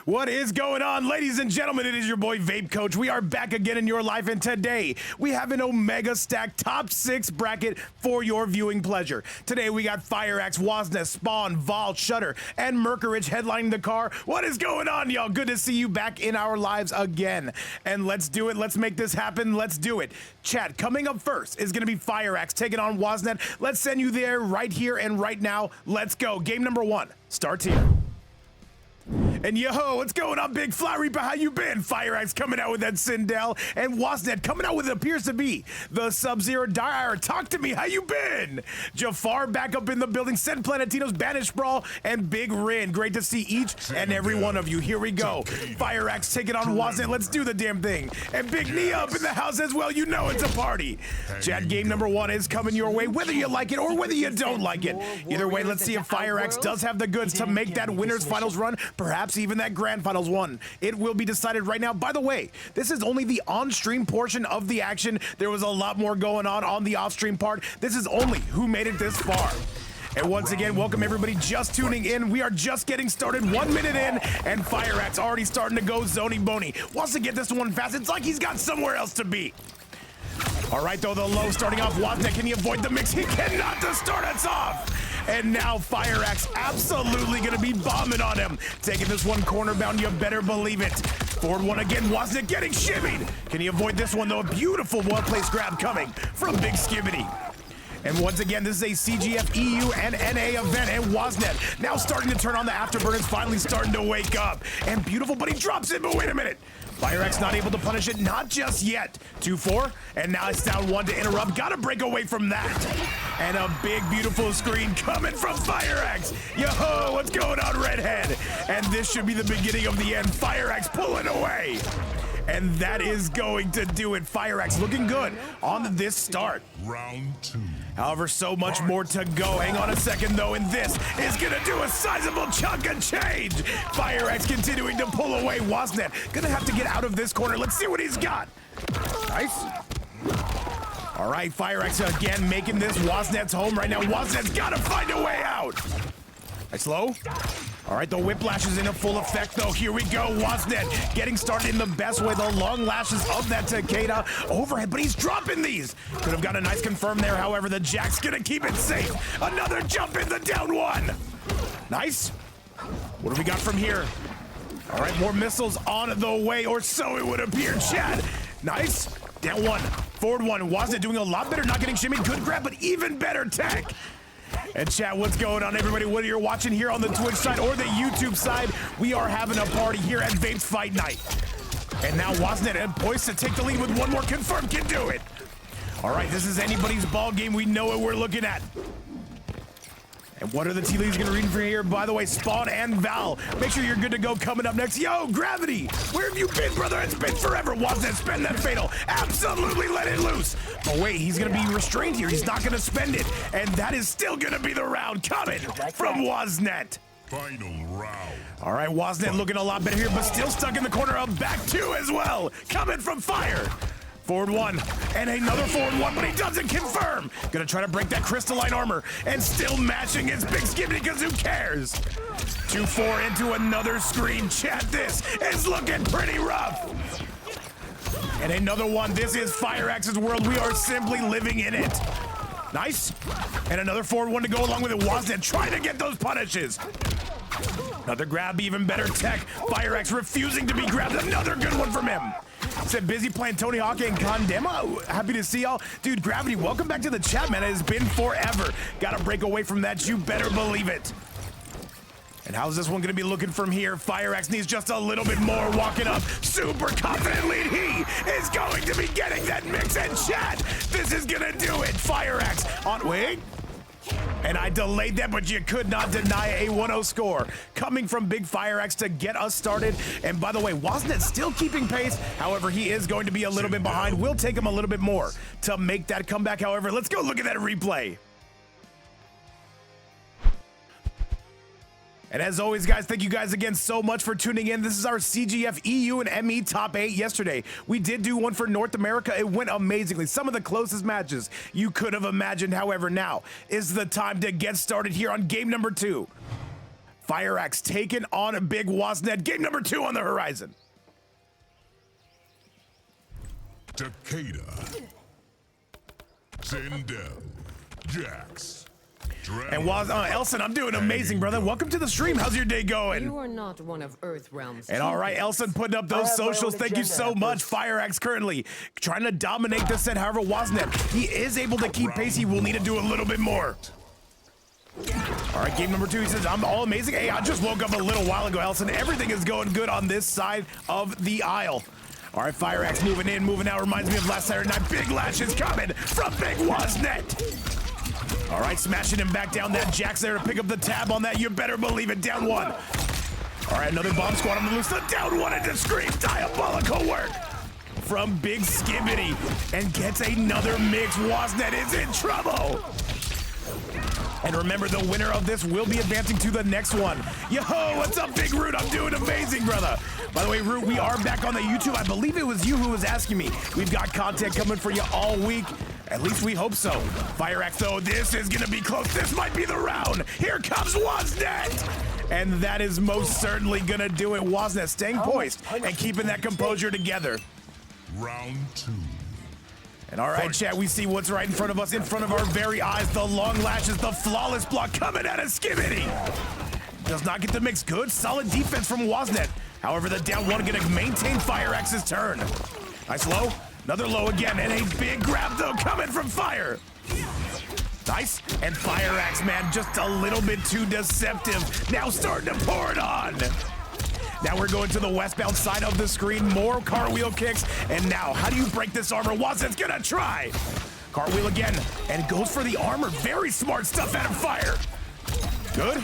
What is going on, ladies and gentlemen? It is your boy Vape Coach. We are back again in your life, and today we have an Omega Stack top 6 bracket for your viewing pleasure. Today we got FireAxe, Wasnet, Spawn, Vol, Shutter, and Mercourage headlining the car. What is going on, y'all? Good to see you back in our lives again. And let's do it. Let's make this happen. Let's do it. Chat, coming up first is going to be FireAxe taking on Wasnet. Let's send you there right here and right now. Let's go. Game number 1 starts here. And yo, what's going on, Big Fly Reaper? How you been? FireAxe coming out with that Sindel, and Wasnet coming out with it appears to be the Sub-Zero Dire. Talk to me, how you been? Jafar back up in the building, Send Planetino's Banish Brawl, and Big Rin. Great to see each and every one of you. Here we go. FireAxe taking on Wasnet. Let's do the damn thing. And Big Nia up in the house as well. You know it's a party. Chat, game number 1 is coming your way, whether you like it or whether you don't like it. Either way, let's see if FireAxe does have the goods to make that winner's finals run, perhaps even that grand finals one. It will be decided right now. By the way, this is only the on-stream portion of the action. There was a lot more going on the off-stream part. This is only who made it this far. And once again, welcome everybody just tuning in. We are just getting started, 1 minute in, and FireAxe already starting to go zony bony. Wants to get this one fast. It's like he's got somewhere else to be. All right, though, the low starting off. Wasnet, can he avoid the mix? He cannot to start us off. And now FireAxe absolutely going to be bombing on him. Taking this one corner bound, you better believe it. Forward one again, Wasnet getting shimmied. Can he avoid this one, though? A beautiful well-placed grab coming from Big Skibbity. And once again, this is a CGF EU and NA event, and Wasnet now starting to turn on the afterburners, finally starting to wake up. And beautiful, but he drops it, but wait a minute. FireAxe not able to punish it, not just yet. 2-4, and now it's down 1 to interrupt. Gotta break away from that. And a big, beautiful screen coming from FireAxe. Yo, what's going on, Redhead? And this should be the beginning of the end. FireAxe pulling away. And that is going to do it. FireAxe looking good on this start. Round 2. However, so much more to go. Hang on a second, though, and this is going to do a sizable chunk of change. FireAxe continuing to pull away. Wasnet going to have to get out of this corner. Let's see what he's got. Nice. All right, FireAxe again making this Wasnet's home right now. Wasnet's got to find a way out. Nice low. All right, the whiplash is in a full effect, though. Here we go. Wasnet getting started in the best way. The long lashes of that Takeda overhead, but he's dropping these. Could have got a nice confirm there. However, the Jack's going to keep it safe. Another jump in the down 1. Nice. What do we got from here? All right, more missiles on the way, or so it would appear, Chad. Nice. Down 1. Forward 1. Wasnet doing a lot better, not getting shimmy. Good grab, but even better tech. And chat, what's going on, everybody? Whether you're watching here on the Twitch side or the YouTube side, we are having a party here at Vape's Fight Night. And now Wasnet poised to take the lead with one more confirm. Can do it. All right, this is anybody's ball game. We know what we're looking at. And what are the tea leaves going to read for here? By the way, Spawn and Val, make sure you're good to go coming up next. Yo, Gravity, where have you been, brother? It's been forever. Wasnet, spend that fatal. Absolutely let it loose. Oh, wait, he's going to be restrained here. He's not going to spend it. And that is still going to be the round coming from Wasnet. Final round. All right, Wasnet looking a lot better here, but still stuck in the corner of back 2 as well. Coming from Fire. Forward 1, and another forward 1, but he doesn't confirm. Gonna try to break that crystalline armor, and still matching his Big Skibbity, because who cares? 2-4 into another screen. Chat, this is looking pretty rough. And another one. This is FireAxe's world. We are simply living in it. Nice. And another forward 1 to go along with it. Wasnet trying to get those punishes. Another grab, even better tech. FireAxe refusing to be grabbed. Another good one from him. Said busy playing Tony Hawk and Condemma. Happy to see y'all. Dude, Gravity, welcome back to the chat, man. It has been forever. Gotta break away from that. You better believe it. And how's this one gonna be looking from here? FireAxe needs just a little bit more. Walking up super confident lead. He is going to be getting that mix and chat. This is gonna do it. FireAxe on, wait. And I delayed that, but you could not deny a 1-0 score coming from Big FireAxe to get us started. And by the way, Wasnet still keeping pace. However, he is going to be a little bit behind. We'll take him a little bit more to make that comeback. However, let's go look at that replay. And as always, guys, thank you guys again so much for tuning in. This is our CGF EU and ME top 8 yesterday. We did do one for North America. It went amazingly. Some of the closest matches you could have imagined. However, now is the time to get started here on game number 2. FireAxe taking on a big Wasnet. Game number 2 on the horizon. Takeda, Sindel, Jax. And Elson, I'm doing amazing, brother. Welcome to the stream. How's your day going? You are not one of Earth Realm's. And all right, Elson putting up those socials. Thank you so much. FireAxe currently trying to dominate the set. However, Wasnet, he is able to keep pace. He will need to do a little bit more. All right, game number 2. He says, I'm all amazing. Hey, I just woke up a little while ago, Elson. Everything is going good on this side of the aisle. All right, FireAxe moving in, moving out. Reminds me of last Saturday night. Big lashes coming from big Wasnet. All right, smashing him back down. That Jax there to pick up the tab on that. You better believe it. Down 1. All right, another bomb squad on the loose. The down 1 into Scream. Diabolical work from Big Skibbity. And gets another mix. Wasnet is in trouble. And remember, the winner of this will be advancing to the next one. Yo, what's up, Big Root? I'm doing amazing, brother. By the way, Root, we are back on the YouTube. I believe it was you who was asking me. We've got content coming for you all week. At least we hope so. FireAxe, though, this is gonna be close. This might be the round. Here comes Wasnet. And that is most certainly gonna do it. Wasnet staying poised and keeping that composure together. Round 2. And all right, chat, we see what's right in front of us, in front of our very eyes. The long lashes, the flawless block coming out of Skibbity. Does not get the mix. Good, solid defense from Wasnet. However, the down 1 gonna maintain FireAxe's turn. Nice low, another low again, and a big grab though coming from Fire. Nice, and FireAxe, man, just a little bit too deceptive. Now starting to pour it on. Now we're going to the westbound side of the screen. More cartwheel kicks. And now, how do you break this armor? Wasnet's gonna try. Cartwheel again. And goes for the armor. Very smart stuff out of Fire. Good.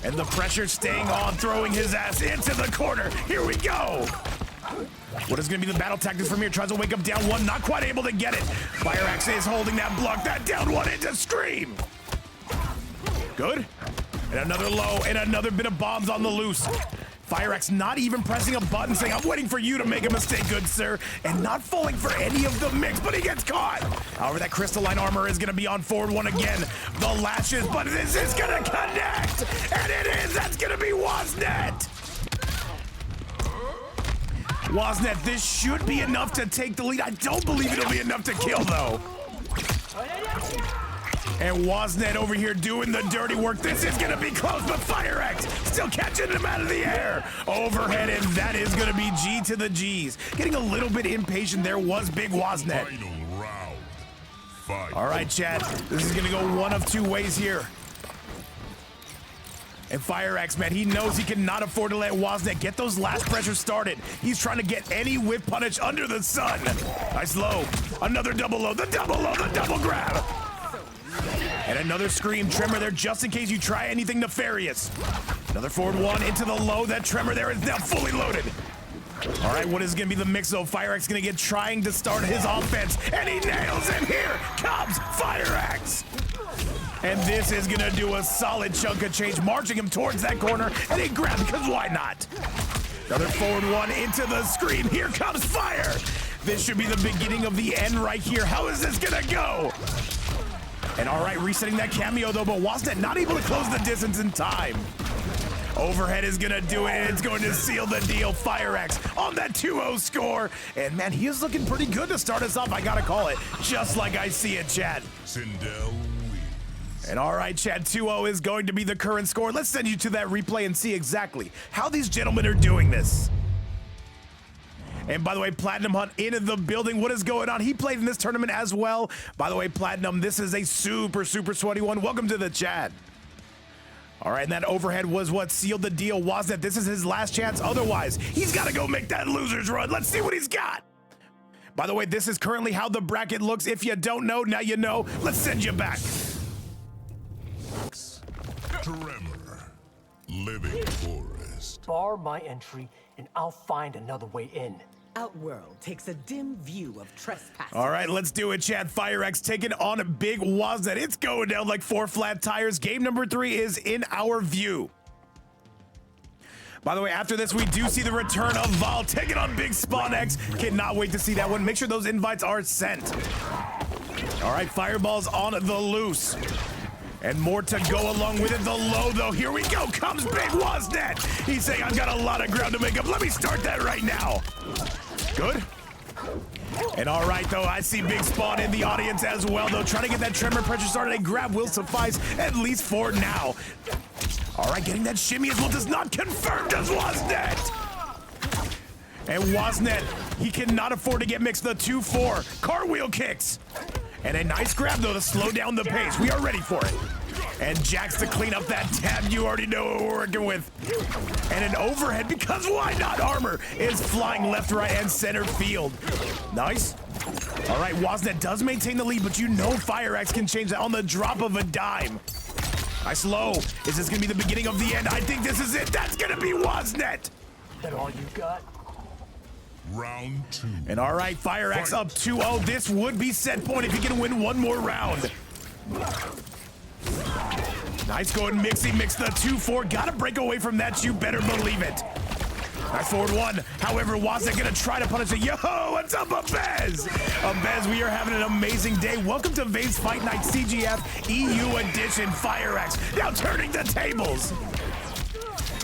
And the pressure staying on, throwing his ass into the corner. Here we go. What is gonna be the battle tactics from here? Tries to wake up down 1. Not quite able to get it. FireAxe is holding that block. That down 1 into Scream. Good. And another low. And another bit of bombs on the loose. FireAxe not even pressing a button, saying, I'm waiting for you to make a mistake, good sir, and not falling for any of the mix, but he gets caught. However, that crystalline armor is going to be on forward 1 again. The lashes, but this is going to connect, and it is. That's going to be Wasnet. Wasnet, this should be enough to take the lead. I don't believe it'll be enough to kill, though. And Wasnet over here doing the dirty work. This is gonna be close, but FireAxe still catching him out of the air. Overhead, and that is gonna be G to the G's. Getting a little bit impatient there was big Wasnet. Final round. Fight. All right, chat. This is gonna go one of 2 ways here. And FireAxe, man, he knows he cannot afford to let Wasnet get those last pressures started. He's trying to get any whip punish under the sun. Nice low. Another double low. The double low. The double grab. And another Scream Tremor there just in case you try anything nefarious. Another forward 1 into the low. That Tremor there is now fully loaded. All right, what is going to be the mix though? FireAxe going to get trying to start his offense, and he nails it. Here comes FireAxe. And this is going to do a solid chunk of change, marching him towards that corner, and he grabs because why not? Another forward 1 into the Scream. Here comes Fire. This should be the beginning of the end right here. How is this going to go? And all right, resetting that cameo though, but Wasnet not able to close the distance in time. Overhead is gonna do it, and it's going to seal the deal. FireAxe on that 2-0 score. And man, he is looking pretty good to start us off. I gotta call it, just like I see it, chat. Sindel wins. And all right, chat, 2-0 is going to be the current score. Let's send you to that replay and see exactly how these gentlemen are doing this. And by the way, Platinum Hunt in the building. What is going on? He played in this tournament as well. By the way, Platinum, this is a super sweaty one. Welcome to the chat. All right, and that overhead was what sealed the deal. Wasnet, this is his last chance. Otherwise, he's got to go make that loser's run. Let's see what he's got. By the way, this is currently how the bracket looks. If you don't know, now you know. Let's send you back. Tremor. Living Forest. Bar my entry, and I'll find another way in. Outworld takes a dim view of trespassing. All right, let's do it, chat. FireAxe taking on a big Wasnet. It's going down like 4 flat tires. Game number 3 is in our view. By the way, after this, we do see the return of Val taking on big SpawnX. Cannot wait to see that one. Make sure those invites are sent. All right, Fireball's on the loose. And more to go along with it. The low, though. Here we go. Comes big Wasnet. He's saying, I've got a lot of ground to make up. Let me start that right now. Good. And all right, though, I see Big Spawn in the audience as well, though. Trying to get that tremor pressure started. A grab will suffice, at least for now. All right, getting that shimmy as well does not confirm, does Wasnet. And Wasnet, he cannot afford to get mixed. The 2-4 cartwheel kicks. And a nice grab, though, to slow down the pace. We are ready for it. And Jax to clean up that tab. You already know what we're working with. And an overhead, because why not? Armor is flying left, right, and center field. Nice. All right, Wasnet does maintain the lead, but you know FireAxe can change that on the drop of a dime. Nice low. Is this going to be the beginning of the end? I think this is it. That's going to be Wasnet. That all you got? Round 2. And all right, FireAxe up 2-0. This would be set point if he can win one more round. Nice going mixy, mix the 2-4. Gotta break away from that, you better believe it. Nice forward one. However, Wasnet gonna try to punish it. Yo, what's up, Abez? Abez, we are having an amazing day. Welcome to Vave's Fight Night CGF EU Edition. FireAxe now turning the tables.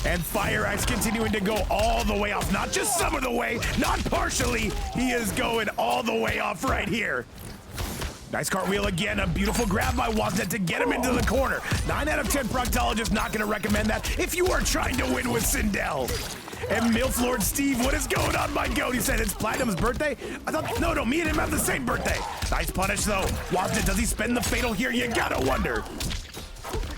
And FireAxe continuing to go all the way off. Not just some of the way, not partially. He is going all the way off right here. Nice cartwheel again. A beautiful grab by Wasnet to get him into the corner. 9 out of 10 proctologists not going to recommend that if you are trying to win with Sindel. And MILF Lord Steve, what is going on, my goat? He said it's Platinum's birthday? I thought, no, me and him have the same birthday. Nice punish, though. Wasnet, does he spend the fatal here? You gotta wonder.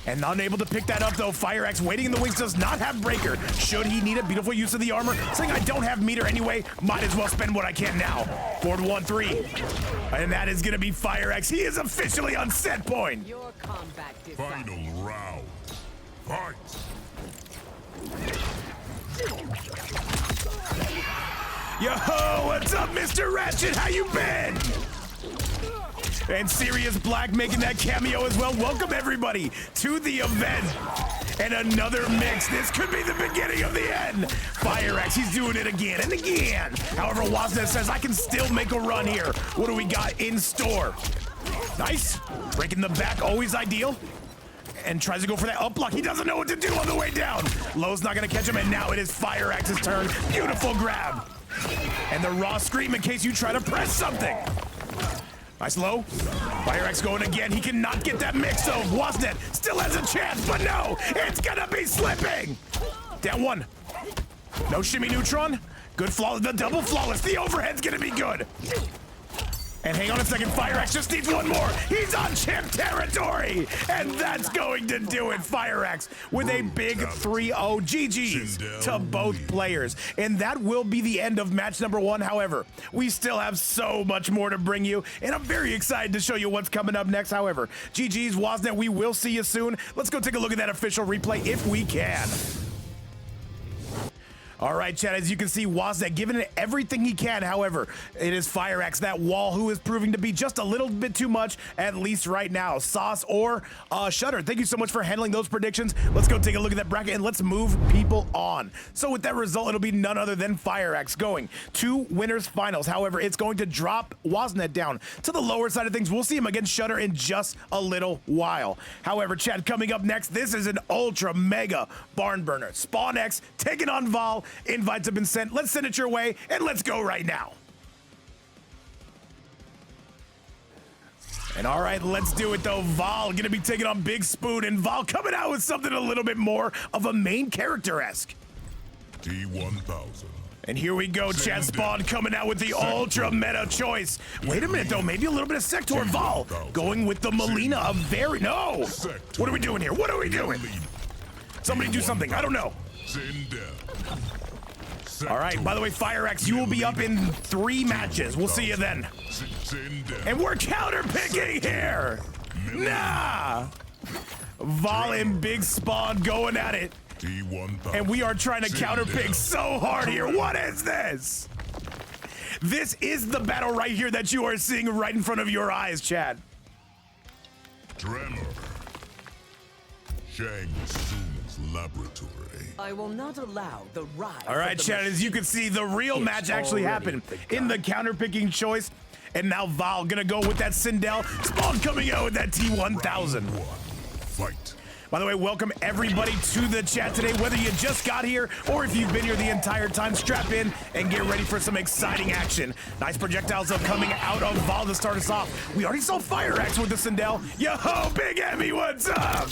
And unable to pick that up, though. FireAxe waiting in the wings, does not have breaker. Should he need a beautiful use of the armor? Saying I don't have meter anyway, might as well spend what I can now. Forward 1-3. And that is gonna be FireAxe. He is officially on set point. Your combat design. Final round. Fight. Yo, what's up, Mr. Ratchet? How you been? And Sirius Black making that cameo as well. Welcome, everybody, to the event. And another mix. This could be the beginning of the end. FireAxe, he's doing it again and again. However, Wasnet says, I can still make a run here. What do we got in store? Nice. Breaking the back, always ideal. And tries to go for that up block. He doesn't know what to do on the way down. Low's not going to catch him, and now it is FireAxe's turn. Beautiful grab. And the raw scream in case you try to press something. Nice low. FireAxe going again. He cannot get that mix, though. Wasnet still has a chance, but no, it's gonna be slipping. Down one. No shimmy neutron. Good flawless. The double flawless. The overhead's gonna be good. And hang on a second, FireAxe just needs one more. He's on champ territory, and that's going to do it. FireAxe with a big 3-0 GG's to both players. And that will be the end of match number 1. However, we still have so much more to bring you, and I'm very excited to show you what's coming up next. However, GG's, Wasnet, we will see you soon. Let's go take a look at that official replay if we can. All right, chat, as you can see, Wasnet giving it everything he can. However, it is FireAxe, that wall, who is proving to be just a little bit too much, at least right now. Sauce or Shutter, thank you so much for handling those predictions. Let's go take a look at that bracket, and let's move people on. So with that result, it'll be none other than FireAxe going to winners finals. However, it's going to drop Wasnet down to the lower side of things. We'll see him against Shutter in just a little while. However, chat, coming up next, this is an ultra mega barn burner. SpawnX taking on Val. Invites have been sent. Let's send it your way, and let's go right now. And all right, let's do it though. Val gonna be taking on Big Spoon, and Val coming out with something a little bit more of a main character-esque. T1000. And here we go, chat. Spawn coming out with the ultra meta choice. Wait a minute though, maybe a little bit of Sector. Val going with the Melina, a very, no. What are we doing here? What are we doing? Somebody do something, I don't know. All right, by the way, FireAxe, you will be up in 3 matches. We'll see you then. And we're counter-picking here. Nah. Val and Big Spawn going at it. And we are trying to counter-pick so hard here. What is this? This is the battle right here that you are seeing right in front of your eyes, Chad. Tremor. Shang Tsung's laboratory. I will not allow the rise. All right, Chad, as you can see, the real match actually happened in the counter-picking choice. And now Val gonna go with that Sindel. Spawn coming out with that T1000. Fight. By the way, welcome everybody to the chat today. Whether you just got here or if you've been here the entire time, strap in and get ready for some exciting action. Nice projectiles are coming out of Val to start us off. We already saw FireAxe with the Sindel. Yo, Big Emmy, what's up?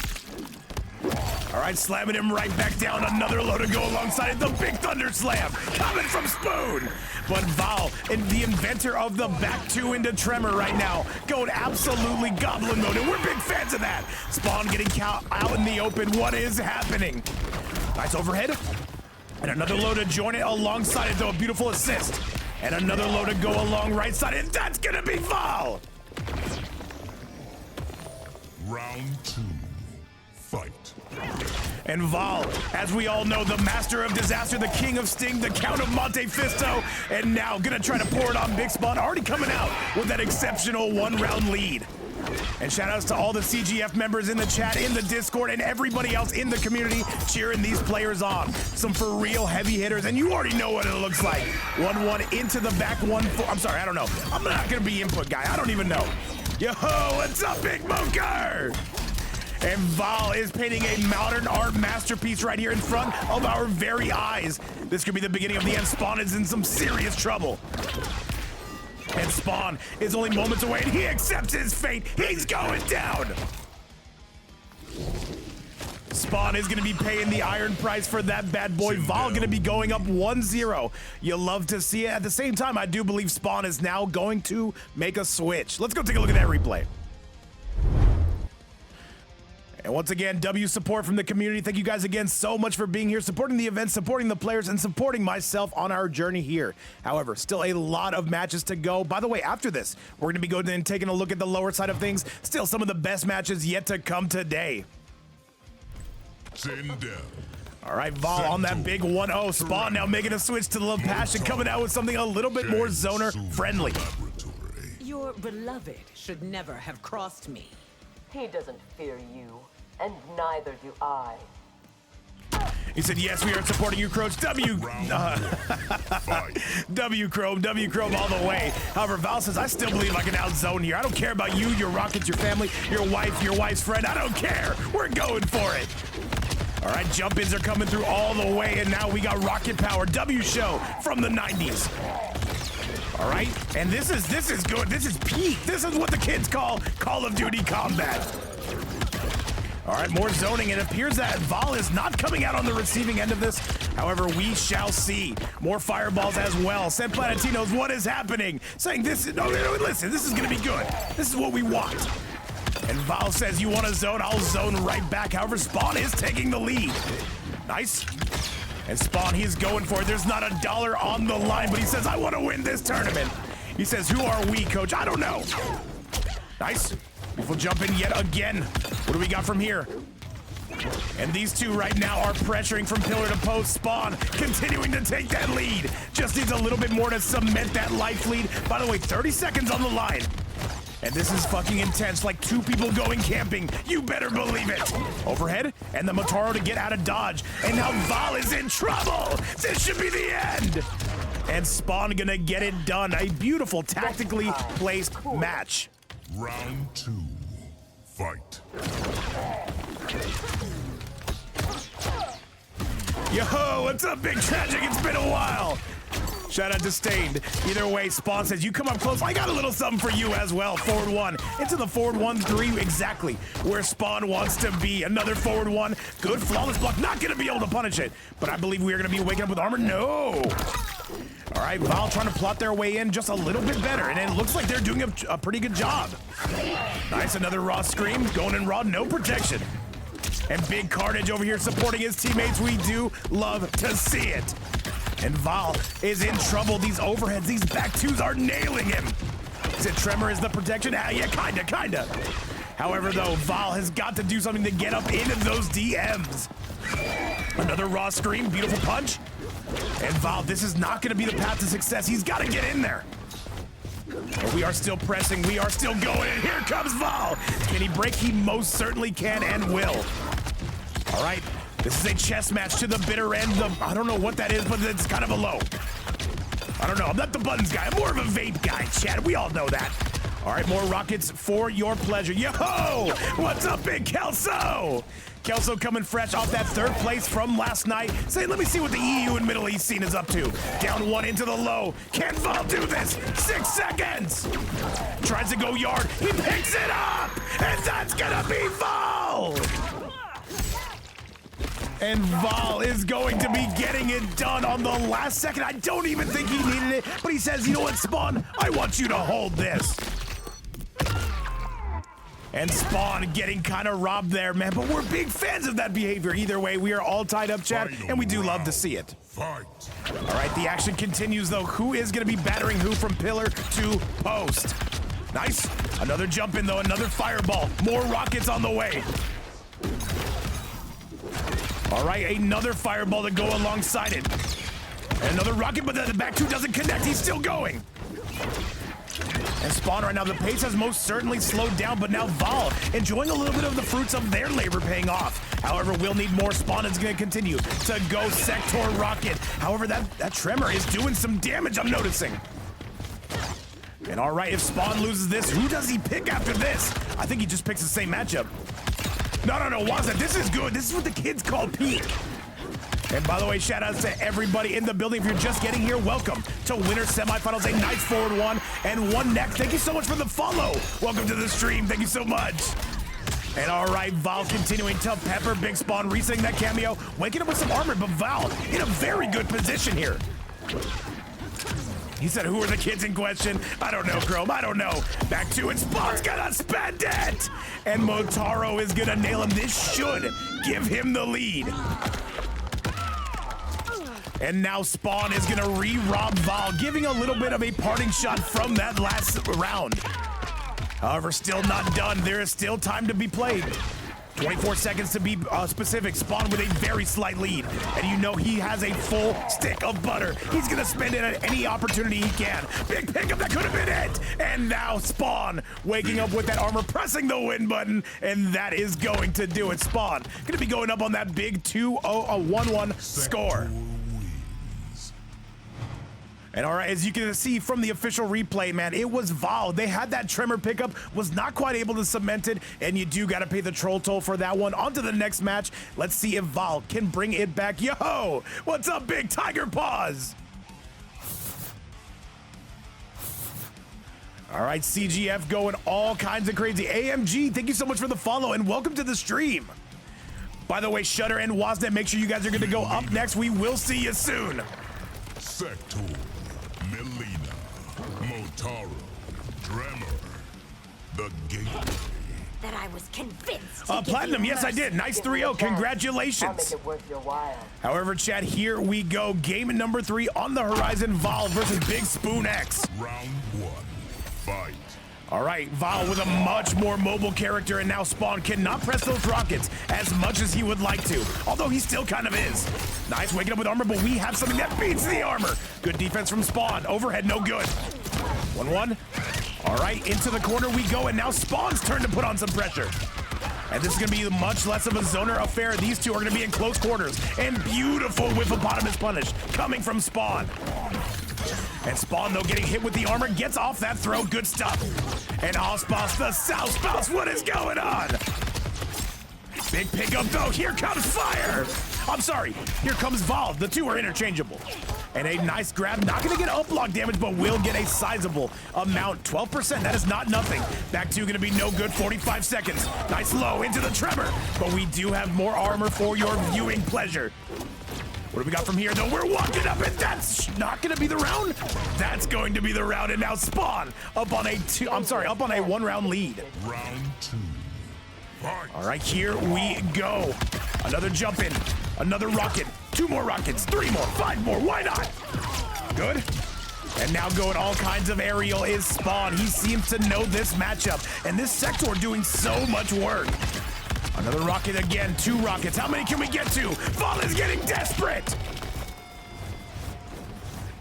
All right, slamming him right back down. Another low to go alongside it. The big thunder slam coming from Spoon. But Val, the inventor of the back two into Tremor right now, going absolutely goblin mode, and we're big fans of that. Spawn getting out in the open. What is happening? Nice overhead. And another low to join it alongside it, though. A beautiful assist. And another low to go along right side, and that's going to be Val. Round 2. Fight. And Val, as we all know, the master of disaster, the king of sting, the count of Monte Fisto, and now gonna try to pour it on Big Spawn, already coming out with that exceptional one-round lead. And shout outs to all the CGF members in the chat, in the Discord, and everybody else in the community cheering these players on. Some for real heavy hitters, and you already know what it looks like. 1-1 into the back 1-4. I'm sorry, I don't know. I'm not gonna be input guy. I don't even know. Yo, what's up, Big Moker? And Val is painting a modern art masterpiece right here in front of our very eyes. This could be the beginning of the end. Spawn is in some serious trouble. And Spawn is only moments away, and he accepts his fate. He's going down. Spawn is going to be paying the iron price for that bad boy. Val going to be going up 1-0. You love to see it. At the same time, I do believe Spawn is now going to make a switch. Let's go take a look at that replay. And once again, W support from the community. Thank you guys again so much for being here, supporting the event, supporting the players, and supporting myself on our journey here. However, still a lot of matches to go. By the way, after this, we're going to be going and taking a look at the lower side of things. Still some of the best matches yet to come today. Sindel. All right, Val on that big 1-0. Spawn now making a switch to the Love Passion, coming out with something a little bit more zoner friendly. Your beloved should never have crossed me. He doesn't fear you, and neither do I. He said, yes, we are supporting you, Croach. W Chrome all the way. However, Val says, I still believe I can outzone here. I don't care about you, your rockets, your family, your wife's friend. I don't care. We're going for it. All right, jump-ins are coming through all the way, and now we got rocket power. W show from the 90s. All right, and this is good. This is peak. This is what the kids call Call of Duty combat. All right, more zoning. It appears that Val is not coming out on the receiving end of this. However, we shall see. More fireballs as well. Sen Planetinos, what is happening? Saying this is, no, listen, this is gonna be good. This is what we want. And Val says, you want to zone? I'll zone right back. However, Spawn is taking the lead. Nice. And Spawn, he's going for it. There's not a dollar on the line, but he says, I want to win this tournament. He says, who are we, coach? I don't know. Nice. We'll jump in yet again. What do we got from here? And these two right now are pressuring from pillar to post. Spawn continuing to take that lead. Just needs a little bit more to cement that life lead. By the way, 30 seconds on the line. And this is fucking intense, like two people going camping. You better believe it. Overhead, and the Motaro to get out of dodge. And now Val is in trouble. This should be the end. And Spawn gonna get it done. A beautiful, tactically placed match. Round 2. Fight. Yo, what's up, Big Tragic? It's been a while. Shout out to Stained. Either way, Spawn says, you come up close. I got a little something for you as well. Forward 1 into the forward 1-3, exactly where Spawn wants to be. Another forward 1. Good flawless block. Not going to be able to punish it, but I believe we are going to be waking up with armor. No. All right, Val trying to plot their way in just a little bit better, and it looks like they're doing a pretty good job. Nice, another raw scream. Going in raw, no protection. And Big Carnage over here supporting his teammates. We do love to see it. And Val is in trouble. These overheads, these back twos are nailing him. Is it Tremor is the protection? Ah, yeah, kinda. However, though, Val has got to do something to get up into those DMs. Another raw scream, beautiful punch. And Val, this is not gonna be the path to success. He's gotta get in there. But we are still pressing, we are still going, and here comes Val. Can he break? He most certainly can and will. All right. This is a chess match to the bitter end. I don't know what that is, but it's kind of a low. I don't know. I'm not the buttons guy. I'm more of a vape guy, Chad. We all know that. All right, more rockets for your pleasure. Yo, what's up, big Kelso? Kelso coming fresh off that third place from last night. Say, let me see what the EU and Middle East scene is up to. Down one into the low. Can Val do this? 6 seconds. Tries to go yard. He picks it up. And that's gonna be Val. And Val is going to be getting it done on the last second. I don't even think he needed it, but he says, you know what, Spawn? I want you to hold this. And Spawn getting kind of robbed there, man, but we're big fans of that behavior. Either way, we are all tied up, chat, and we do love to see it. Fight. All right, the action continues, though. Who is going to be battering who from pillar to post? Nice. Another jump in, though. Another fireball. More rockets on the way. All right, another fireball to go alongside it. And another rocket, but the back two doesn't connect. He's still going. And Spawn right now, the pace has most certainly slowed down, but now Val enjoying a little bit of the fruits of their labor paying off. However, we'll need more. Spawn is going to continue to go sector rocket. However, that tremor is doing some damage, I'm noticing. And all right, if Spawn loses this, who does he pick after this? I think he just picks the same matchup. No, Wasnet, this is good. This is what the kids call peak. And by the way, shout outs to everybody in the building. If you're just getting here, welcome to Winter Semifinals, a nice forward one and one next. Thank you so much for the follow. Welcome to the stream. Thank you so much. And all right, Val continuing to pepper Big Spawn, resetting that cameo, waking up with some armor, but Val in a very good position here. He said, who are the kids in question? I don't know, Chrome, I don't know. Back to it, Spawn's gonna spend it! And Motaro is gonna nail him. This should give him the lead. And now Spawn is gonna re-rob Val, giving a little bit of a parting shot from that last round. However, still not done. There is still time to be played. 24 seconds to be specific. Spawn with a very slight lead. And you know he has a full stick of butter. He's gonna spend it at any opportunity he can. Big pickup, that could have been it. And now Spawn waking up with that armor, pressing the win button. And that is going to do it. Spawn gonna be going up on that big 1-1 score. And all right, as you can see from the official replay, man, it was Val. They had that tremor pickup, was not quite able to cement it, and you do got to pay the troll toll for that one. On to the next match. Let's see if Val can bring it back. Yo, what's up, big tiger paws? All right, CGF going all kinds of crazy. AMG, thank you so much for the follow, and welcome to the stream. By the way, Shutter and Wasnet, make sure you guys are going to go up next. We will see you soon. Sector. Melina, Motaro, Tremor, the gateway. That I was convinced. Platinum, yes I did. Nice 3-0, congratulations. I'll make it worth your while. However, chat, here we go. Game number 3 on the horizon. Val versus Big SpawnX. Round 1, fight. All right, Val with a much more mobile character, and now Spawn cannot press those rockets as much as he would like to, although he still kind of is. Nice waking up with armor, but we have something that beats the armor. Good defense from Spawn. Overhead, no good. 1-1. All right, into the corner we go, and now Spawn's turn to put on some pressure. And this is going to be much less of a zoner affair. These two are going to be in close quarters. And beautiful Whippopotamus punish coming from Spawn. And Spawn, though, getting hit with the armor, gets off that throw. Good stuff. And Ospouse, the South Spouse, what is going on? Big pickup, though. Here comes fire. I'm sorry. Here comes Val. The two are interchangeable. And a nice grab. Not going to get up block damage, but will get a sizable amount. 12%. That is not nothing. Back two going to be no good. 45 seconds. Nice low into the tremor. But we do have more armor for your viewing pleasure. What do we got from here, though? We're walking up, and that's not going to be the round. That's going to be the round, and now Spawn up on a 1-round lead. Round 2, fight. All right, here we go. Another jump in, another rocket, 2 more rockets, 3 more, 5 more. Why not? Good. And now going all kinds of aerial is Spawn. He seems to know this matchup, and this sector doing so much work. Another rocket again, 2 rockets. How many can we get to? Val is getting desperate.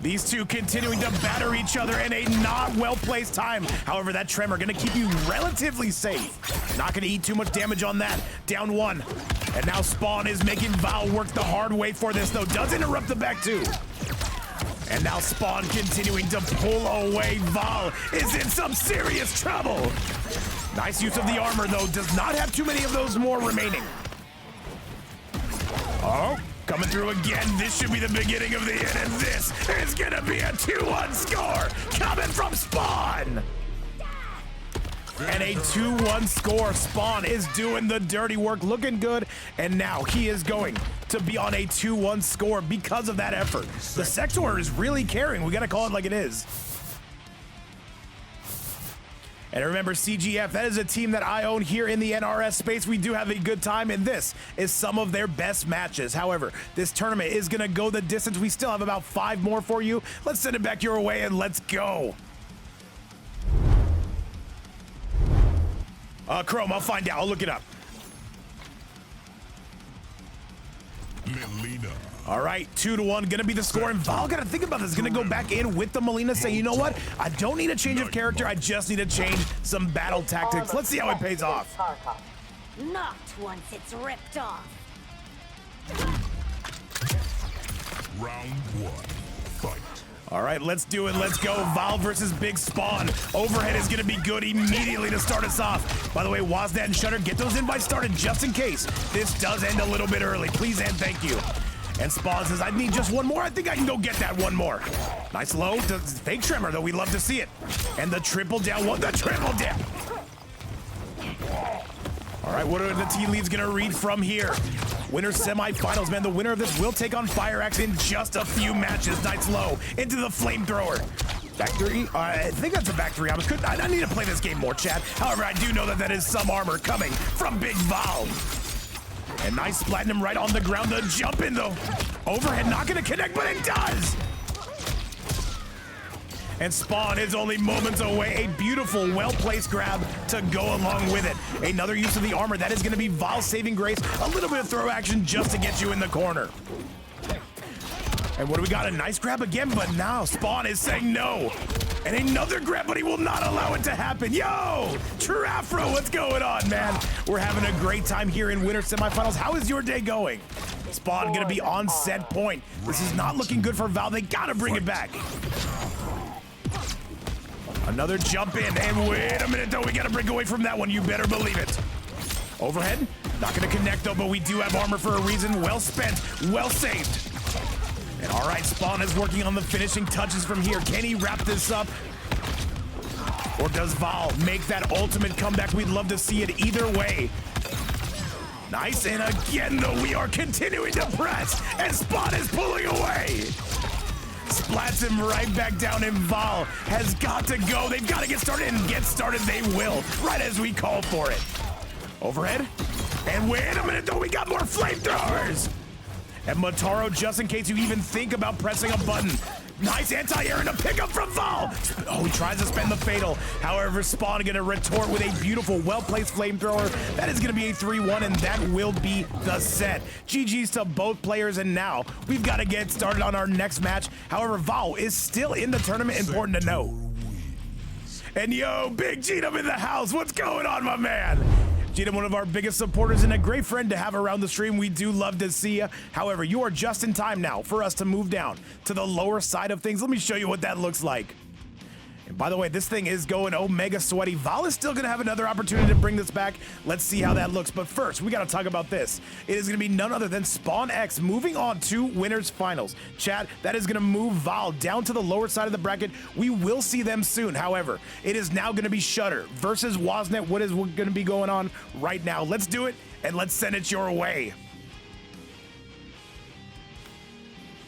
These two continuing to batter each other in a not well-placed time. However, that tremor gonna keep you relatively safe. Not gonna eat too much damage on that. Down 1. And now Spawn is making Val work the hard way for this, though. Does interrupt the back 2. And now Spawn continuing to pull away. Val is in some serious trouble. Nice use of the armor, though. Does not have too many of those more remaining. Oh, coming through again. This should be the beginning of the end, and this is gonna be a 2-1 score coming from Spawn. And a 2-1 score. Spawn is doing the dirty work, looking good, and now he is going to be on a 2-1 score because of that effort. The sector is really carrying. We gotta call it like it is. And remember, CGF, that is a team that I own here in the NRS space. We do have a good time, and this is some of their best matches. However, this tournament is gonna go the distance. We still have about 5 more for you. Let's send it back your way and let's go. Chrome, I'll find out. I'll look it up. Melina. All right, 2-1, gonna be the score, and Val gotta think about this. Gonna go back in with the Melina, say, you know what? I don't need a change of character. I just need to change some battle tactics. Let's see how it pays off. Not once it's ripped off. Round 1. Fight. All right, let's do it. Let's go. Val versus Big Spawn. Overhead is gonna be good immediately to start us off. By the way, Wasnet and Shutter, get those invites started just in case this does end a little bit early. Please and thank you. And Spawn says, I need just one more. I think I can go get that one more. Nice low to fake tremor, though. We love to see it. And the triple down one, the triple down. All right, what are the tea leaves gonna read from here? Winner semifinals, man. The winner of this will take on FireAxe in just a few matches. Nice low into the flamethrower. Back 3? I think that's a back 3. I need to play this game more, chat. However, I do know that is some armor coming from Big Val. And nice platinum right on the ground. The jump in though. Overhead not gonna connect, but it does. And Spawn is only moments away. A beautiful, well-placed grab to go along with it. Another use of the armor. That is gonna be Val's saving grace. A little bit of throw action just to get you in the corner. And what do we got? A nice grab again, but now Spawn is saying no. And another grab, but he will not allow it to happen. Yo, True Afro, what's going on, man? We're having a great time here in winter semifinals. How is your day going? Spawn gonna be on set point. This is not looking good for Val. They gotta bring it back. Another jump in, and wait a minute though, we gotta break away from that one. You better believe it. Overhead, not gonna connect though, but we do have armor for a reason. Well spent, well saved. And all right, Spawn is working on the finishing touches from here. Can he wrap this up? Or does Val make that ultimate comeback? We'd love to see it either way. Nice, and again though, we are continuing to press, and Spawn is pulling away. Splats him right back down, and Val has got to go. They've got to get started, and get started they will, right as we call for it. Overhead, and wait a minute though, we got more flamethrowers. And Motaro, just in case you even think about pressing a button. Nice anti-air and a pickup from Val. Oh, he tries to spend the fatal. However, Spawn gonna retort with a beautiful, well-placed flamethrower. That is gonna be a 3-1, and that will be the set. GG's to both players, and now we've got to get started on our next match. However, Val is still in the tournament, important to know. And yo, Big G-Dub in the house. What's going on, my man? G-Dub, one of our biggest supporters and a great friend to have around the stream. We do love to see you. However, you are just in time now for us to move down to the lower side of things. Let me show you what that looks like. And by the way, this thing is going Omega sweaty. Val is still going to have another opportunity to bring this back. Let's see how that looks. But first, we got to talk about this. It is going to be none other than SpawnX moving on to winners finals. Chat, that is going to move Val down to the lower side of the bracket. We will see them soon. However, it is now going to be Shutter versus Wasnet. What is going to be going on right now? Let's do it, and let's send it your way.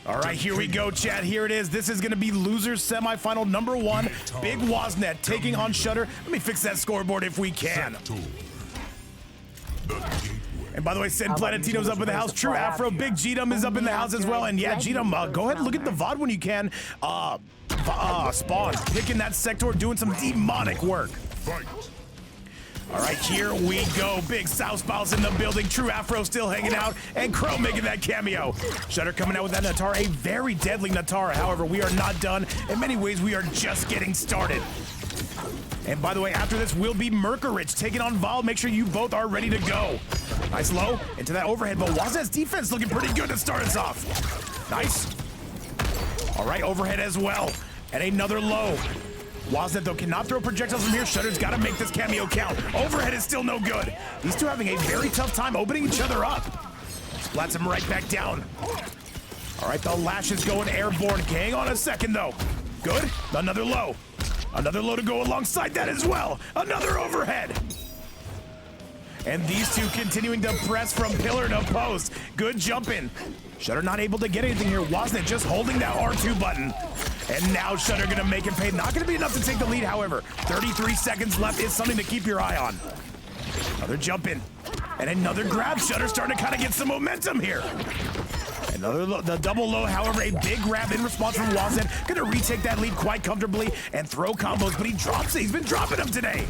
All right, here we go, chat. Here it is. This is going to be losers semifinal number 1. Big Wasnet taking on Shutter. Let me fix that scoreboard if we can. And by the way, Sid Planetino's up in the house. True Afro, Big G-Dum is up in the house as well. And yeah, G-Dum, go ahead and look at the VOD when you can. Spawn picking that sector, doing some demonic work. All right, here we go. Big Southpaw's in the building. True Afro still hanging out. And Crow making that cameo. Shutter coming out with that Natara. A very deadly Natara. However, we are not done. In many ways, we are just getting started. And by the way, after this will be Merkerich taking on Val. Make sure you both are ready to go. Nice low into that overhead. But Wasnet's defense looking pretty good to start us off. Nice. All right, overhead as well. And another low. Wasnet, though, cannot throw projectiles from here. Shutter's got to make this cameo count. Overhead is still no good. These two having a very tough time opening each other up. Splats him right back down. All right, the lash is going airborne. Hang on a second, though. Good. Another low. Another low to go alongside that as well. Another overhead. And these two continuing to press from pillar to post. Good jumping. Shutter not able to get anything here. Wasnet just holding that R2 button. And now Shutter gonna make it pay. Not gonna be enough to take the lead, however. 33 seconds left is something to keep your eye on. Another jump in. And another grab. Shutter starting to kind of get some momentum here. Another the double low, however, a big grab in response from Wasnet. Gonna retake that lead quite comfortably and throw combos, but he drops it. He's been dropping them today.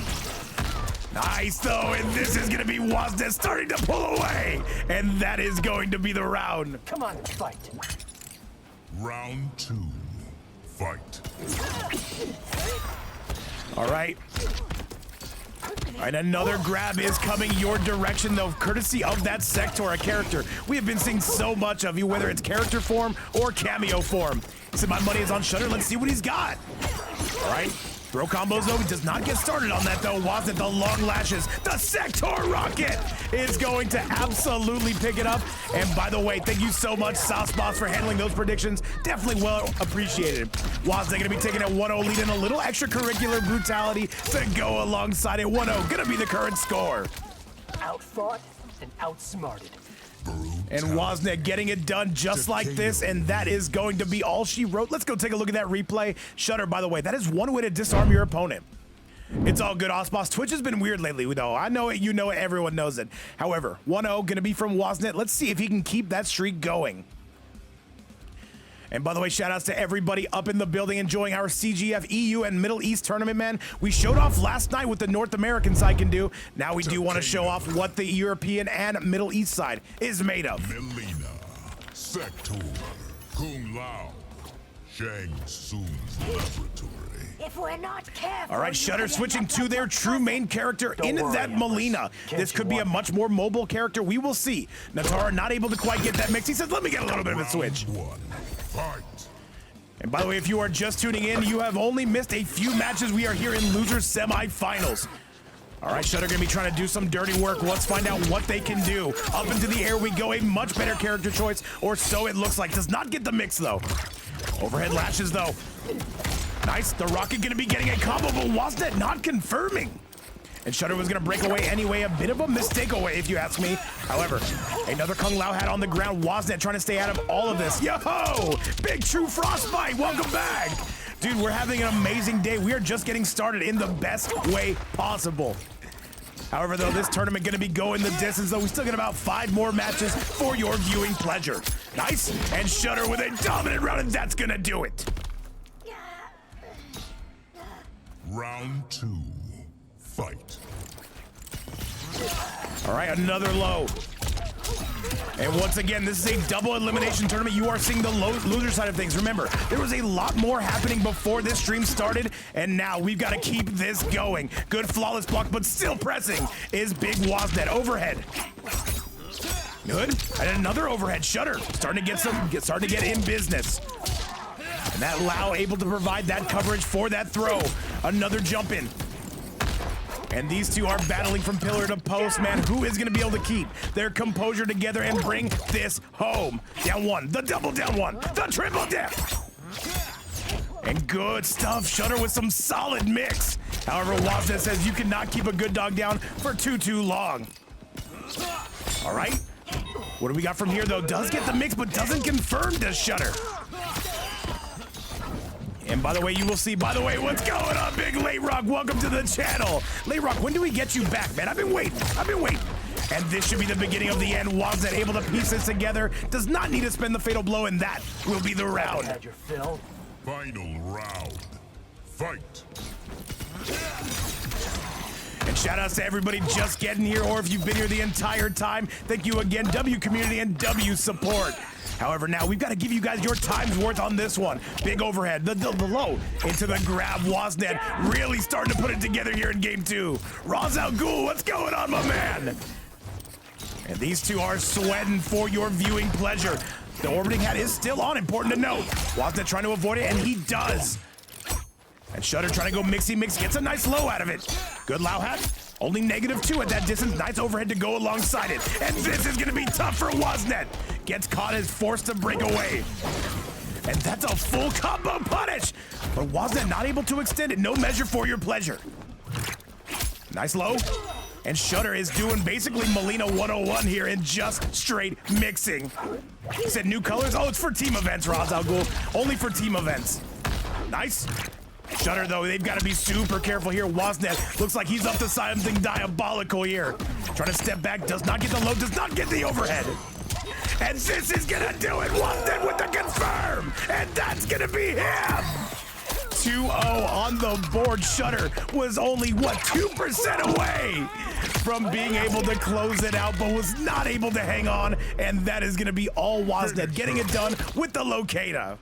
Nice, though, and this is gonna be Wasnet starting to pull away. And that is going to be the round. Come on and fight. Round 2. Fight. All right. And another grab is coming your direction, though, courtesy of that Sector, a character we have been seeing so much of, whether it's character form or cameo form. He said, my money is on Shutter. Let's see what he's got. All right. Throw combos, though. He does not get started on that, though. Wasnet, the long lashes. The Sector rocket is going to absolutely pick it up. And by the way, thank you so much, Sauce Boss, for handling those predictions. Definitely well appreciated. Wasnet going to be taking a 1-0 lead and a little extracurricular brutality to go alongside it. 1-0 going to be the current score. Outfought and outsmarted. And Wasnet getting it done just like this, and that is going to be all she wrote. Let's go take a look at that replay. Shutter, by the way, that is one way to disarm your opponent. It's all good, Osboss. Twitch has been weird lately, though. I know it, you know it, everyone knows it. However, 1-0 going to be from Wasnet. Let's see if he can keep that streak going. And by the way, shout outs to everybody up in the building enjoying our CGF EU and Middle East tournament, man. We showed off last night what the North American side can do. Now we do want to show off what the European and Middle East side is made of. Melina, Sector, Kung Lao, Shang Tsung's laboratory. If we're not careful. All right, Shutter switching to their true main character in that Melina. This could be a much more mobile character. We will see. Natara not able to quite get that mix. He says, let me get a little bit of a switch. Round 1. Fight. And by the way, if you are just tuning in, you have only missed a few matches. We are here in losers semifinals. All right, Shutter gonna be trying to do some dirty work. Let's find out what they can do. Up into the air we go, a much better character choice, or so it looks like. Does not get the mix though. Overhead lashes though. Nice, the rocket gonna be getting a combo, but Wasnet not confirming. And Shutter was gonna break away anyway, a bit of a mistake away if you ask me. However, another Kung Lao hat on the ground. Wasnet trying to stay out of all of this. Yo-ho! Big True Frostbite, welcome back. Dude, we're having an amazing day. We are just getting started in the best way possible. However, though, this tournament gonna be going the distance, though. We still got about 5 more matches for your viewing pleasure. Nice, and Shutter with a dominant round, and that's gonna do it. Round 2. Fight. All right, another low. And once again, this is a double elimination tournament. You are seeing the loser side of things. Remember, there was a lot more happening before this stream started, and now we've got to keep this going. Good flawless block, but still pressing is Big Wasnet. Overhead. Good. And another overhead. Shutter starting to get in business. And that Lao able to provide that coverage for that throw. Another jump in. And these two are battling from pillar to post, man. Who is going to be able to keep their composure together and bring this home? Down one, the double down one, the triple down. And good stuff. Shutter with some solid mix. However, Wasnet says you cannot keep a good dog down for too long. All right. What do we got from here, though? Does get the mix, but doesn't confirm to Shutter. And by the way, you will see, by the way, what's going on, Big Late Rock? Welcome to the channel. Late Rock, when do we get you back, man? I've been waiting. And this should be the beginning of the end. Wasnet able to piece this together. Does not need to spend the fatal blow, and that will be the round. Had your fill. Final round. Fight. And shout outs to everybody just getting here, or if you've been here the entire time, thank you again, W community and W support. However, now we've got to give you guys your time's worth on this one. Big overhead, the low into the grab. Wasnet really starting to put it together here in game 2. Ra's al Ghul, what's going on, my man? And these two are sweating for your viewing pleasure. The orbiting hat is still on, important to note. Wasnet trying to avoid it, and he does. And Shudder trying to go mixy mix, gets a nice low out of it. Good Lao hat, only -2 at that distance. Nice overhead to go alongside it. And this is gonna be tough for Wasnet. Gets caught, is forced to break away. And that's a full combo punish. But Wasnet not able to extend it. No measure for your pleasure. Nice low. And Shudder is doing basically Molina 101 here in just straight mixing. He said new colors? Oh, it's for team events, Ra's al Ghul. Only for team events. Nice. Shudder, though, they've got to be super careful here. Wasnet looks like he's up to something diabolical here. Trying to step back, does not get the low, does not get the overhead. And this is gonna do it. Wasnet with the confirm. And that's gonna be him. 2-0 on the board. Shudder was only, what, 2% away from being able to close it out, but was not able to hang on. And that is gonna be all Wasnet getting it done with the Takeda.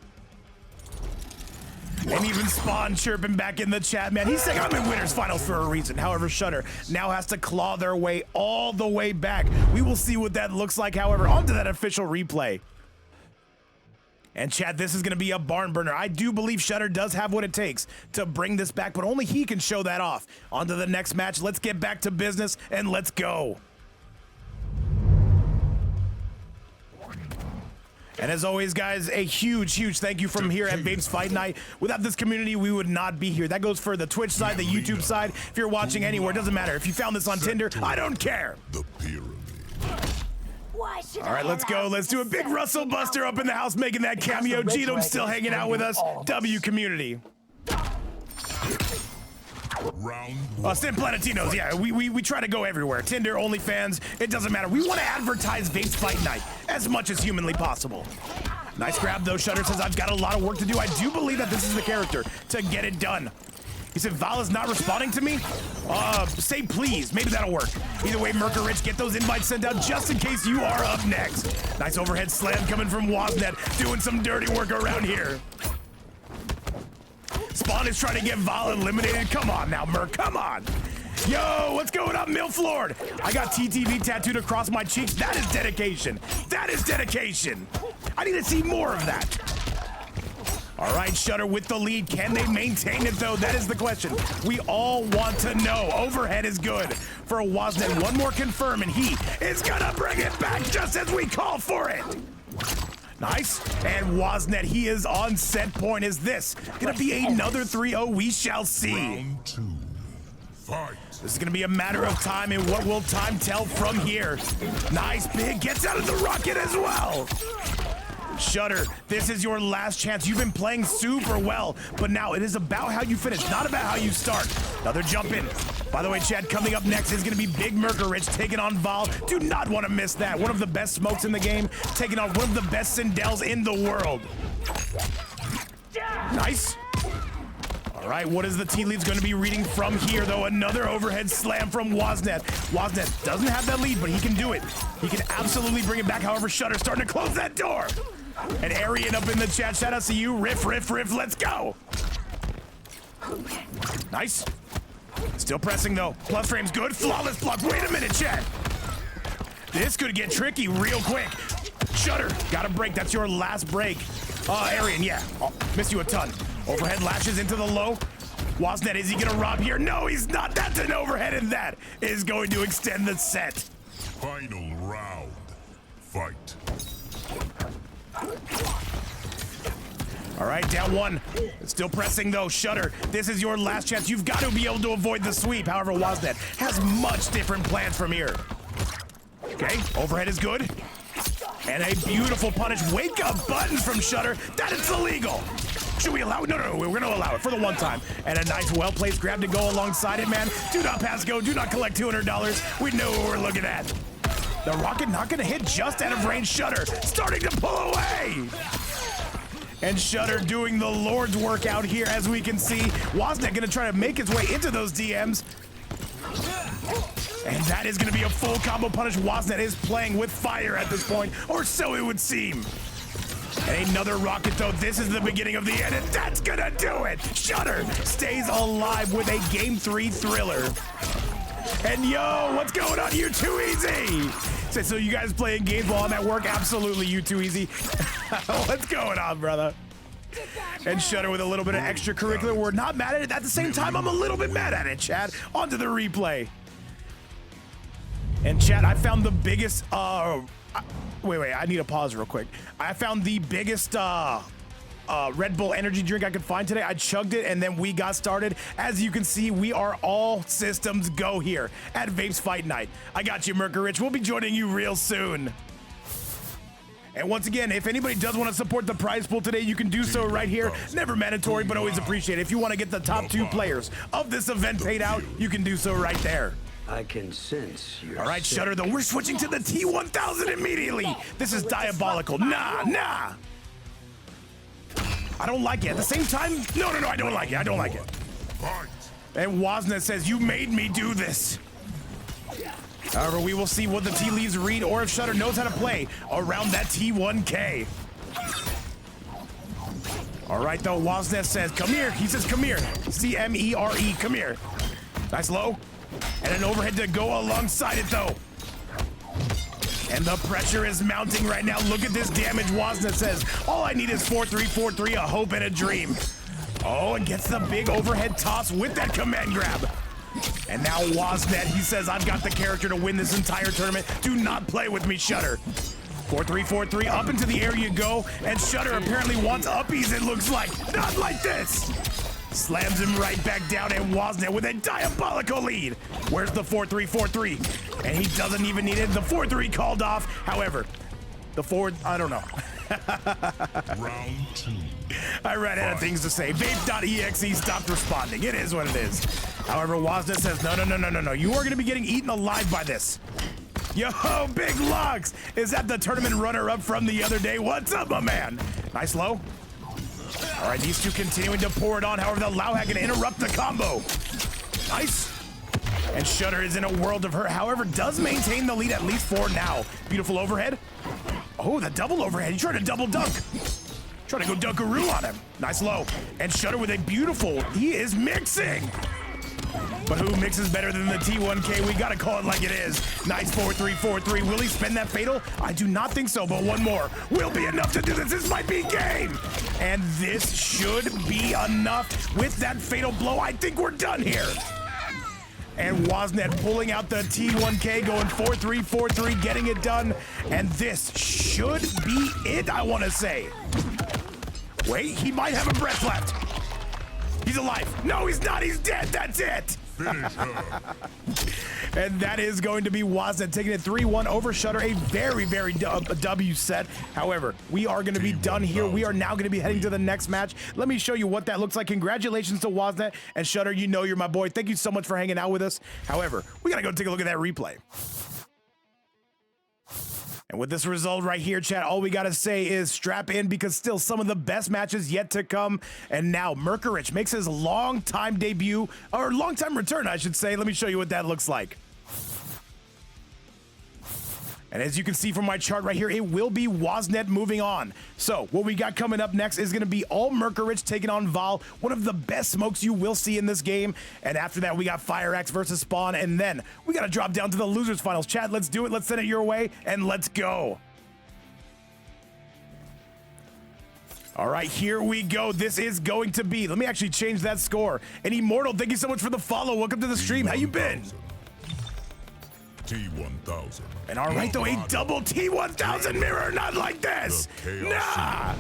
And even Spawn chirping back in the chat, man. He's saying I'm in winners finals for a reason. However, Shudder now has to claw their way all the way back. We will see what that looks like, however, onto that official replay. And chat, this is gonna be a barn burner. I do believe Shudder does have what it takes to bring this back, but only he can show that off. On to the next match. Let's get back to business and let's go. And as always, guys, a huge thank you from here at Vape's Fight Night. Without this community, we would not be here. That goes for the Twitch side, the YouTube side. If you're watching anywhere, it doesn't matter. If you found this on Tinder, I don't care. The pyramid. All right, let's go. Let's do a big Russell Buster up in the house making that cameo. Genome's still hanging out with us. W community. Round one. Stim Planetinos, yeah, we try to go everywhere. Tinder, OnlyFans, it doesn't matter. We want to advertise Vape's Fight Night as much as humanly possible. Nice grab, though. Shudder says, I've got a lot of work to do. I do believe that this is the character to get it done. He said, Val is not responding to me? Say please. Maybe that'll work. Either way, Merker Rich, get those invites sent out just in case you are up next. Nice overhead slam coming from Wasnet, doing some dirty work around here. Spawn is trying to get Val eliminated. Come on now, Merc, come on. Yo, what's going on, Milf Lord? I got TTV tattooed across my cheeks. That is dedication. That is dedication. I need to see more of that. All right, Shudder with the lead. Can they maintain it, though? That is the question we all want to know. Overhead is good for Wasnet. One more confirm, and he is gonna bring it back just as we call for it. Nice. And Wasnet, he is on set point. Is this gonna be another 3-0? We shall see. Round two. Fight. This is gonna be a matter of time, and what will time tell from here? Nice, big, gets out of the rocket as well. Shudder, this is your last chance. You've been playing super well, but now it is about how you finish, not about how you start. Another jump in. By the way, Chad, coming up next is gonna be Big Merker Rich taking on Val. Do not want to miss that. One of the best smokes in the game, taking on one of the best Sindels in the world. Nice. All right, what is the tea leaves going to be reading from here, though? Another overhead slam from Wasnet. Wasnet doesn't have that lead, but he can do it. He can absolutely bring it back. However, Shudder starting to close that door. And Arian up in the chat. Shout out to you. Riff, let's go. Nice. Still pressing, though. Plus frame's good. Flawless block. Wait a minute, chat. This could get tricky real quick. Shudder, got a break. That's your last break. Arian, yeah. Oh, miss you a ton. Overhead lashes into the low. Wasnet, is he gonna rob here? No, he's not. That's an overhead, and that is going to extend the set. Final round. Fight. All right, down one. Still pressing, though. Shudder, this is your last chance. You've got to be able to avoid the sweep. However, Wasnet has much different plans from here. Okay, overhead is good. And a beautiful punish. Wake up button from Shudder. That is illegal. Should we allow it? No, we're going to allow it for the one time. And a nice, well-placed grab to go alongside it, man. Do not pass go. Do not collect $200. We know what we're looking at. The rocket not going to hit just out of range. Shudder starting to pull away. And Shudder doing the Lord's work out here, as we can see. Wasnet going to try to make his way into those DMs. And that is going to be a full combo punish. Wasnet is playing with fire at this point, or so it would seem. And another rocket, though. This is the beginning of the end, and that's going to do it. Shudder stays alive with a Game 3 thriller. And yo, what's going on? You're too easy. So you guys playing games while I'm at work? Absolutely, you too easy. What's going on, brother? And Shudder with a little bit of extracurricular. We're not mad at it. At the same time, I'm a little bit mad at it, Chad. On to the replay. And Chad, I found the biggest, wait, I need to pause real quick. I found the biggest, Red Bull energy drink I could find today. I chugged it and then we got started. As you can see, we are all systems go here at Vapes Fight Night. I got you, Merkerich. We'll be joining you real soon. And once again, if anybody does want to support the prize pool today, you can do so right here. Never mandatory, but always appreciate it. If you want to get the top 2 players of this event paid out, you can do so right there. I can sense your All right, Shudder, though, we're switching to the T1000 immediately. This is diabolical. Nah. I don't like it. At the same time, no, I don't like it. I don't like it. And Wasnet says, you made me do this. However, we will see what the tea leaves read or if Shudder knows how to play around that T1K. All right, though, Wasnet says, come here. He says, come here. C-M-E-R-E, come here. Nice low. And an overhead to go alongside it, though. And the pressure is mounting right now. Look at this damage, Wasnet says. All I need is 4-3-4-3, a hope and a dream. Oh, and gets the big overhead toss with that command grab. And now Wasnet, he says, I've got the character to win this entire tournament. Do not play with me, Shudder. 4-3-4-3, up into the air you go. And Shudder apparently wants uppies, it looks like. Not like this. Slams him right back down, and Wasnet with a diabolical lead. Where's the 4-3-4-3? And he doesn't even need it. The 4-3 called off. However, the forward, I don't know. Round 2. I ran out of things to say. Vape.exe stopped responding. It is what it is. However, Wasnet says, no. You are going to be getting eaten alive by this. Yo, Big Lux is that the tournament runner-up from the other day. What's up, my man? Nice low. All right, these two continuing to pour it on. However, the Lauhack can interrupt the combo. Nice. And Shudder is in a world of hurt. However, does maintain the lead at least for now. Beautiful overhead. Oh, the double overhead. He tried to double dunk. Trying to go dunkaroo on him. Nice low. And Shudder with a beautiful, he is mixing. But who mixes better than the T1K? We gotta call it like it is. Nice 4-3-4-3. Will he spin that fatal? I do not think so, but one more will be enough to do this. This might be game. And this should be enough with that fatal blow. I think we're done here. And Wasnet pulling out the T1K, going 4-3-4-3, getting it done. And this should be it, I want to say. Wait, he might have a breath left. He's alive. No, he's not. He's dead. That's it. And that is going to be Wasnet taking it 3-1 over Shudder. A very W set. However, we are going to be done here. We are now going to be heading to the next match. Let me show you what that looks like. Congratulations to Wasnet and Shudder. You know you're my boy. Thank you so much for hanging out with us. However, we got to go take a look at that replay. And with this result right here, chat, all we got to say is strap in because still some of the best matches yet to come. And now Merkerich makes his long-time debut, or long-time return, I should say. Let me show you what that looks like. And as you can see from my chart right here, it will be Wasnet moving on. So what we got coming up next is going to be all Merkerich taking on Val, one of the best smokes you will see in this game. And after that, we got FireAxe versus Spawn. And then we got to drop down to the losers finals. Chat, let's do it. Let's send it your way and let's go. All right, here we go. This is going to be, let me actually change that score. And Immortal, thank you so much for the follow. Welcome to the stream. How you been? T1000. And all right, though, a double T1000 mirror, not like this. Nah,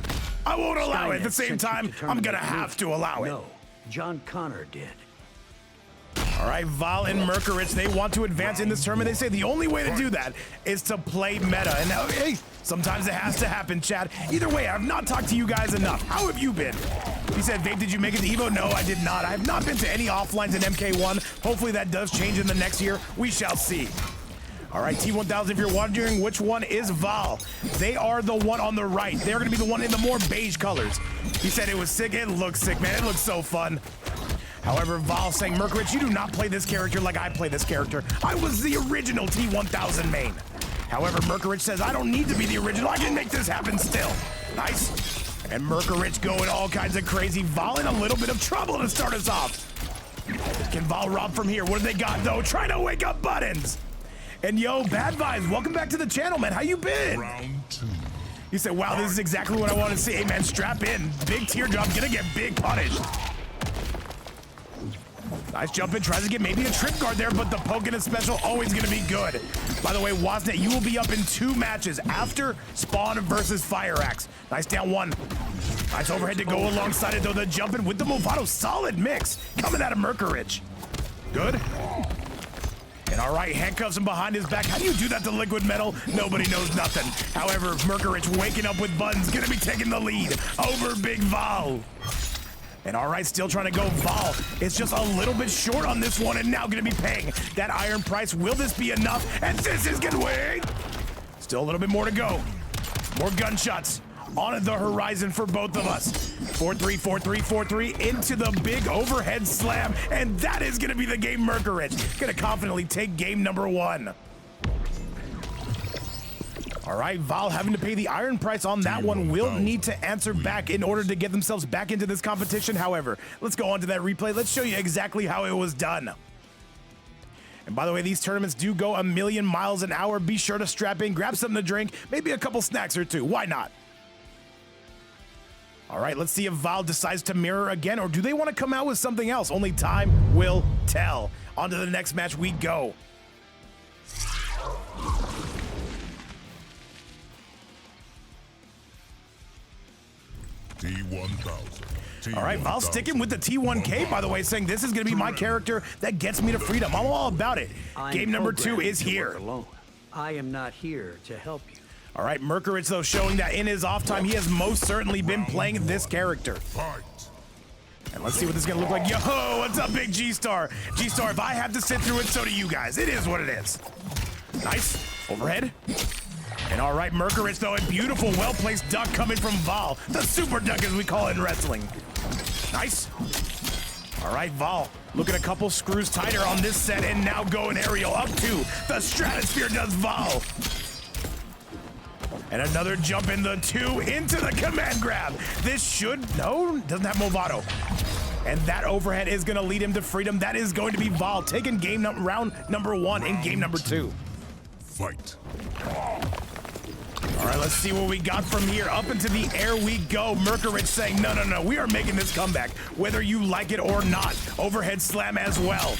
I won't allow it. At the same time, I'm going to have to allow it. No, John Connor did. All right, Val and Merkerich, they want to advance in this tournament. They say the only way to do that is to play meta. And now, hey, sometimes it has to happen, Chad. Either way, I've not talked to you guys enough. How have you been? He said, Vape, did you make it to Evo? No, I did not. I have not been to any offlines in MK1. Hopefully that does change in the next year. We shall see. All right, T1000, if you're wondering which one is Val, they are the one on the right. They're going to be the one in the more beige colors. He said it was sick. It looks sick, man. It looks so fun. However, Val saying, Merkerich, you do not play this character like I play this character. I was the original T1000 main. However, Merkerich says, I don't need to be the original. I can make this happen still. Nice. And Merkerich going all kinds of crazy. Val in a little bit of trouble to start us off. Can Val rob from here? What do they got, though? Trying to wake up buttons. And yo, Bad Vibes, welcome back to the channel, man. How you been? Round 2. He said, wow, this is exactly what I want to see. Hey, man, strap in. Big teardrop, gonna get big punished. Nice jump in, tries to get maybe a trip guard there, but the poke in a special always gonna be good. By the way, Wasnet, you will be up in 2 matches after Spawn versus FireAxe. Nice down 1. Nice overhead to go alongside it, though. The jump in with the Movado, solid mix coming out of Mercourage. Good. And all right, handcuffs him behind his back. How do you do that to Liquid Metal? Nobody knows nothing. However, Mercourage waking up with buttons, gonna be taking the lead over Big Val. And all right, still trying to go Val. It's just a little bit short on this one and now gonna be paying that iron price. Will this be enough? And this is gonna win. Still a little bit more to go. More gunshots on the horizon for both of us. 4-3, 4-3, 4-3 into the big overhead slam. And that is gonna be the game. Mercourage gonna confidently take game number 1. All right, Val having to pay the iron price on that one. Will need to answer back in order to get themselves back into this competition. However, let's go on to that replay. Let's show you exactly how it was done. And by the way, these tournaments do go a million miles an hour. Be sure to strap in, grab something to drink, maybe a couple snacks or 2. Why not? All right, let's see if Val decides to mirror again, or do they want to come out with something else? Only time will tell. On to the next match we go. T1000. All right, Val sticking with the T1K, by the way, saying this is going to be my character that gets me to freedom. I'm all about it. Game number 2 is here. Alone. I am not here to help you. All right, Mercourage, though, showing that in his off time, he has most certainly been playing this character. Fight. And let's see what this is going to look like. Yo, what's up, big G-Star? G-Star, if I have to sit through it, so do you guys. It is what it is. Nice. Overhead. And all right, Mercourage, though, a beautiful, well-placed duck coming from Val. The super duck, as we call it in wrestling. Nice. All right, Val, looking a couple screws tighter on this set, and now going aerial up to the stratosphere does Val. And another jump in the 2 into the command grab. This should, no, doesn't have Movado. And that overhead is gonna lead him to freedom. That is going to be Val taking round number 1 in game number 2. Fight. All right, let's see what we got from here. Up into the air we go. Mercourage saying, no, no, no, we are making this comeback, whether you like it or not. Overhead slam as well.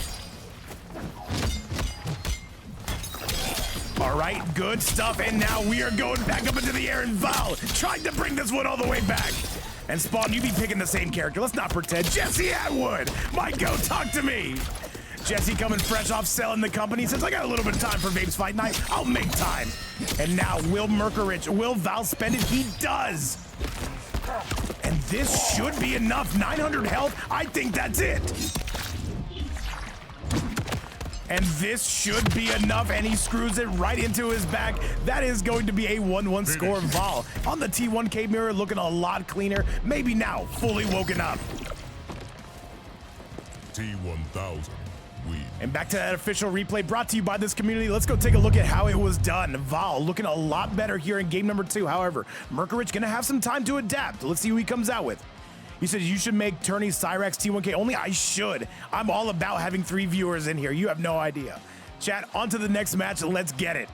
All right, good stuff. And now we are going back up into the air, and Val trying to bring this one all the way back. And Spawn, you be picking the same character. Let's not pretend. Jesse Atwood, Mike-O, talk to me. Jesse coming fresh off selling the company, says, I got a little bit of time for Vapes Fight Night. I'll make time. And now, will Val spend it? He does. And this should be enough. 900 health, I think that's it. And this should be enough, and he screws it right into his back. That is going to be a 1-1 score. Val on the T1K mirror, looking a lot cleaner. Maybe now, fully woken up. T1000. And back to that official replay brought to you by this community. Let's go take a look at how it was done. Val looking a lot better here in game number 2. However, Mercourage gonna have some time to adapt. Let's see who he comes out with. He says, you should make tourneys FireAxe T1K only. I should. I'm all about having 3 viewers in here. You have no idea. Chat, on to the next match. Let's get it.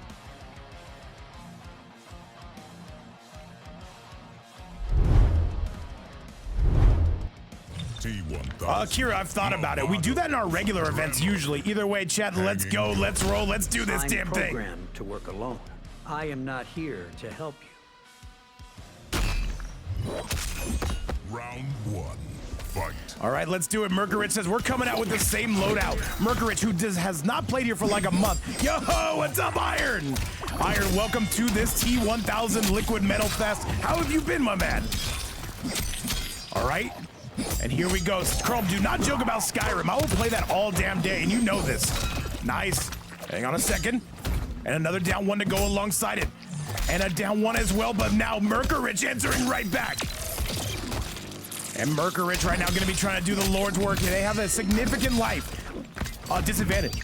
Kira, I've thought about it. We do that in our regular events usually. Either way, chat, let's go, let's roll, let's do this damn thing. I'm programmed to work alone. I am not here to help you. Round 1. Fight. All right, let's do it. Mercourage says we're coming out with the same loadout. Mercourage, who has not played here for like a month. Yo, what's up, Iron? Iron, welcome to this T1000 Liquid Metal Fest. How have you been, my man? All right. And here we go. Chrome, do not joke about Skyrim. I will play that all damn day, and you know this. Nice. Hang on a second. And another down 1 to go alongside it. And a down 1 as well, but now Mercourage answering right back. And Mercourage right now going to be trying to do the Lord's work. They have a significant life disadvantage.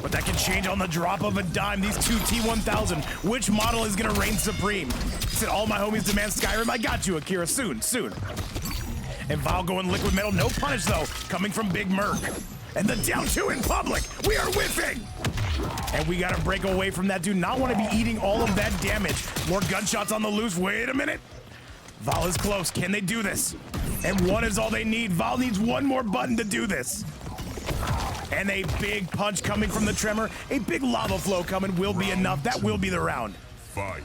But that can change on the drop of a dime. These two T1000. Which model is going to reign supreme? He said, all my homies demand Skyrim. I got you, Akira. Soon, soon. And Val going Liquid Metal. No punish, though, coming from Big Merc. And the down 2 in public. We are whiffing. And we gotta break away from that. Do not want to be eating all of that damage. More gunshots on the loose. Wait a minute. Val is close. Can they do this? And 1 is all they need. Val needs 1 more button to do this. And a big punch coming from the Tremor. A big lava flow coming will be enough. That will be the round. Fight.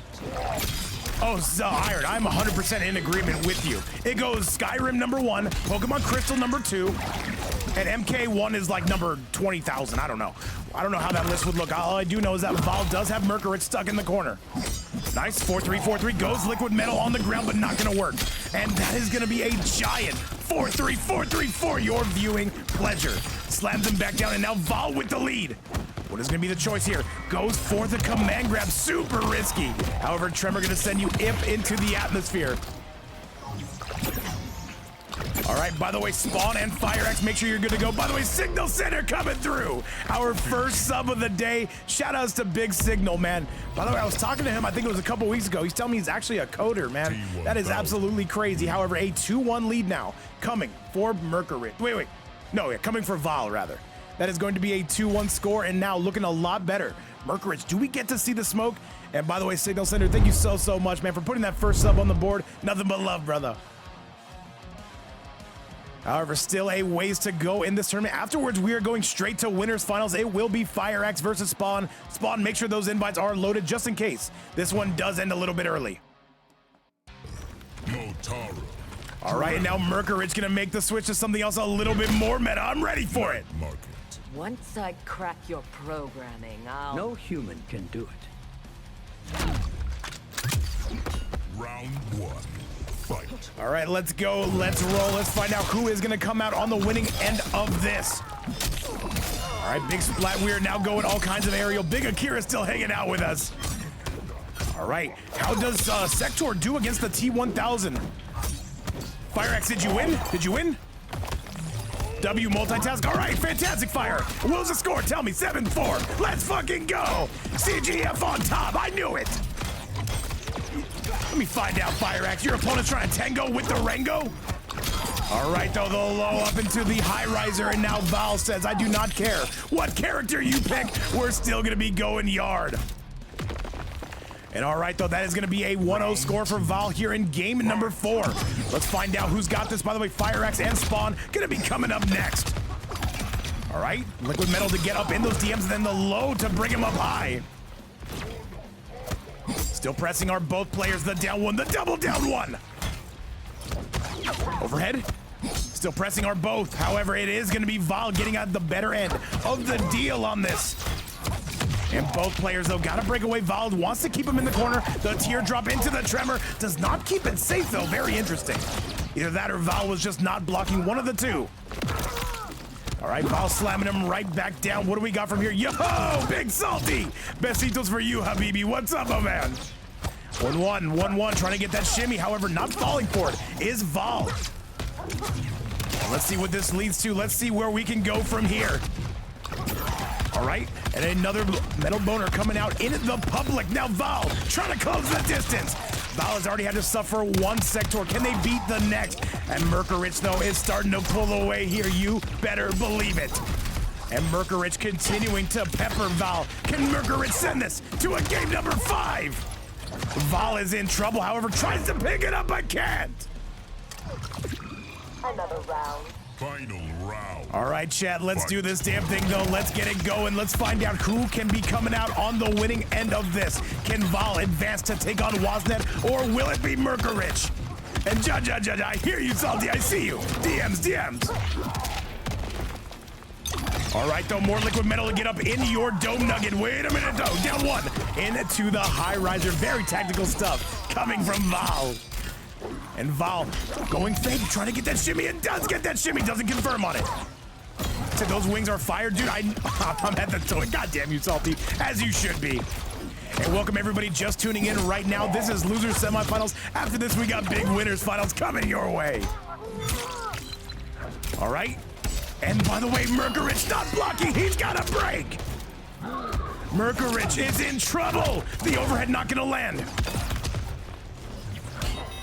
Oh, so Iron, I'm 100% in agreement with you. It goes Skyrim number 1, Pokemon Crystal number 2, and MK1 is like number 20,000. I don't know. I don't know how that list would look. All I do know is that Val does have Mercury stuck in the corner. Nice, 4-3, 4-3, goes Liquid Metal on the ground, but not gonna work. And that is gonna be a giant 4-3, 4-3 for your viewing pleasure. Slams him back down, and now Val with the lead. What is going to be the choice here? Goes for the command grab, super risky. However, Tremor going to send you into the atmosphere. All right, by the way, Spawn and FireAxe, make sure you're good to go. By the way, Signal Center coming through. Our first sub of the day. Shout outs to Big Signal, man. By the way, I was talking to him, I think it was a couple weeks ago. He's telling me he's actually a coder, man. That is absolutely crazy. However, a 2-1 lead now coming for Mercury. Wait. No, yeah, coming for Val, rather. That is going to be a 2-1 score, and now looking a lot better. Mercury, do we get to see the smoke? And by the way, Signal Center, thank you so much, man, for putting that first sub on the board. Nothing but love, brother. However, still a ways to go in this tournament. Afterwards, we are going straight to winners finals. It will be FireAxe versus Spawn. Spawn, make sure those invites are loaded just in case. This one does end a little bit early. Motaro. All right, and now Mercury's gonna make the switch to something else a little bit more meta. I'm ready for it. Market. Once I crack your programming, I'll... No human can do it. Round 1. Fight. All right, let's go. Let's roll. Let's find out who is going to come out on the winning end of this. All right, Big Splat. We are now going all kinds of aerial. Big Akira still hanging out with us. All right, how does Sector do against the T-1000? FireAxe, did you win? Did you win? W multitask. All right, fantastic fire. What was the score? Tell me. 7-4. Let's fucking go. CGF on top. I knew it. Let me find out, FireAxe. Your opponent's trying to tango with the Rengo? All right, though, the low up into the high riser, and now Val says, I do not care what character you pick. We're still going to be going yard. And all right, though, that is going to be a 1-0 score for Val here in game number 4. Let's find out who's got this. By the way, FireAxe and Spawn going to be coming up next. All right, Liquid Metal to get up in those DMs, and then the low to bring him up high. Still pressing are both players. The down 1, the double down 1. Overhead. Still pressing are both. However, it is going to be Val getting out the better end of the deal on this. And both players, though, got to break away. Val wants to keep him in the corner. The teardrop into the Tremor. Does not keep it safe, though. Very interesting. Either that or Val was just not blocking, one of the two. All right, Val slamming him right back down. What do we got from here? Yo, Big Salty. Besitos for you, Habibi. What's up, my man? 1-1, 1-1, trying to get that shimmy. However, not falling for it is Val. Let's see what this leads to. Let's see where we can go from here. All right, and another metal boner coming out in the public. Now Val trying to close the distance. Val has already had to suffer one sector. Can they beat the next? And Mercury, though, is starting to pull away here. You better believe it. And Mercury continuing to pepper Val. Can Mercury send this to a game number 5? Val is in trouble, however, tries to pick it up, but can't. Another round. Final round. All right, chat, let's do this damn thing, though. Let's get it going. Let's find out who can be coming out on the winning end of this. Can Val advance to take on Wasnet, or will it be Mercury? And Judge, I hear you, Salty. I see you. DMs. All right, though, more Liquid Metal to get up in your Dome Nugget. Wait a minute, though. Down 1 into the high riser. Very tactical stuff coming from Val. And Val going fake, trying to get that shimmy, and does get that shimmy, doesn't confirm on it. So those wings are fired, dude. I'm at the toy. God damn you, Salty, as you should be. And welcome everybody just tuning in right now. This is Losers Semifinals. After this, we got big Winners Finals coming your way. All right. And by the way, Mercury's not blocking. He's got a break. Mercury is in trouble. The overhead not going to land.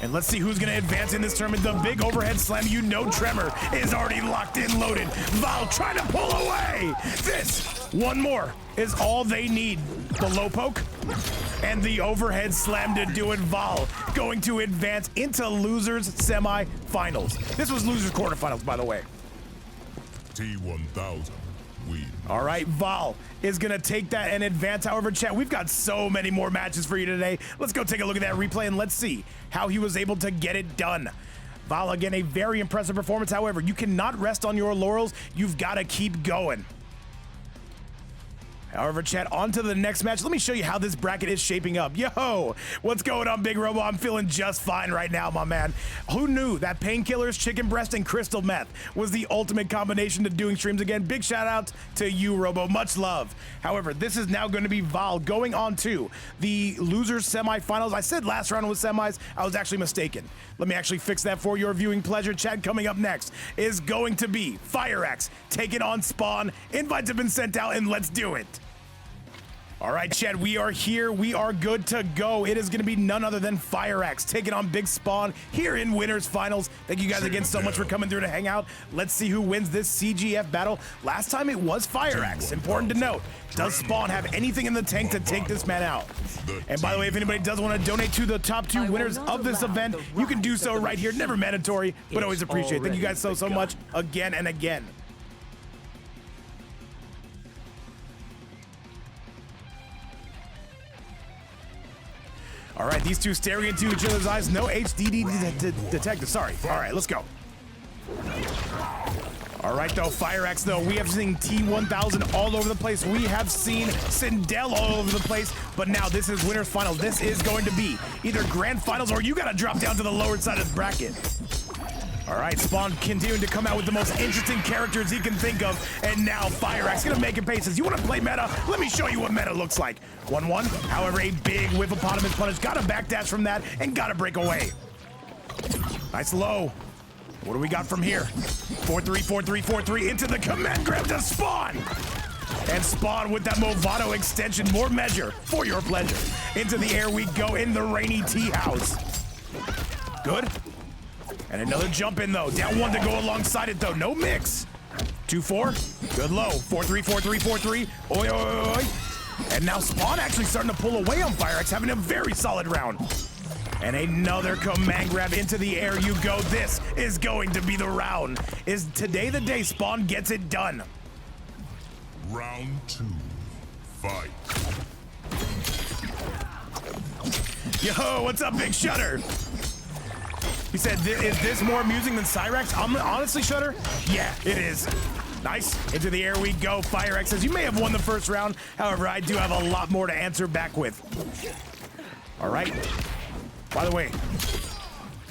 And let's see who's gonna advance in this tournament. The big overhead slam, you know Tremor is already locked in, loaded. Val trying to pull away. This, one more, is all they need. The low poke and the overhead slam to do it. Val going to advance into losers semifinals. This was losers quarterfinals, by the way. T1000 win. All right, Val is gonna take that and advance. However, chat, we've got so many more matches for you today. Let's go take a look at that replay and let's see how he was able to get it done. Val, again, a very impressive performance. However, you cannot rest on your laurels. You've got to keep going. However, chat, on to the next match. Let me show you how this bracket is shaping up. Yo, what's going on, Big Robo? I'm feeling just fine right now, my man. Who knew that painkillers, chicken breast, and crystal meth was the ultimate combination to doing streams again? Big shout out to you, Robo. Much love. However, this is now going to be Val going on to the losers semifinals. I said last round was semis. I was actually mistaken. Let me actually fix that for your viewing pleasure. Chat, coming up next is going to be FireAxe taking on Spawn. Invites have been sent out, and let's do it. All right, Chad, we are here. We are good to go. It is going to be none other than FireAxe taking on Big Spawn here in Winners Finals. Thank you guys again so much for coming through to hang out. Let's see who wins this CGF battle. Last time it was FireAxe. Important to note. Does Spawn have anything in the tank to take this man out? And by the way, if anybody does want to donate to the top 2 winners of this event, you can do so right here. Never mandatory, but always appreciate it. Thank you guys so much again and again. All right, these two staring into each other's eyes. No HDD detected. Sorry. All right, let's go. All right, though, FireAxe, though, we have seen T1000 all over the place. We have seen Sindel all over the place. But now this is Winners Finals. This is going to be either Grand Finals or you got to drop down to the lower side of the bracket. All right, Spawn continuing to come out with the most interesting characters he can think of. And now FireAxe gonna make it pay. Says, you wanna play meta? Let me show you what meta looks like. 1-1, however, a big whippopotamus punish. Gotta backdash from that and gotta break away. Nice low. What do we got from here? 4-3, 4-3, 4-3 into the command grab to Spawn. And Spawn with that Movado extension, more measure for your pleasure. Into the air we go in the rainy tea house. Good. And another jump in though. Down 1 to go alongside it though. No mix. 2-4. Good low. 4-3, 4-3, 4-3. Oi, oi, oi, oi. And now Spawn actually starting to pull away on FireAxe, having a very solid round. And another command grab into the air you go. This is going to be the round. Is today the day Spawn gets it done? Round 2. Fight. Yo, what's up, Big Shutter? He said, is this more amusing than FireAxe? Honestly, Shutter, yeah, it is. Nice. Into the air we go. FireAxe says, you may have won the first round. However, I do have a lot more to answer back with. All right. By the way,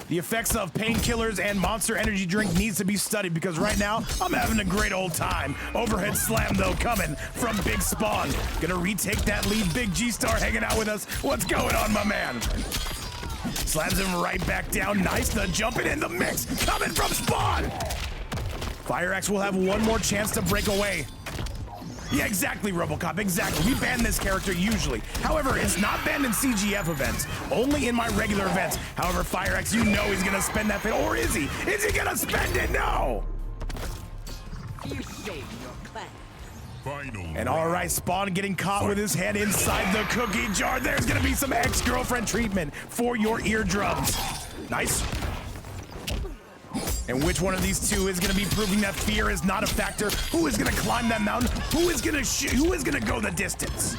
the effects of painkillers and Monster Energy drink needs to be studied because right now, I'm having a great old time. Overhead slam, though, coming from Big Spawn. Gonna retake that lead. Big G-Star hanging out with us. What's going on, my man? Slams him right back down. Nice. The jumping in the mix coming from Spawn. FireAxe will have one more chance to break away. Yeah, exactly, RoboCop. Exactly. We ban this character usually. However, it's not banned in CGF events. Only in my regular events. However, FireAxe, you know he's going to spend that bit. Or is he? Is he going to spend it? No. You shame your clan. Final And all right, Spawn getting caught with his head inside the cookie jar. There's going to be some ex-girlfriend treatment for your eardrums. Nice. And which one of these two is going to be proving that fear is not a factor? Who is going to climb that mountain? Who is going to shoot? Who is going to go the distance?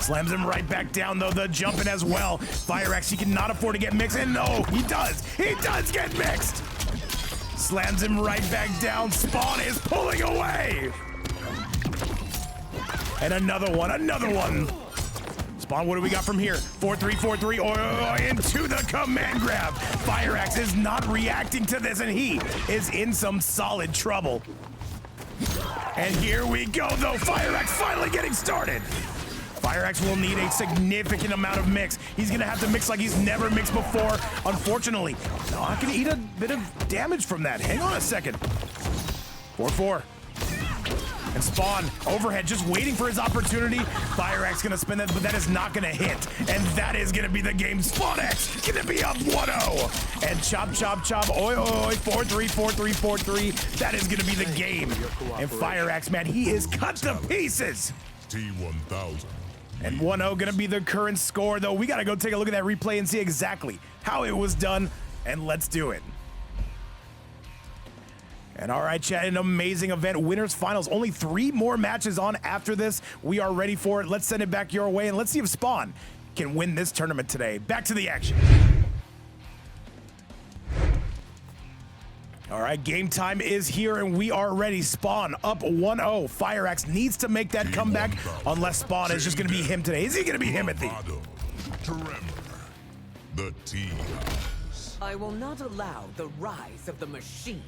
Slams him right back down, though, the jumping as well. FireAxe, he cannot afford to get mixed. And no, he does. He does get mixed. Slams him right back down. Spawn is pulling away. And another one, another one. Spawn, what do we got from here? 4-3, 4-3, into the command grab. FireAxe is not reacting to this, and he is in some solid trouble. And here we go, though. FireAxe finally getting started. FireAxe will need a significant amount of mix. He's gonna have to mix like he's never mixed before. Unfortunately, not gonna eat a bit of damage from that. Hang on a second. 4-4. And Spawn, overhead, just waiting for his opportunity. FireAxe gonna spin that, but that is not gonna hit. And that is gonna be the game. SpawnX gonna be up 1-0. And chop, chop, chop, oi, oi, oi, 4-3, 4-3, 4-3. That is gonna be the game. And FireAxe, man, he is cut to pieces. T1000. And 1-0 gonna be the current score, though. We gotta go take a look at that replay and see exactly how it was done. And let's do it. And all right, chat, an amazing event. Winners finals. Only 3 more matches on after this. We are ready for it. Let's send it back your way, and let's see if Spawn can win this tournament today. Back to the action. All right, game time is here, and we are ready. Spawn up 1-0. FireAxe needs to make that comeback, unless Spawn is just going to be him today. Is he going to be him at the... Tremor. The T-House. I will not allow the rise of the machines.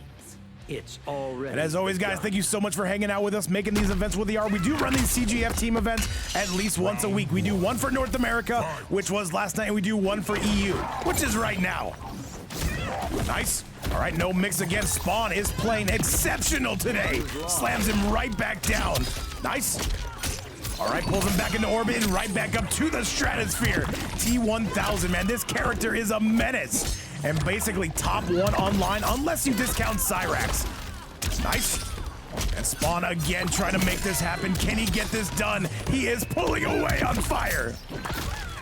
It's already. And as always, guys, thank you so much for hanging out with us, making these events what they are. We do run these CGF team events at least once a week. We do one for North America, which was last night, and we do one for EU, which is right now. Nice. All right, no mix again. Spawn is playing exceptional today. Slams him right back down. Nice. All right, pulls him back into orbit and right back up to the stratosphere. T1000, man, this character is a menace. And basically top 1 online, unless you discount Cyrax. Nice. And Spawn again trying to make this happen. Can he get this done? He is pulling away on fire.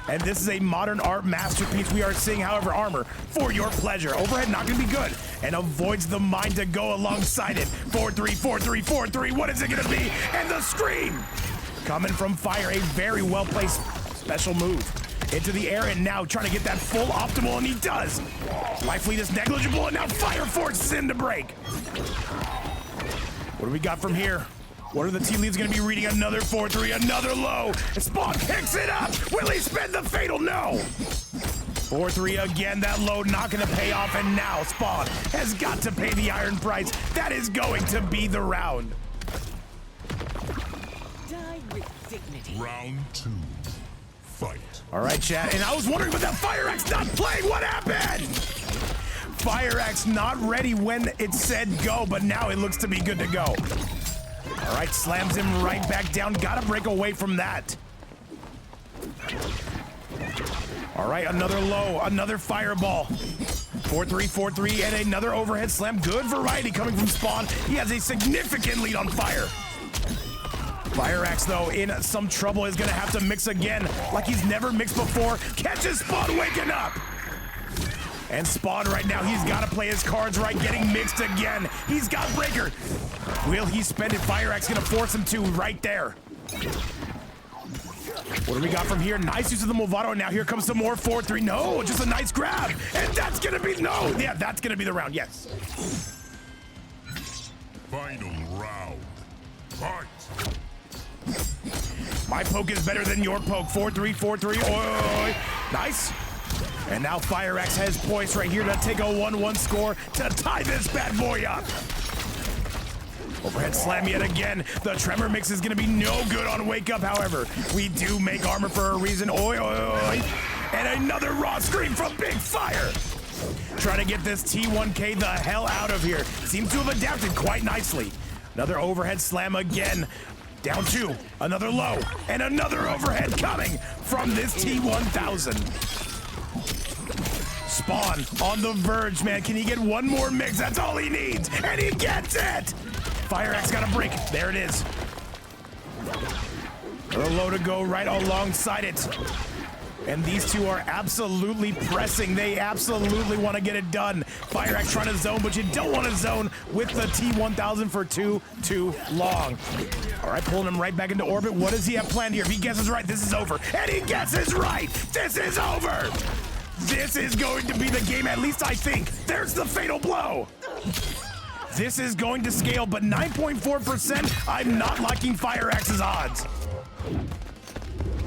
And this is a modern art masterpiece we are seeing, however, armor for your pleasure. Overhead not gonna be good, and avoids the mine to go alongside it. 4-3, 4-3, 4-3, what is it gonna be? And the scream! Coming from Fire, a very well-placed special move. Into the air, and now trying to get that full optimal, and he does. Life lead is negligible, and now Fire forces him to break. What do we got from here? What are the T leads gonna be reading? Another 4-3, another low. Spawn picks it up. Will he spend the fatal? No. 4-3 again, that low not gonna pay off, and now Spawn has got to pay the iron price. That is going to be the round. Die with dignity. Round 2. Fight. All right, chat, and I was wondering about that FireAxe not playing. What happened? FireAxe not ready when it said go, but now it looks to be good to go. All right, slams him right back down. Gotta break away from that. All right, another low, another fireball. 4-3, 4-3, and another overhead slam. Good variety coming from Spawn. He has a significant lead on Fire. FireAxe, though, in some trouble, is gonna have to mix again like he's never mixed before. Catches Spawn waking up. And Spawn right now, he's gotta play his cards right, getting mixed again. He's got Breaker. Will he spend it? FireAxe gonna force him to right there. What do we got from here? Nice use of the Movado, and now here comes some more 4-3. No, just a nice grab. And that's gonna be, no. Yeah, that's gonna be the round, yes. Final round. Fight. My poke is better than your poke. 4-3, 4-3. Oi. Nice. And now FireAxe has points right here to take a 1-1 score to tie this bad boy up. Overhead slam yet again. The tremor mix is going to be no good on wake up, however. We do make armor for a reason. Oi, oi, oi. And another raw scream from Big Fire. Trying to get this T1K the hell out of here. Seems to have adapted quite nicely. Another overhead slam again. Down 2, another low, and another overhead coming from this T1000. Spawn on the verge, man. Can he get one more mix? That's all he needs, and he gets it! FireAxe got a break. There it is. Another low to go right alongside it. And these two are absolutely pressing. They absolutely want to get it done. FireAxe trying to zone, but you don't want to zone with the T1000 for too long. All right, pulling him right back into orbit. What does he have planned here? If he guesses right, this is over. And he guesses right. This is over. This is going to be the game, at least I think. There's the fatal blow. This is going to scale, but 9.4%, I'm not liking FireAxe's odds.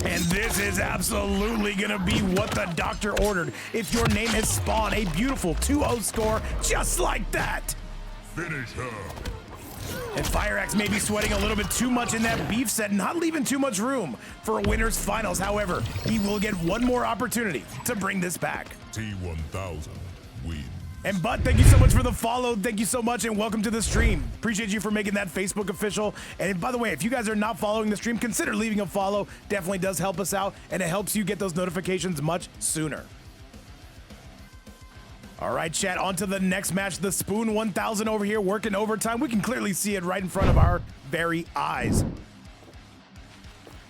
And this is absolutely gonna be what the doctor ordered. If your name is Spawn, a beautiful 2-0 score, just like that. Finish her. And FireAxe may be sweating a little bit too much in that beef set, not leaving too much room for a winner's finals. However, he will get one more opportunity to bring this back. T1000 wins. And Butt, thank you so much for the follow. Thank you so much and welcome to the stream. Appreciate you for making that Facebook official. And by the way, if you guys are not following the stream, consider leaving a follow. Definitely does help us out and it helps you get those notifications much sooner. All right, chat, on to the next match. The Spoon 1000 over here working overtime. We can clearly see it right in front of our very eyes.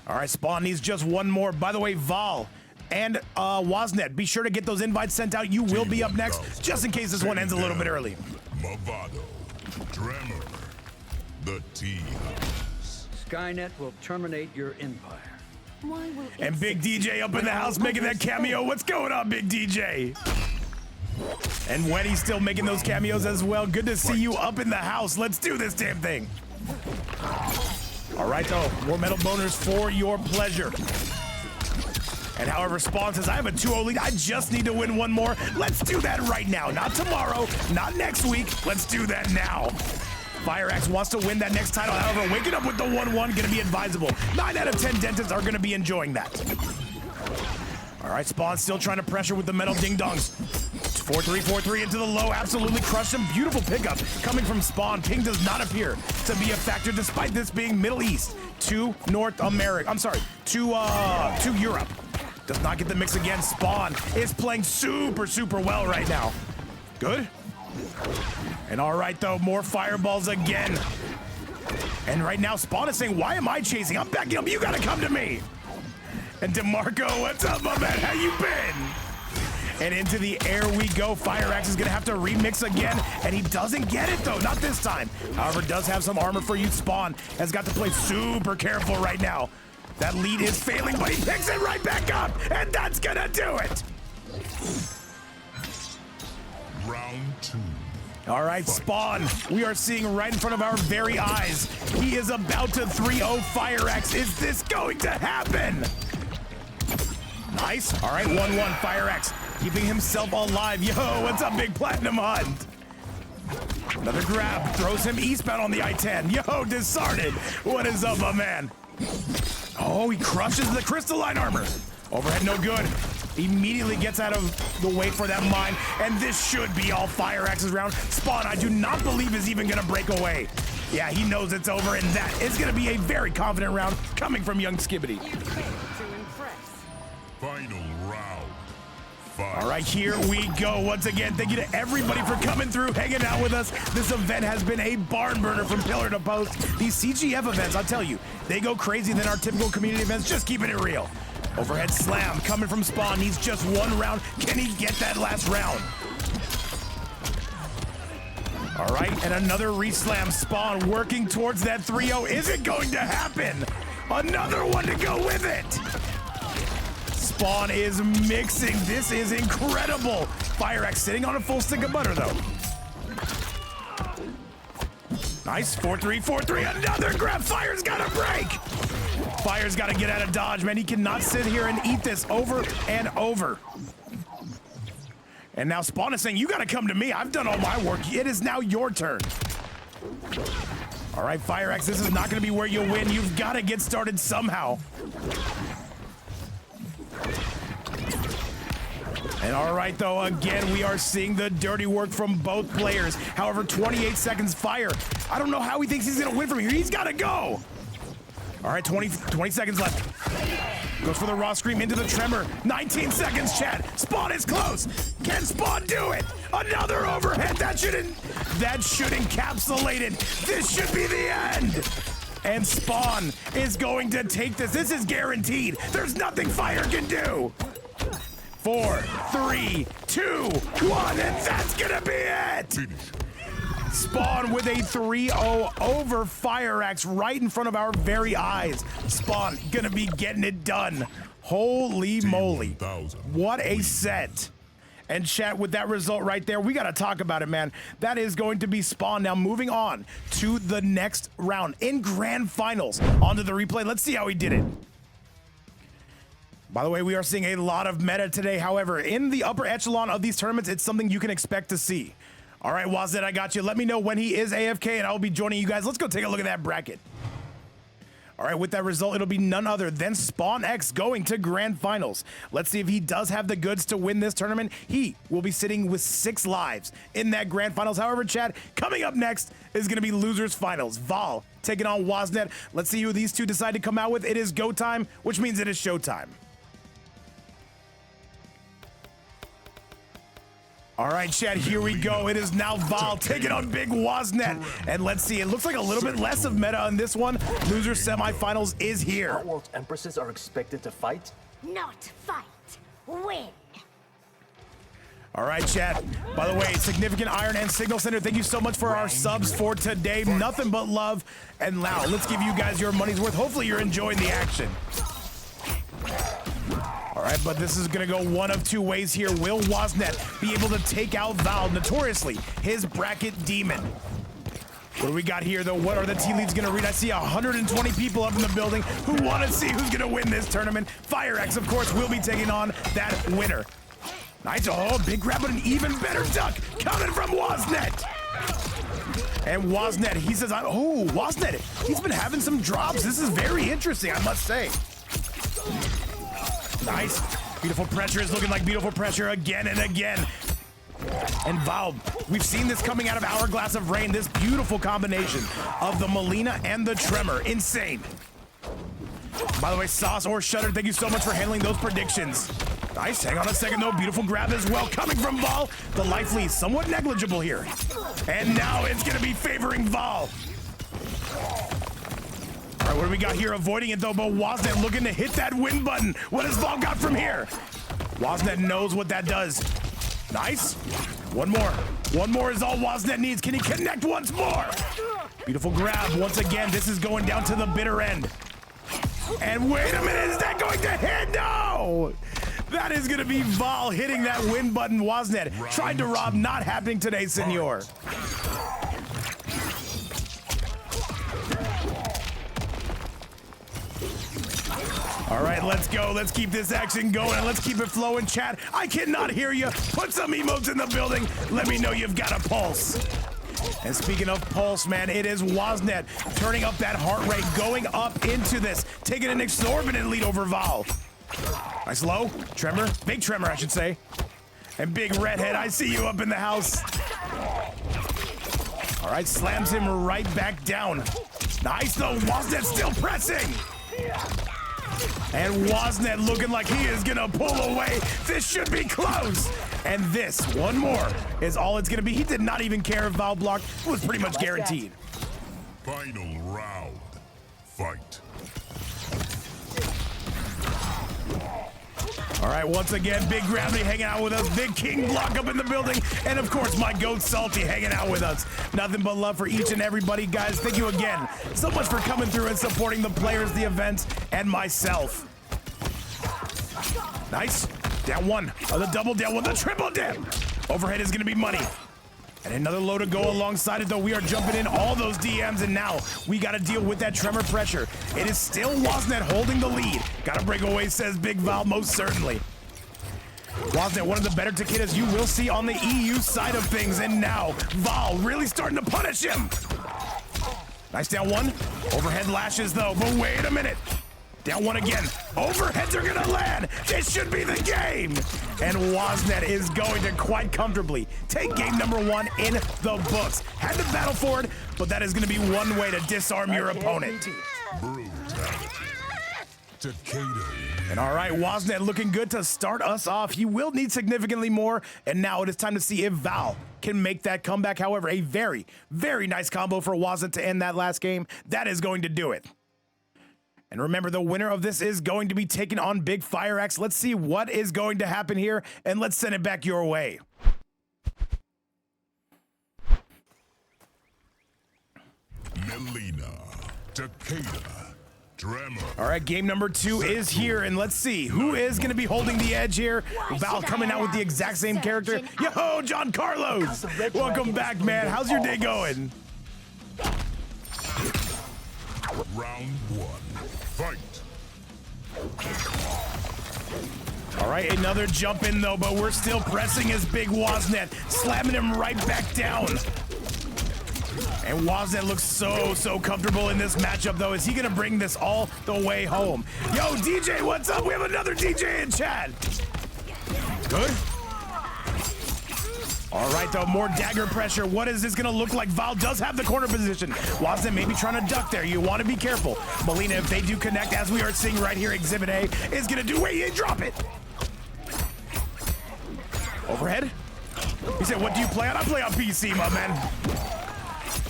All right, Spawn needs just one more. By the way, Val and Wasnet, be sure to get those invites sent out. You will be up next, just in case this one ends a little bit early. Movado, Tremor, the T-House. Skynet will terminate your empire. Why will And Big DJ up in the house making that cameo. What's going on, Big DJ? And Wendy's still making those cameos as well. Good to see you up in the house. Let's do this damn thing. All right, though. More metal boners for your pleasure. And however, Spawn says, I have a 2-0 lead. I just need to win one more. Let's do that right now. Not tomorrow, not next week. Let's do that now. FireAxe wants to win that next title. However, waking up with the 1-1 going to be advisable. 9 out of 10 dentists are going to be enjoying that. All right, Spawn still trying to pressure with the metal ding-dongs. 4-3, 4-3 into the low, absolutely crushed him. Beautiful pickup coming from Spawn. Ping does not appear to be a factor despite this being Middle East to North America. I'm sorry, to Europe. Does not get the mix again. Spawn is playing super, super well right now. Good. And all right, though, more fireballs again. And right now, Spawn is saying, why am I chasing? I'm backing up. You got to come to me. And DeMarco, what's up, my man? How you been? And into the air we go. FireAxe is going to have to remix again, and he doesn't get it, though. Not this time. However, does have some armor for you. Spawn has got to play super careful right now. That lead is failing, but he picks it right back up, and that's going to do it. Round 2. All right, Spawn, we are seeing right in front of our very eyes. He is about to 3-0 FireAxe. Is this going to happen? Nice. All right, 1-1 FireAxe keeping himself alive. Yo, what's up, Big Platinum Hunt? Another grab throws him eastbound on the I-10. Yo, Discarded. What is up, my man? Oh, he crushes the crystalline armor. Overhead, no good. Immediately gets out of the way for that mine, and this should be all FireAxe's round. Spawn, I do not believe is even gonna break away. Yeah, he knows it's over, and that is gonna be a very confident round coming from Young Skibbity. you came to impress? Final round. Fight. All right, here we go. Once again, thank you to everybody for coming through, hanging out with us. This event has been a barn burner from pillar to post. These CGF events, I'll tell you, they go crazy than our typical community events, just keeping it real. Overhead slam coming from Spawn. Needs just one round. Can he get that last round? All right, and another re-slam. Spawn working towards that 3-0. Is it going to happen? Another one to go with it. Spawn is mixing. This is incredible. FireAxe sitting on a full stick of butter, though. Nice. 4-3, 4-3. Another grab. Fire's got to break. Fire's got to get out of dodge, man. He cannot sit here and eat this over and over. And now Spawn is saying, you got to come to me. I've done all my work. It is now your turn. All right, FireAxe, this is not going to be where you win. You've got to get started somehow. And all right, though, again, we are seeing the dirty work from both players. However, 28 seconds Fire. I don't know how he thinks he's going to win from here. He's got to go. All right, 20 seconds left. Goes for the raw scream into the tremor. 19 seconds, chat. Spawn is close. Can Spawn do it? Another overhead. That should encapsulate it. This should be the end. And Spawn is going to take this. This is guaranteed. There's nothing Fire can do. 4, 3, 2, 1, and that's gonna be it! Finish. Spawn with a 3-0 over FireAxe right in front of our very eyes. Spawn gonna be getting it done. Holy moly. 1000. What a set. And chat, with that result right there, we gotta talk about it, man. That is going to be Spawn. Now moving on to the next round in grand finals. Onto the replay. Let's see how he did it. By the way, we are seeing a lot of meta today. However, in the upper echelon of these tournaments, it's something you can expect to see. All right, Wasnet, I got you. Let me know when he is AFK, and I'll be joining you guys. Let's go take a look at that bracket. All right, with that result, it'll be none other than SpawnX going to Grand Finals. Let's see if he does have the goods to win this tournament. He will be sitting with 6 lives in that Grand Finals. However, Chad, coming up next is going to be Losers Finals. Val taking on Wasnet. Let's see who these two decide to come out with. It is go time, which means it is showtime. All right, Chad, here we go. It is now Val taking on Big Wasnet. And let's see, it looks like a little bit less of meta on this one. Loser semifinals is here. Outworld Empresses are expected to fight? Not fight. Win. All right, Chad. By the way, Significant Iron and Signal Center, thank you so much for our subs for today. Nothing but love. And now, let's give you guys your money's worth. Hopefully you're enjoying the action. All right, but this is gonna go one of 2 ways here. Will Wasnet be able to take out Val, notoriously his bracket demon? What do we got here, though? What are the tea leaves gonna read? I see 120 people up in the building who want to see who's gonna win this tournament. FireAxe, of course, will be taking on that winner. Nice, oh, big grab, but an even better duck coming from Wasnet. And Wasnet, he says, oh, Wasnet, he's been having some drops. This is very interesting, I must say. Nice. Beautiful pressure is looking like beautiful pressure again and again. And Val, we've seen this coming out of Hourglass of Rain, this beautiful combination of the Melina and the Tremor. Insane. By the way, Sauce or Shutter, thank you so much for handling those predictions. Nice, hang on a second though, beautiful grab as well coming from Val. The life lead somewhat negligible here. And now it's gonna be favoring Val. All right, what do we got here? Avoiding it though, but Wasnet looking to hit that win button. What has Val got from here? Wasnet knows what that does. Nice. One more. One more is all Wasnet needs. Can he connect once more? Beautiful grab. Once again, this is going down to the bitter end. And wait a minute, is that going to hit? No! That is going to be Val hitting that win button. Wasnet tried to rob. Not happening today, senor. All right, let's go. Let's keep this action going and let's keep it flowing. Chat, I cannot hear you. Put some emotes in the building. Let me know you've got a pulse. And speaking of pulse, man, it is Wasnet turning up that heart rate, going up into this, taking an exorbitant lead over Val. Nice low. Tremor. Big Tremor, I should say. And Big Redhead, I see you up in the house. All right, slams him right back down. Nice, though. Wasnet still pressing. And Wasnet looking like he is gonna pull away. This should be close. And this, one more, is all it's gonna be. He did not even care if Val blocked. It was pretty much guaranteed. Final round. Fight. All right, once again, Big Gravity hanging out with us. Big King Block up in the building. And of course, my goat Salty hanging out with us. Nothing but love for each and everybody, guys. Thank you again so much for coming through and supporting the players, the events, and myself. Nice. Down one. Oh, the double down one. The triple dip. Overhead is going to be money. And another low to go alongside it, though. We are jumping in all those DMs, and now we got to deal with that Tremor pressure. It is still Wasnet holding the lead. Got to break away, says Big Val, most certainly. Wasnet, one of the better Takedas you will see on the EU side of things, and now Val really starting to punish him. Nice down one. Overhead lashes, though, but wait a minute. Down one again. Overheads are gonna land. This should be the game. And Wasnet is going to quite comfortably take game number 1 in the books. Had to battle for it, but that is gonna be one way to disarm your opponent. Brutality. Takeda. And all right, Wasnet looking good to start us off. He will need significantly more, and now it is time to see if Val can make that comeback. However, a very, very nice combo for Wasnet to end that last game. That is going to do it. And remember, the winner of this is going to be taking on Big FireAxe. Let's see what is going to happen here, and let's send it back your way. Melina. Takeda. Tremor. All right, game number 2 is here, and let's see who is going to be holding the edge here. Val coming out with the exact same character. Yo, John Carlos! Welcome back, man. How's your day going? Round 1. Fight. All right, another jump in, though, but we're still pressing his Big Wasnet, slamming him right back down. And Wasnet looks so comfortable in this matchup, though. Is he gonna bring this all the way home? Yo, DJ, what's up? We have another DJ in chat. Good. All right, though, more dagger pressure. What is this gonna look like? Val does have the corner position. Wasnet may be trying to duck there. You want to be careful. Melina, if they do connect, as we are seeing right here, Exhibit A is gonna do. Wait, he drop it. Overhead. He said, "What do you play on?" I play on PC, my man.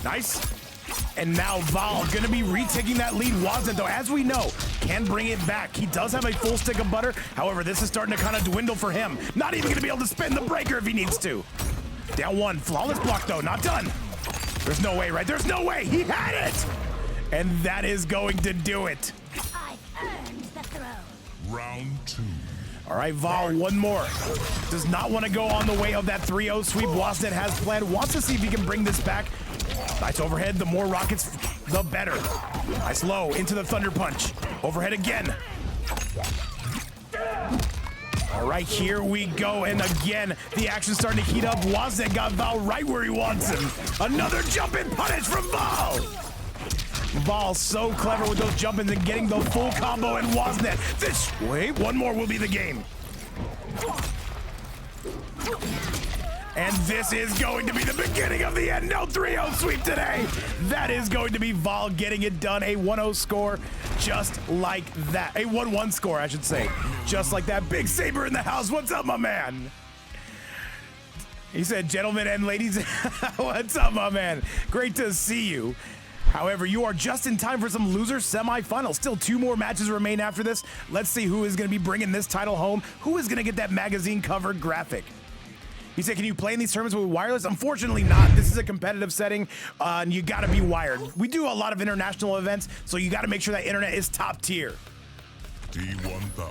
Nice. And now Val gonna be retaking that lead. Wasnet, though, as we know, can bring it back. He does have a full stick of butter. However, this is starting to kind of dwindle for him. Not even gonna be able to spin the breaker if he needs to. Down one. Flawless block, though. Not done. There's no way, right? There's no way. He had it. And that is going to do it. I've earned the throne. Round 2. All right, Val, one more. Does not want to go on the way of that 3-0 sweep Wasnet has planned. Wants to see if he can bring this back. Nice overhead. The more rockets, the better. Nice low into the Thunder Punch. Overhead again. All right, here we go. And again, the action's starting to heat up. Wasnet got Val right where he wants him. Another jumping punish from Val. Val so clever with those jump-ins and getting the full combo, and Wasnet. Wait, one more will be the game. And this is going to be the beginning of the end. No 3-0 sweep today. That is going to be Val getting it done. A 1-0 score just like that. A 1-1 score, I should say. Just like that. Big Saber in the house. What's up, my man? He said, gentlemen and ladies, what's up, my man? Great to see you. However, you are just in time for some loser semifinals. Still 2 more matches remain after this. Let's see who is going to be bringing this title home. Who is going to get that magazine cover graphic? He said, can you play in these tournaments with wireless? Unfortunately not. This is a competitive setting, and you got to be wired. We do a lot of international events, so you got to make sure that internet is top tier. T1000.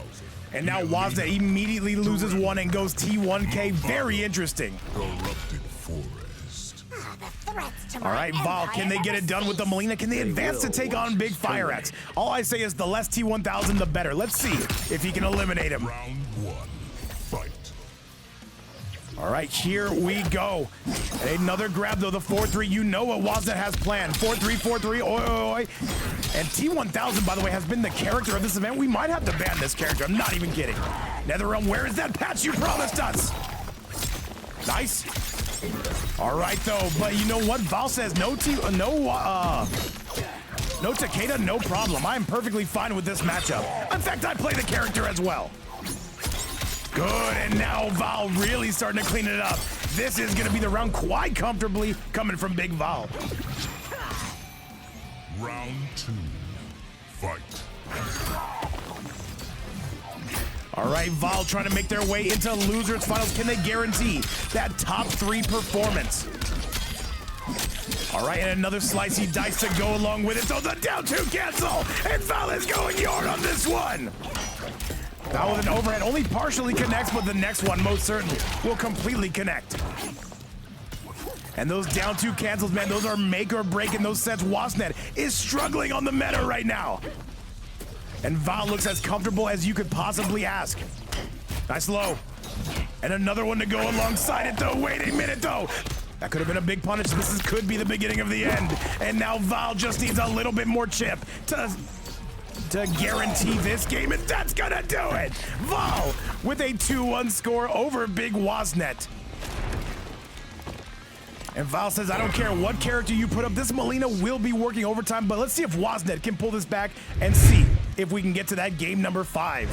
And now Wasnet immediately loses one and goes T1K. Very interesting. Corrupted forest. The threats to All right, Val, can they get it done with the Melina? Can they advance to take on Big FireAxe? All I say is the less T1000, the better. Let's see if he can eliminate him. Round 1. Fight. All right, here we go. And another grab, though, the 4-3. You know what Wasnet has planned. 4-3, 4-3, oi, oi, oi. And T1000, by the way, has been the character of this event. We might have to ban this character. I'm not even kidding. NetherRealm, where is that patch you promised us? Nice. All right, though, but you know what? Val says no Takeda, no problem. I'm perfectly fine with this matchup. In fact, I play the character as well. Good, and now Val really starting to clean it up. This is going to be the round quite comfortably coming from Big Val. Round 2. Fight. All right, Val trying to make their way into losers finals. Can they guarantee that top 3 performance? All right, and another slicey dice to go along with it. So the down 2 cancel, and Val is going yard on this one. Val with an overhead only partially connects, but the next one most certainly will completely connect. And those down 2 cancels, man, those are make or break in those sets. Wasnet is struggling on the meta right now. And Val looks as comfortable as you could possibly ask. Nice low. And another one to go alongside it, though. Wait a minute, though. That could have been a big punish. This could be the beginning of the end. And now Val just needs a little bit more chip to guarantee this game, and that's gonna do it. Val with a 2-1 score over Big Wasnet. And Val says, I don't care what character you put up, this Melina will be working overtime, but let's see if Wasnet can pull this back and see if we can get to that game number 5.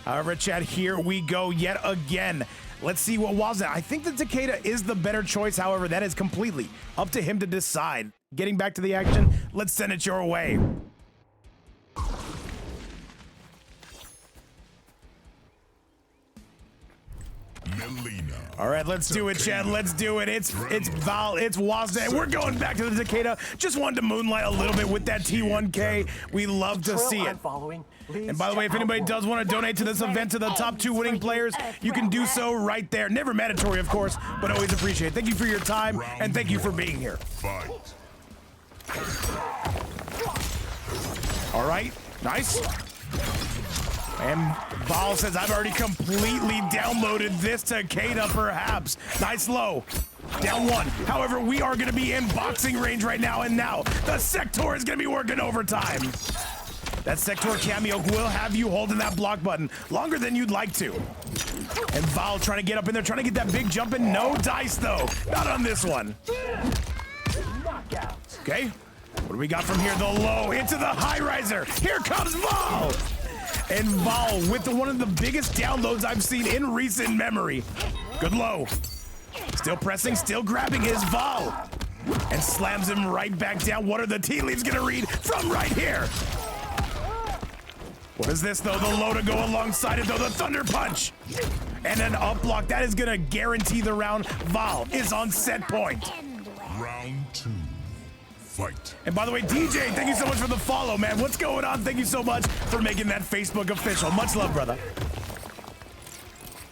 However, chat, here we go yet again. Let's see what Wasnet. I think that Takeda is the better choice. However, that is completely up to him to decide. Getting back to the action, let's send it your way. Melina. All right, let's do it, Chad. Let's do it. It's Val, it's Wasnet. We're going back to the Takeda. Just wanted to moonlight a little bit with that T1K. We love to see it. And by the way, if anybody does want to donate to this event to the top 2 winning players, you can do so right there. Never mandatory, of course, but always appreciate it. Thank you for your time, and thank you for being here. Fight. All right, nice. And Val says, I've already completely downloaded this Takeda, perhaps. Nice low. Down one. However, we are going to be in boxing range right now, and now the Sector is going to be working overtime. That Sector cameo will have you holding that block button longer than you'd like to. And Val trying to get up in there, trying to get that big jump in. No dice, though. Not on this one. Okay. What do we got from here? The low into the high riser. Here comes Val. And Val with one of the biggest downloads I've seen in recent memory. Good low. Still pressing, still grabbing his Val. And slams him right back down. What are the tea leaves going to read from right here? What is this, though? The low to go alongside it, though. The Thunder Punch. And an up block. That is going to guarantee the round. Val is on set point. Round 2. Fight. And by the way, DJ, thank you so much for the follow, man. What's going on? Thank you so much for making that Facebook official. Much love, brother.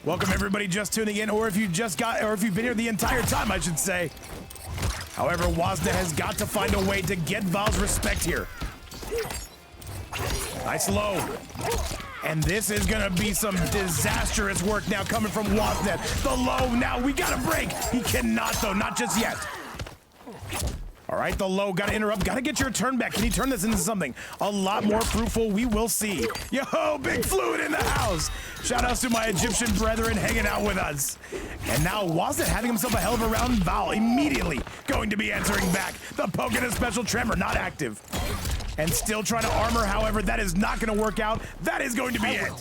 Welcome everybody just tuning in, or if you've been here the entire time, I should say. However, Wasnet has got to find a way to get Val's respect here. Nice low. And this is gonna be some disastrous work now coming from Wasnet. The low now, we gotta break. He cannot though, not just yet. All right, the low, gotta interrupt, gotta get your turn back. Can he turn this into something a lot more fruitful? We will see. Yo, big fluid in the house. Shout outs to my Egyptian brethren hanging out with us. And now Wasnet having himself a hell of a round. Val immediately going to be answering back. The poke and a special tremor, not active. And still trying to armor, however, that is not gonna work out. That is going to be it.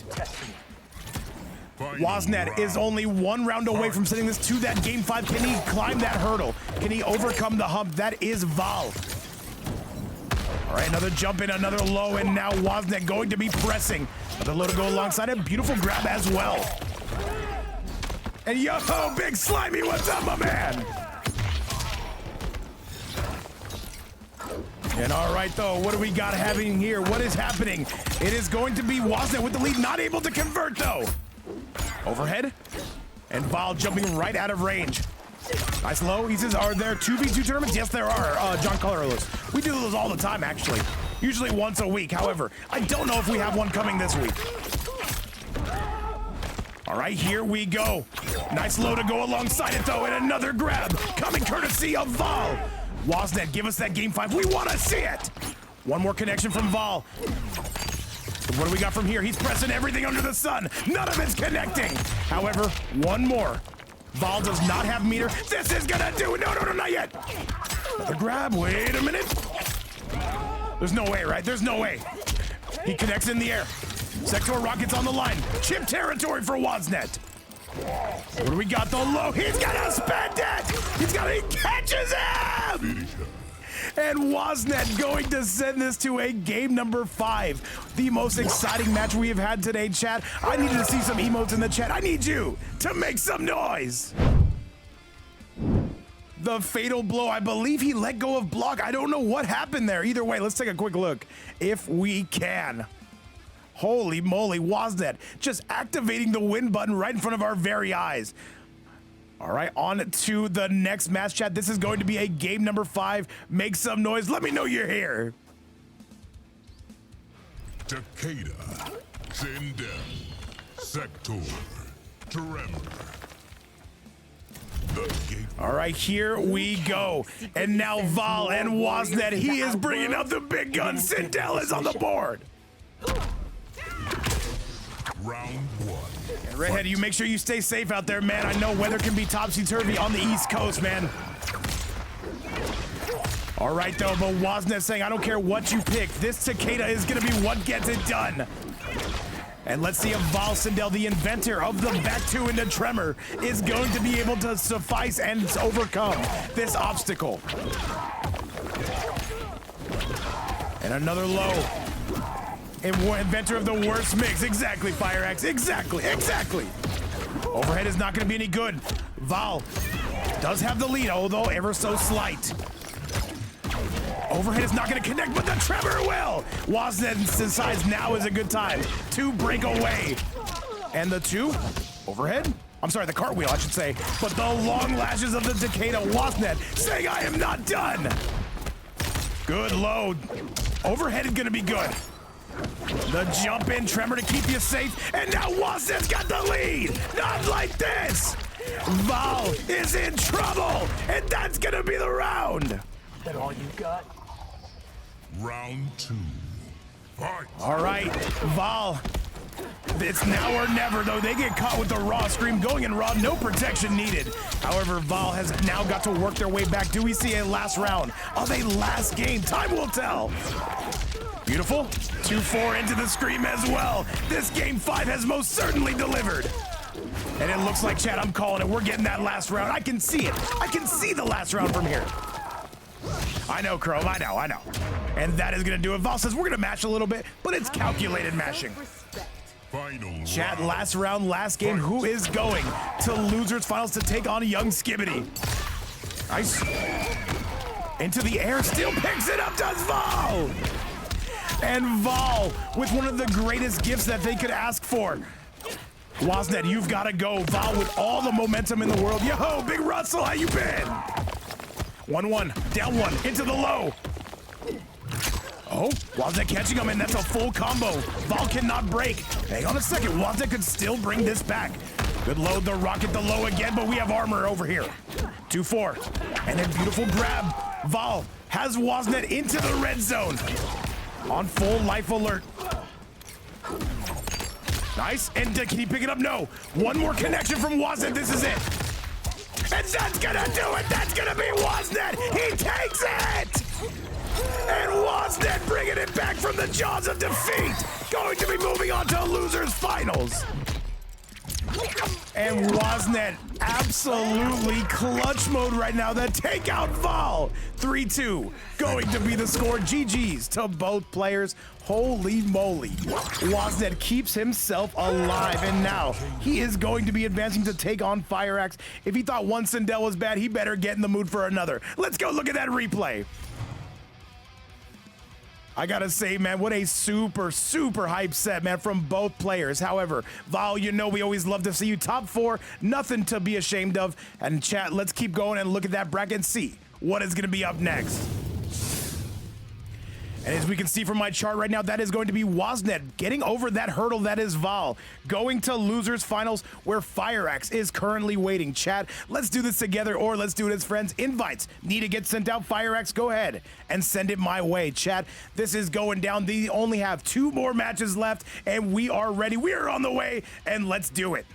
Wasnet is only one round away from sending this to that game 5. Can he climb that hurdle? Can he overcome the hump? That is Val. All right, another jump in, another low, and now Wasnet going to be pressing. Another low to go alongside it. Beautiful grab as well. And yo, Big Slimy, what's up, my man? And all right, though, what do we got happening here? What is happening? It is going to be Wasnet with the lead, not able to convert, though. Overhead, and Val jumping right out of range. Nice low. He says, are there 2v2 tournaments? Yes, there are, John Colorless. We do those all the time, actually. Usually once a week. However, I don't know if we have one coming this week. All right, here we go. Nice low to go alongside it, though, and another grab coming courtesy of Val. Wasnet, give us that game 5. We want to see it. One more connection from Val. What do we got from here? He's pressing everything under the sun. None of it's connecting. However, one more. Val does not have meter. This is gonna do it. No, not yet. Another grab. Wait a minute. There's no way, right? There's no way. He connects in the air. Sector rockets on the line. Chip territory for Wasnet. What do we got? The low. He's gonna spend it. He catches him. And Wasnet going to send this to a game number 5. The most exciting match we have had today, chat. I needed to see some emotes in the chat. I need you to make some noise. The fatal blow. I believe he let go of block. I don't know what happened there. Either way, let's take a quick look if we can. Holy moly, Wasnet just activating the win button right in front of our very eyes. All right, on to the next match, chat. This is going to be a game number 5. Make some noise. Let me know you're here. Takeda, Sindel, Sector, Tremor. All right, here we go. And now Val and Wasnet, he is bringing up the big gun. Sindel is on the board. Round 1. And Redhead, you make sure you stay safe out there, man. I know weather can be topsy-turvy on the East Coast, man. All right, though, but Wasnet saying, I don't care what you pick. This Takeda is going to be what gets it done. And let's see if Val Sindel, the inventor of the back 2 into Tremor, is going to be able to suffice and overcome this obstacle. And another low. Inventor of the worst mix. Exactly, FireAxe. Exactly. Overhead is not going to be any good. Val does have the lead, although ever so slight. Overhead is not going to connect, but the Tremor will. Wasnet decides now is a good time to break away. And the 2, overhead? I'm sorry, the cartwheel, I should say. But the long lashes of the Takeda. Wasnet saying, I am not done. Good load. Overhead is going to be good. The jump in Tremor to keep you safe, and now Wasnet's got the lead. Not like this. Val is in trouble, and that's gonna be the round. That all you got? Round 2. Fight. All right, Val. It's now or never, though. They get caught with the raw scream going in raw, no protection needed. However, Val has now got to work their way back. Do we see a last round of a last game? Time will tell. Beautiful. 2-4 into the scream as well. This game 5 has most certainly delivered. And it looks like, Chad, I'm calling it. We're getting that last round. I can see it. I can see the last round from here. I know, Chrome. I know. And that is going to do it. Val says we're going to mash a little bit, but it's calculated mashing. Final Chad, round. last round, last game. Who is going to losers finals to take on young Skibbity? Nice. Into the air, still picks it up, does Val. And Val with one of the greatest gifts that they could ask for. Wasnet, you've got to go. Val with all the momentum in the world. Yo, Big Russell, how you been? 1-1, down 1, into the low. Oh, Wasnet catching him, and that's a full combo. Val cannot break. Hang on a second, Wasnet could still bring this back. Good load, the rocket, the low again, but we have armor over here. 2-4, and a beautiful grab. Val has Wasnet into the red zone. On full life alert. Nice, and can he pick it up? No. One more connection from Wasnet, this is it. And that's gonna do it, that's gonna be Wasnet. He takes it! And Wasnet bringing it back from the jaws of defeat. Going to be moving on to losers finals. And Wasnet absolutely clutch mode right now. The takeout Val. 3-2 going to be the score. GG's to both players. Holy moly. Wasnet keeps himself alive, and now he is going to be advancing to take on FireAxe. If he thought one Sindel was bad, he better get in the mood for another. Let's go look at that replay. I gotta say, man, what a super hype set, man, from both players. However, Val, you know we always love to see you top 4, nothing to be ashamed of. And chat, let's keep going and look at that bracket and see what is gonna be up next. And as we can see from my chart right now, that is going to be Wasnet getting over that hurdle that is Val, going to losers finals where FireAxe is currently waiting. Chat, let's do this together, or let's do it as friends. Invites need to get sent out. FireAxe, go ahead and send it my way. Chat, this is going down. They only have 2 more matches left, and we are ready. We are on the way, and let's do it.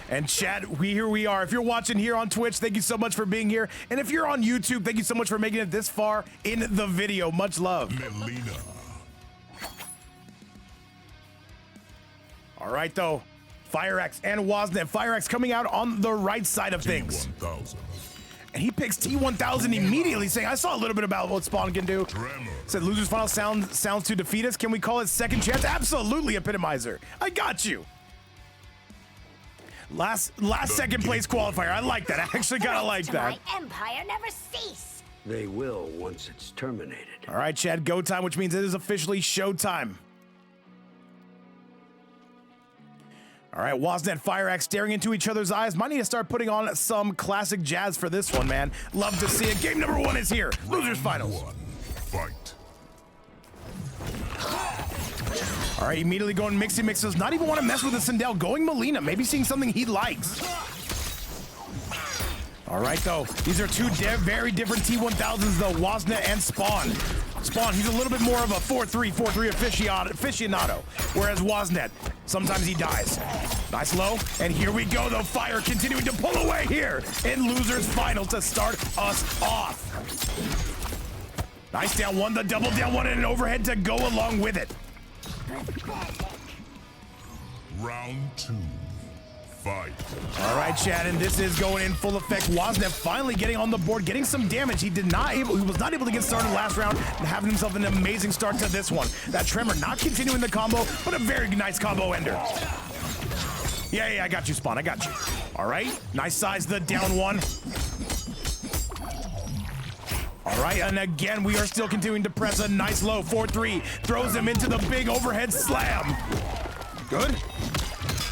And chat, here we are. If you're watching here on Twitch, thank you so much for being here. And if you're on YouTube, thank you so much for making it this far in the video. Much love. Melina. All right, though. FireAxe and Wasnet. FireAxe coming out on the right side of things. T1000. And he picks T1000 immediately, saying, I saw a little bit about what Spawn can do. Tremor. Said losers final sounds to defeat us. Can we call it second chance? Absolutely, Epitomizer. I got you. Last second place qualifier. I like that. I actually kind of like that. My empire never cease. They will once it's terminated. All right, Chad, go time, which means it is officially showtime. All right, Wasnet, FireAxe staring into each other's eyes. Might need to start putting on some classic jazz for this one, man. Love to see it. Game number 1 is here. Losers finals. 1. Fight. All right, immediately going mixy mixes. Not even want to mess with the Sindel. Going Melina. Maybe seeing something he likes. All right, though. These are 2 very different T1000s, though. Wasnet and Spawn. Spawn, he's a little bit more of a 4-3 aficionado. Whereas Wasnet, sometimes he dies. Nice low. And here we go, though. Fire continuing to pull away here in losers finals to start us off. Nice down 1, the double down 1, and an overhead to go along with it. Round 2. Fight. All right, Chad, and this is going in full effect. Wasnet finally getting on the board, getting some damage. He was not able to get started last round, and having himself an amazing start to this one. That Tremor not continuing the combo, but a very nice combo ender. Yeah, I got you, Spawn. I got you. All right, nice size, the down 1. All right, and again, we are still continuing to press a nice low. 4-3, throws him into the big overhead slam. Good.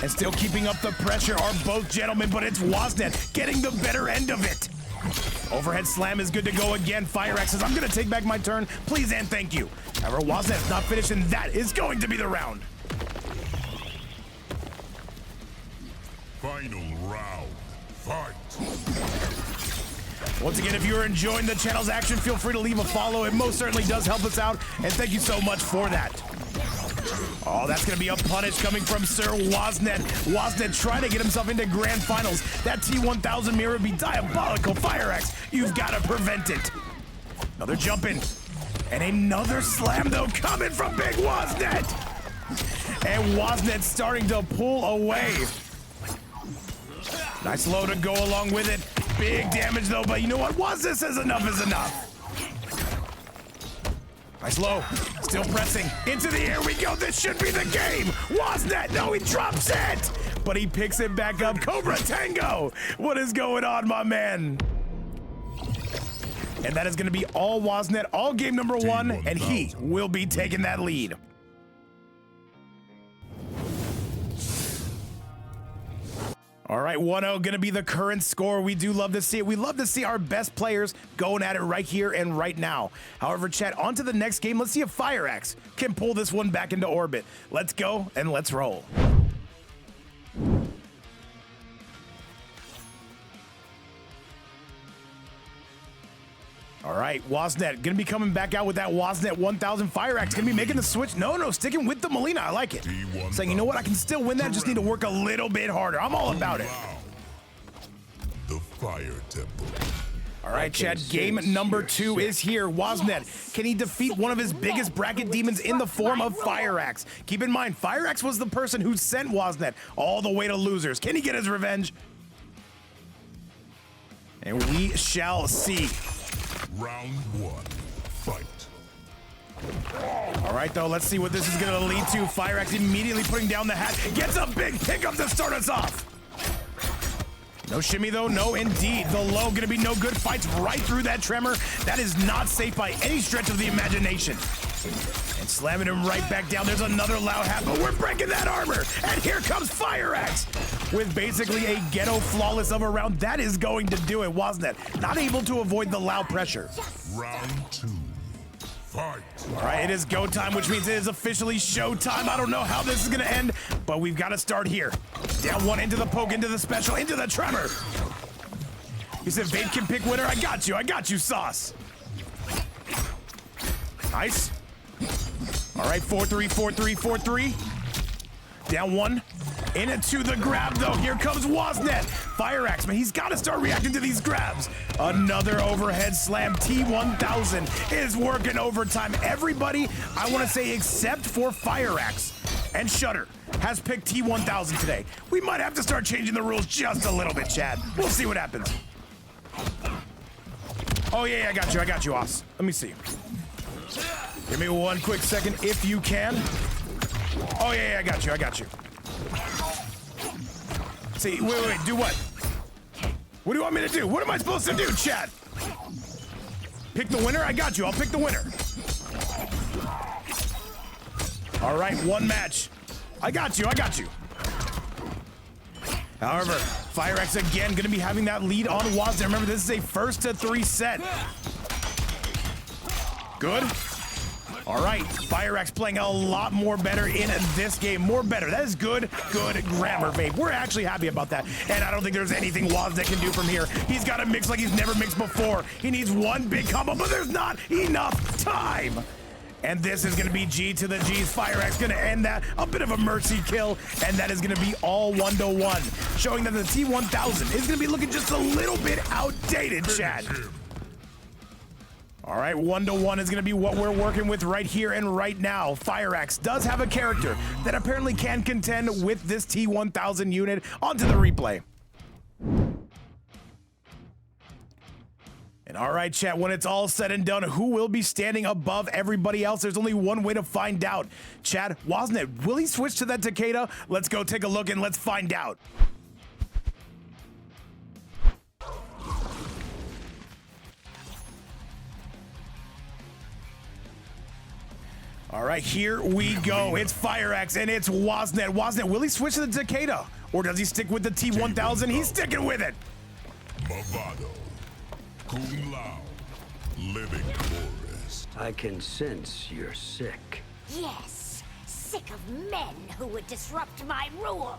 And still keeping up the pressure are both gentlemen, but it's Wasnet getting the better end of it. Overhead slam is good to go again. FireAxe says, I'm gonna take back my turn, please and thank you. However, Wasnet's not finished, and that is going to be the round. Final round. Fight. Once again, if you're enjoying the channel's action, feel free to leave a follow. It most certainly does help us out, and thank you so much for that. Oh, that's going to be a punish coming from Sir Wasnet. Wasnet trying to get himself into grand finals. That T1000 mirror would be diabolical. FireAxe, you've got to prevent it. Another jump in. And another slam, though, coming from Big Wasnet. And Wasnet starting to pull away. Nice low to go along with it. Big damage, though, but you know what? Wasnet says enough is enough. Nice low. Still pressing. Into the air we go. This should be the game. Wasnet. No, he drops it. But he picks it back up. Cobra Tango. What is going on, my man? And that is going to be all Wasnet, all game number one, and he will be taking that lead. All right, 1-0 gonna be the current score. We do love to see it. We love to see our best players going at it right here and right now. However, chat, on to the next game. Let's see if FireAxe can pull this one back into orbit. Let's go and let's roll. All right, Wasnet gonna be coming back out with that Wasnet 1000. FireAxe gonna be making the switch. No, sticking with the Molina. I like it. Saying, you know what, I can still win that, just need to work a little bit harder. I'm all about it. The Fire Temple. All right, Chad, game number 2 is here. Wasnet, can he defeat one of his biggest bracket demons in the form of FireAxe? Keep in mind, FireAxe was the person who sent Wasnet all the way to losers. Can he get his revenge? And we shall see. Round 1. Fight. All right, though, let's see what this is going to lead to. FireAxe immediately putting down the hat. Gets a big pickup to start us off. No shimmy, though. No, indeed. The low going to be no good. Fights right through that tremor. That is not safe by any stretch of the imagination. And slamming him right back down. There's another loud hat, but we're breaking that armor. And here comes FireAxe with basically a ghetto flawless of a round. That is going to do it. Wasnet not able to avoid the loud pressure. Round 2. Fight. All right, it is go time, which means it is officially show time. I don't know how this is going to end, but we've got to start here. Down one, into the poke, into the special, into the tremor. He said, Vape can pick winner. I got you, Sauce. Nice. All right, 4-3, 4-3, 4-3. Down one. Into the grab, though. Here comes Wasnet. FireAxe, man, he's got to start reacting to these grabs. Another overhead slam. T1000 is working overtime. Everybody, I want to say, except for FireAxe and Shutter, has picked T1000 today. We might have to start changing the rules just a little bit, Chad. We'll see what happens. Oh, yeah, I got you, Oz. Let me see. Give me one quick second, if you can. Oh, yeah, I got you. See, wait, do what? What do you want me to do? What am I supposed to do, Chad? Pick the winner? I got you. I'll pick the winner. All right, one match. I got you. However, FireAxe again going to be having that lead on Wasnet. Remember, this is a 1-3 set. Good. All right, FireAxe playing a lot more better in this game. More better. That is good grammar, Vape. We're actually happy about that. And I don't think there's anything Wasnet can do from here. He's got to mix like he's never mixed before. He needs one big combo, but there's not enough time. And this is going to be G to the G's. FireAxe going to end that. A bit of a mercy kill. And that is going to be all 1-1. Showing that the T1000 is going to be looking just a little bit outdated, Chad. All right, 1-1 is going to be what we're working with right here and right now. FireAxe does have a character that apparently can contend with this T1000 unit. Onto the replay. And all right, chat, when it's all said and done, who will be standing above everybody else? There's only one way to find out. Chad, Wasnet, will he switch to that Takeda? Let's go take a look and let's find out. All right, here we go. It's FireAxe and it's Wasnet. Wasnet, will he switch to the Takeda? Or does he stick with the T1000? He's sticking with it. Movado. Kung Lao. Living Forest. I can sense you're sick. Yes, sick of men who would disrupt my rule.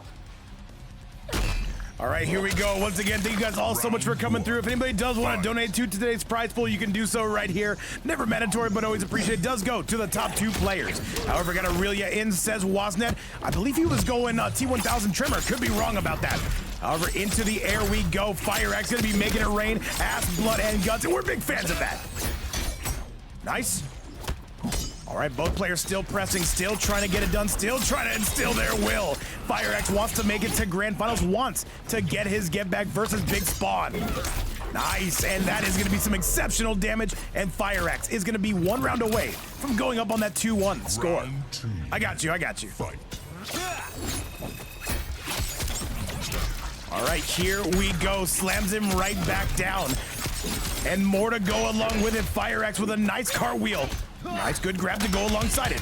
All right, here we go. Once again, thank you guys all so much for coming through. If anybody does want to donate to today's prize pool, you can do so right here. Never mandatory, but always appreciated. It does go to the top 2 players. However, got to reel you in, says Wasnet. I believe he was going T1000 trimmer. Could be wrong about that. However, into the air we go. FireAxe going to be making it rain. Ass, blood, and guts, and we're big fans of that. Nice. All right, both players still pressing, still trying to get it done, still trying to instill their will. FireAxe wants to make it to Grand Finals, wants to get his get back versus Big Spawn. Nice, and that is going to be some exceptional damage, and FireAxe is going to be 1 round away from going up on that 2-1 score. Round 2. I got you. Fight. All right, here we go. Slams him right back down. And more to go along with it. FireAxe with a nice cartwheel. Nice, good grab to go alongside it.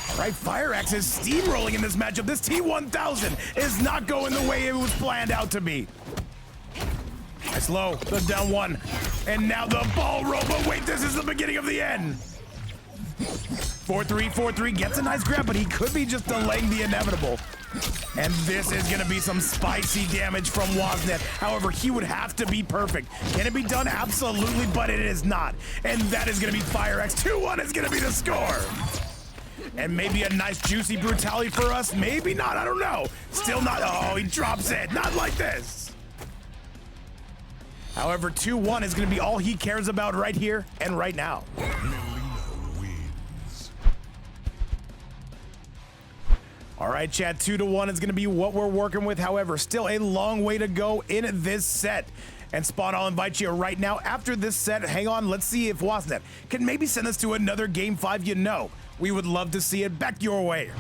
All right, FireAxe is steamrolling in this matchup. This T1000 is not going the way it was planned out to be. Nice low, the down 1. And now the ball roll, but wait, this is the beginning of the end. 4-3, 4-3, gets a nice grab, but he could be just delaying the inevitable. And this is going to be some spicy damage from Wasnet. However, he would have to be perfect. Can it be done? Absolutely, but it is not. And that is going to be FireAxe. 2-1 is going to be the score. And maybe a nice juicy brutality for us. Maybe not, I don't know. Still not. Oh, he drops it. Not like this. However, 2-1 is going to be all he cares about right here and right now. All right, chat, 2-1 is going to be what we're working with. However, still a long way to go in this set. And Spawn, I'll invite you right now. After this set, hang on, let's see if Wasnet can maybe send us to another Game 5. You know, we would love to see it. Back your way.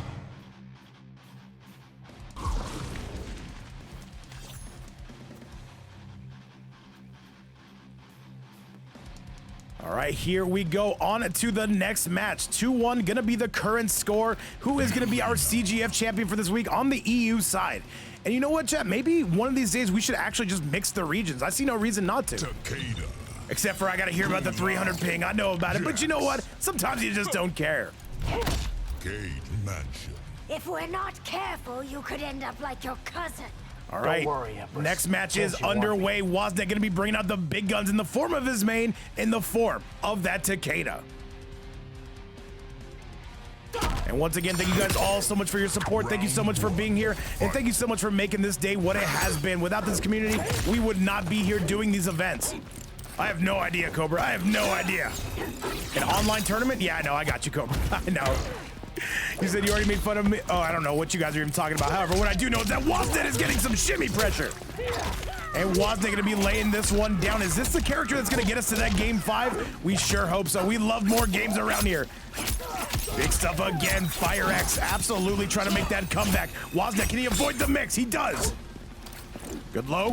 All right, here we go on to the next match. 2-1 gonna be the current score. Who is gonna be our CGF champion for this week on the EU side? And you know what, chat? Maybe one of these days we should actually just mix the regions. I see no reason not to. Takeda. Except for I gotta hear about the 300 ping. I know about it, but you know what? Sometimes you just don't care. Cage Mansion. If we're not careful, you could end up like your cousin. All right, Don't worry, Empress. next match is Don't you want underway. Wasnet gonna be bringing out the big guns in the form of his main, in the form of that Takeda. And once again, thank you guys all so much for your support. Thank you so much for being here. And thank you so much for making this day what it has been. Without this community, we would not be here doing these events. I have no idea, Cobra. I have no idea. An online tournament? Yeah, I know. I got you, Cobra. I know. You said you already made fun of me. Oh, I don't know what you guys are even talking about. However, what I do know is that Wasnet is getting some shimmy pressure. And Wasnet going to be laying this one down. Is this the character that's going to get us to that Game 5? We sure hope so. We love more games around here. Big stuff again. FireAxe absolutely trying to make that comeback. Wasnet, can he avoid the mix? He does. Good low.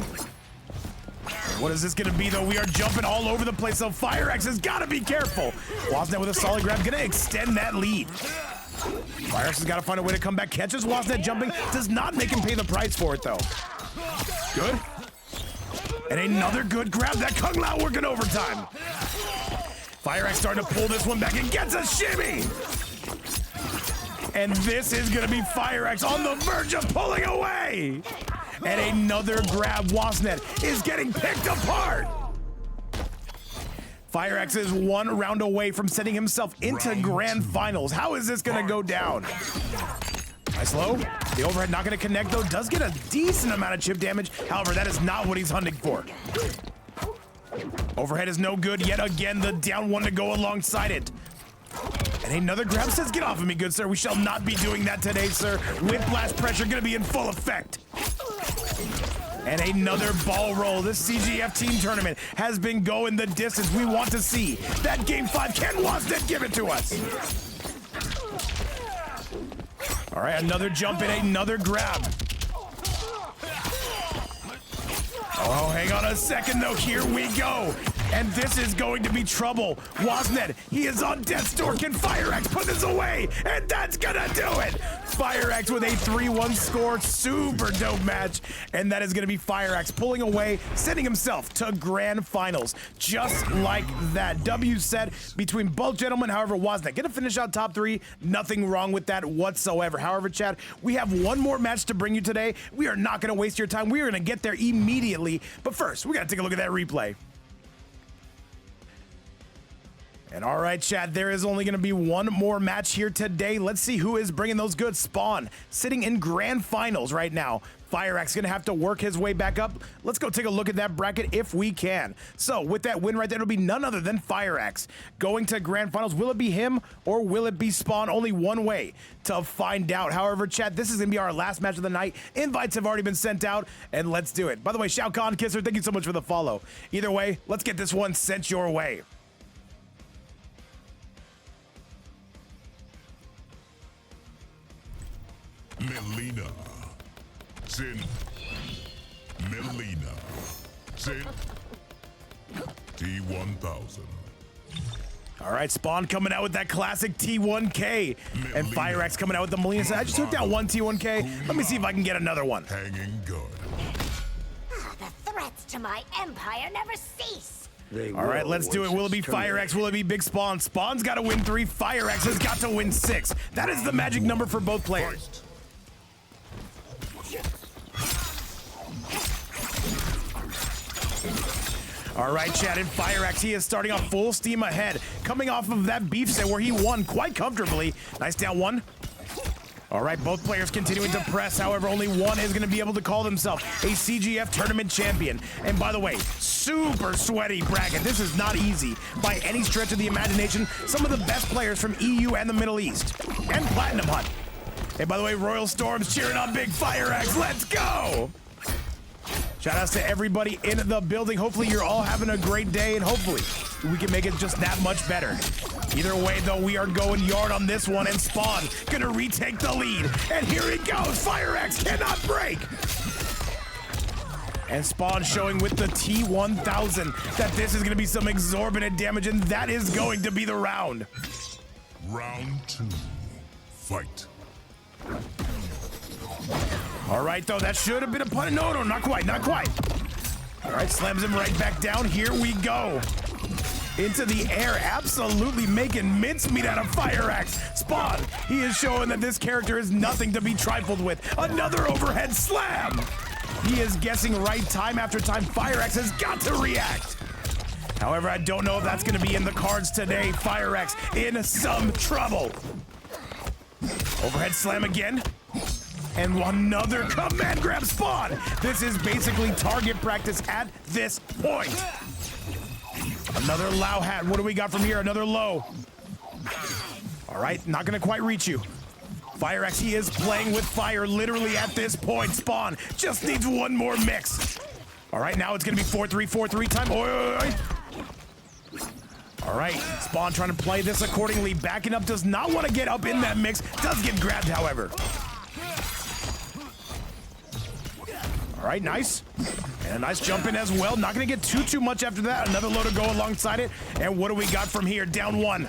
What is this going to be, though? We are jumping all over the place, so FireAxe has got to be careful. Wasnet with a solid grab, going to extend that lead. FireAxe has got to find a way to come back. Catches Wasnet jumping. Does not make him pay the price for it, though. Good. And another good grab. That Kung Lao working overtime. FireAxe starting to pull this one back and gets a shimmy. And this is going to be FireAxe on the verge of pulling away. And another grab. Wasnet is getting picked apart. FireAxe is 1 round away from sending himself into Grand Finals. How is this going to go down? Nice low. The overhead not going to connect, though. Does get a decent amount of chip damage. However, that is not what he's hunting for. Overhead is no good. Yet again, the down 1 to go alongside it. And another grab says, get off of me, good sir. We shall not be doing that today, sir. Whiplash pressure going to be in full effect. And another ball roll. This CGF team tournament has been going the distance. We want to see that Game 5. Can Wasnet give it to us? All right, another jump and another grab. Oh, hang on a second, though. Here we go. and this is going to be trouble. Wasnet, he is on death's door. Can FireAxe put this away? And that's gonna do it. FireAxe with a 3-1 score. Super dope match. And that is gonna be FireAxe pulling away, sending himself to grand finals. Just like that. W set between both gentlemen. However, Wasnet gonna finish out top 3. Nothing wrong with that whatsoever. However, Chad, we have one more match to bring you today. We are not gonna waste your time. We are gonna get there immediately. But first, we gotta take a look at that replay. And all right, Chad, there is only going to be one more match here today. Let's see who is bringing those goods. Spawn sitting in grand finals right now. FireAxe going to have to work his way back up. Let's go take a look at that bracket if we can. So with that win right there, it'll be none other than FireAxe going to grand finals. Will it be him or will it be Spawn? Only one way to find out. However, Chad, this is going to be our last match of the night. Invites have already been sent out, and let's do it. By the way, Shao Kahn Kisser, thank you so much for the follow. Either way, let's get this one sent your way. Melina. Sin. Melina. Sin. T1000. All right, Spawn coming out with that classic T1K. And FireAxe coming out with the Melina. I just took down one T1K. Let me see if I can get another one. Hanging good. The threats to my empire never cease. All right, let's do it. Will it be FireAxe? Will it be Big Spawn? Spawn's got to win 3. FireAxe has got to win 6. That is the magic number for both players. All right, Chad, and FireAxe, he is starting off full steam ahead, coming off of that beef set where he won quite comfortably. Nice down one. All right, both players continuing to press. However, only one is going to be able to call themselves a CGF tournament champion. And by the way, super sweaty bracket. This is not easy by any stretch of the imagination. Some of the best players from EU and the Middle East. And Platinum Hunt. And by the way, Royal Storm's cheering on Big FireAxe. Let's go! Shout outs to everybody in the building. Hopefully you're all having a great day, and hopefully we can make it just that much better. Either way, though, we are going yard on this one, and Spawn gonna retake the lead. And here he goes. FireAxe cannot break. And Spawn showing with the T1000 that this is gonna be some exorbitant damage, and that is going to be the round. Round 2. Fight. All right, though, that should have been a pun. No, not quite, not quite. All right, slams him right back down. Here we go. Into the air, absolutely making mincemeat out of FireAxe. Spawn, he is showing that this character is nothing to be trifled with. Another overhead slam. He is guessing right time after time. FireAxe has got to react. However, I don't know if that's going to be in the cards today. FireAxe in some trouble. Overhead slam again. And another command grab. Spawn. This is basically target practice at this point. Another low hat. What do we got from here? Another low. All right, not gonna quite reach you. FireAxe, he is playing with fire literally at this point. Spawn just needs one more mix. All right, now it's gonna be 4-3, 4-3 time. Oi. All right, Spawn trying to play this accordingly. Backing up, does not want to get up in that mix. Does get grabbed, however. All right, nice. And a nice jump in as well. Not going to get too much after that. Another low to go alongside it. And what do we got from here? Down one.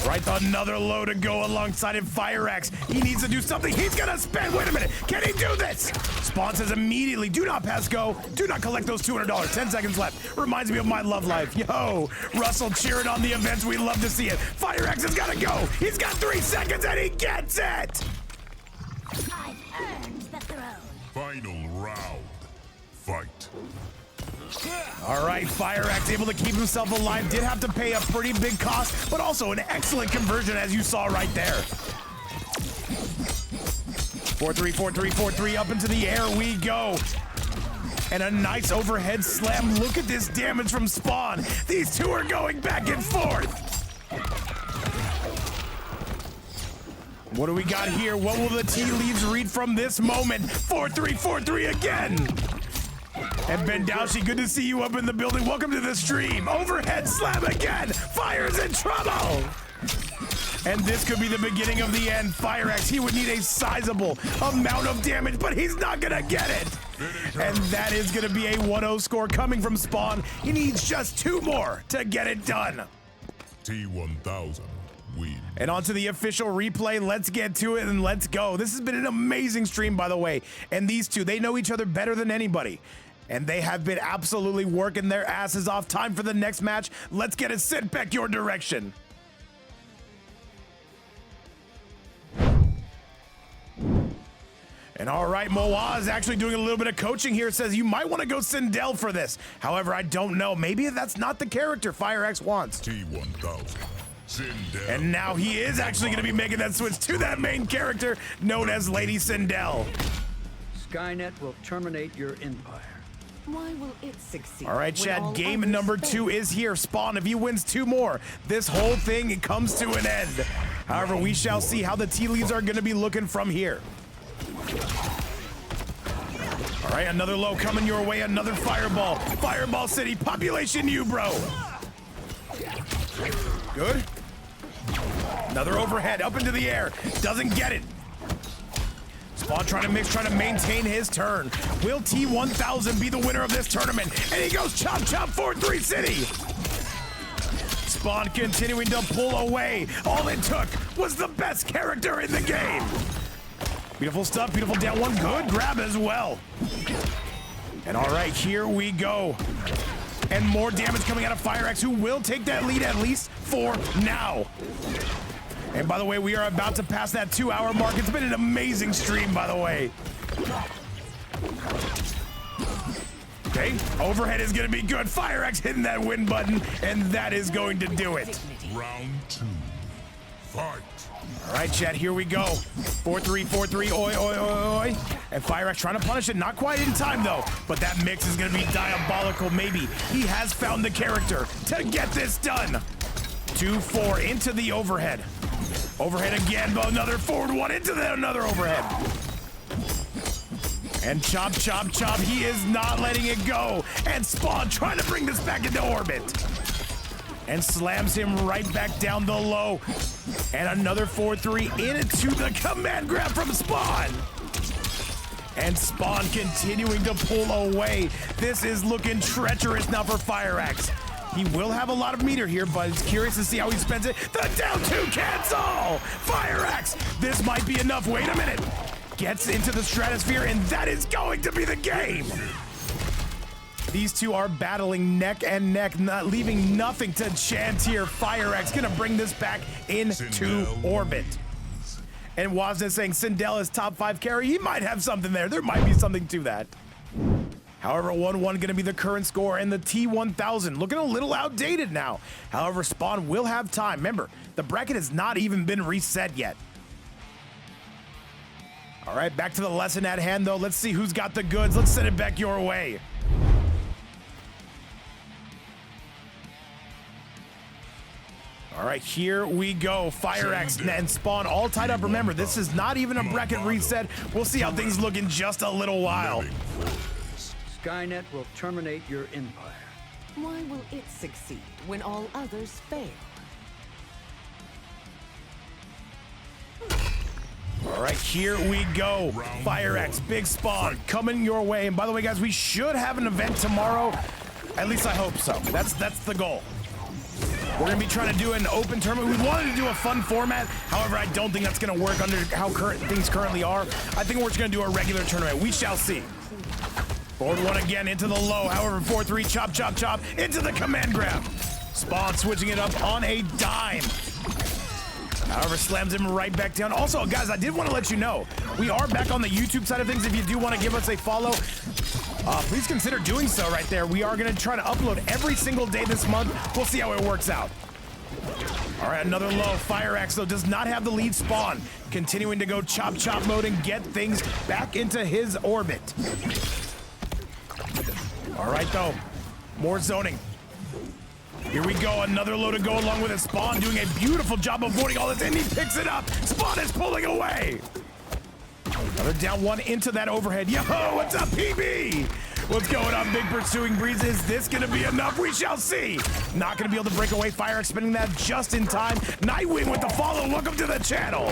Right, another low to go alongside it. FireAxe, he needs to do something. He's going to spend. Wait a minute. Can he do this? Spawn says immediately, do not pass go. Do not collect those $200. 10 seconds left. Reminds me of my love life. Yo, Russell cheering on the events. We love to see it. FireAxe has got to go. He's got 3 seconds and he gets it. I've earned the throne. Final round. Fight. All right, FireAxe able to keep himself alive. Did have to pay a pretty big cost, but also an excellent conversion as you saw right there. 4-3, 4-3, 4-3, up into the air we go. And a nice overhead slam. Look at this damage from Spawn. These two are going back and forth. What do we got here? What will the tea leaves read from this moment? 4-3, 4-3 again. And Ben Dowshi, good to see you up in the building. Welcome to the stream. Overhead slam again. Fire's in trouble. And this could be the beginning of the end. FireAxe, he would need a sizable amount of damage, but he's not gonna get it. And that is gonna be a 1-0 score coming from Spawn. He needs just 2 more to get it done. T1000 win. And on to the official replay. Let's get to it and let's go. This has been an amazing stream, by the way. And these two, they know each other better than anybody. And they have been absolutely working their asses off. Time for the next match. Let's get it sent back your direction. And all right, Moa is actually doing a little bit of coaching here. Says you might want to go Sindel for this. However, I don't know. Maybe that's not the character FireAxe wants. T1000 Sindel. And now he is actually going to be making that switch to that main character known as Lady Sindel. Skynet will terminate your empire. Why will it succeed? All right, when Chad, all game others number fail? 2 is here. Spawn, if he wins 2 more, this whole thing comes to an end. However, we shall see how the tea leaves are going to be looking from here. All right, another low coming your way, another fireball. Fireball City, population you, bro. Good. Another overhead, up into the air. Doesn't get it. Spawn trying to mix, trying to maintain his turn. Will T1000 be the winner of this tournament? And he goes chop chop 4-3 City. Spawn continuing to pull away. All it took was the best character in the game. Beautiful stuff, beautiful down one. Good grab as well. And all right, here we go. And more damage coming out of FireAxe, who will take that lead at least for now. And by the way, we are about to pass that 2-hour mark. It's been an amazing stream, by the way. Okay, overhead is gonna be good. FireAxe hitting that win button, and that is going to do it. Round 2. Fight. All right, chat, here we go. 4-3, 4-3, oi, oi, oi, oi. And FireAxe trying to punish it. Not quite in time, though. But that mix is going to be diabolical, maybe. He has found the character to get this done. 2-4 into the overhead. Overhead again, but another forward one into another overhead. And chop, chop, chop. He is not letting it go. And Spawn trying to bring this back into orbit. And slams him right back down the low. And another 4-3 into the command grab from Spawn. And Spawn continuing to pull away. This is looking treacherous now for FireAxe. He will have a lot of meter here, but it's curious to see how he spends it. The down 2 cancel! FireAxe, this might be enough. Wait a minute. Gets into the stratosphere, and that is going to be the game. These two are battling neck and neck, not leaving nothing to chance here. FireAxe gonna bring this back into Sindel orbit. And Wasnet saying Sindel is top 5 carry. He might have something there. There might be something to that. However, 1-1 gonna be the current score, and the T1000 looking a little outdated now. However, Spawn will have time. Remember, the bracket has not even been reset yet. All right, back to the lesson at hand, though. Let's see who's got the goods. Let's send it back your way. All right, here we go. FireAxe and Spawn all tied up. Remember, this is not even a bracket reset. We'll see how things look in just a little while. Skynet will terminate your empire. Why will it succeed when all others fail? All right, here we go. FireAxe, big Spawn coming your way. And by the way, guys, we should have an event tomorrow. At least I hope so. That's the goal. We're gonna be trying to do an open tournament. We wanted to do a fun format. However, I don't think that's gonna work under how things currently are. I think we're just gonna do a regular tournament. We shall see. Forward one again into the low. However, 4-3, chop, chop, chop, into the command grab. Spawn switching it up on a dime. However, slams him right back down. Also, guys, I did want to let you know, we are back on the YouTube side of things. If you do want to give us a follow, please consider doing so right there. We are going to try to upload every single day this month. We'll see how it works out. All right, another low. FireAxe, though, does not have the lead. Spawn continuing to go chop, chop mode and get things back into his orbit. All right, though, more zoning. Here we go, another low to go along with it. Spawn doing a beautiful job avoiding all this, and he picks it up. Spawn is pulling away. Another down one into that overhead. Yo, what's up, PB? What's going on, Big Pursuing Breeze? Is this going to be enough? We shall see. Not going to be able to break away. FireAxe spinning that just in time. Nightwing with the follow. Welcome to the channel.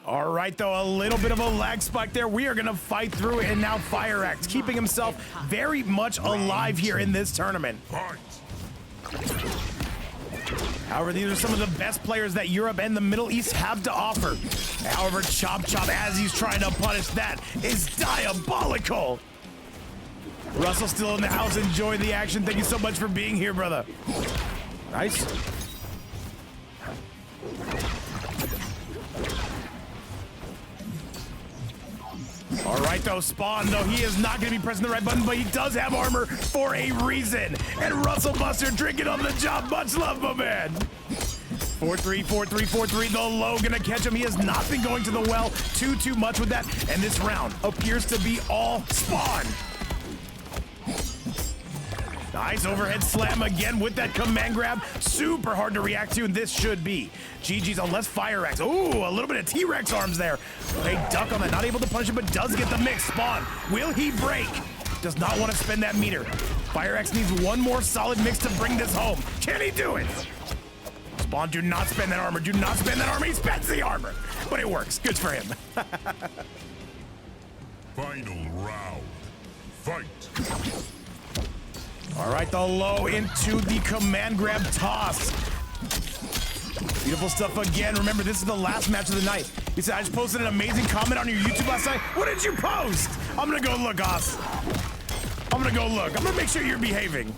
All right, though, a little bit of a lag spike there. We are going to fight through it, and now FireAxe keeping himself very much alive here in this tournament. Fight. However, these are some of the best players that Europe and the Middle East have to offer. However, Chop, as he's trying to punish that, is diabolical. Russell still in the house, enjoying the action. Thank you so much for being here, brother. Nice. All right, though, Spawn, though, he is not going to be pressing the right button, but he does have armor for a reason. And Russell Buster drinking on the job. Much love, my man. 4-3, 4-3, 4-3. The low going to catch him. He has not been going to the well too much with that. And this round appears to be all Spawn. Nice overhead slam again with that command grab. Super hard to react to, and this should be GG's unless FireAxe. Ooh, a little bit of T-Rex arms there. A duck on that, not able to punish it, but does get the mix. Spawn, will he break? Does not want to spend that meter. FireAxe needs one more solid mix to bring this home. Can he do it? Spawn, do not spend that armor. Do not spend that armor. He spends the armor, but it works. Good for him. Final round. Fight. All right, the low into the command grab toss. Beautiful stuff again. Remember, this is the last match of the night. He said, I just posted an amazing comment on your YouTube last night. What did you post? I'm gonna go look, Oz. I'm gonna go look. I'm gonna make sure you're behaving.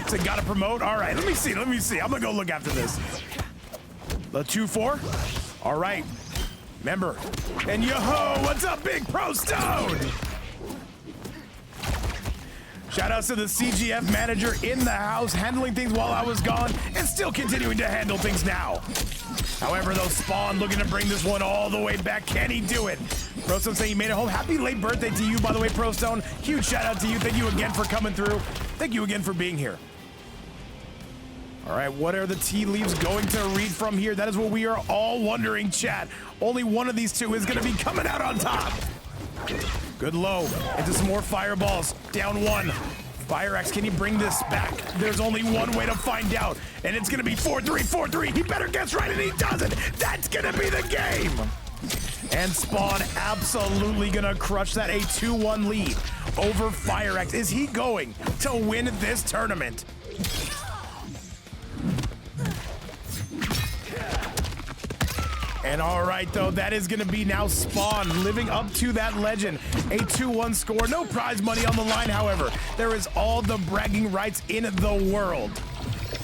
So gotta promote? All right, let me see. I'm gonna go look after this. The 2-4. All right. Remember. And yo-ho, what's up, Big Pro Stone? Shout outs to the CGF manager in the house, handling things while I was gone, and still continuing to handle things now. However, though, Spawn looking to bring this one all the way back. Can he do it? ProStone saying he made it home. Happy late birthday to you, by the way, ProStone. Huge shout out to you. Thank you again for coming through. Thank you again for being here. All right, what are the tea leaves going to read from here? That is what we are all wondering, chat. Only one of these two is going to be coming out on top. Good low into some more fireballs. Down one. FireAxe, can he bring this back? There's only one way to find out, and it's gonna be 4-3, 4-3. He better guess right, and he doesn't. That's gonna be the game. And Spawn absolutely gonna crush that. A 2-1 lead over FireAxe. Is he going to win this tournament? And all right, though, that is going to be now Spawn living up to that legend. A 2-1 score. No prize money on the line, however. There is all the bragging rights in the world.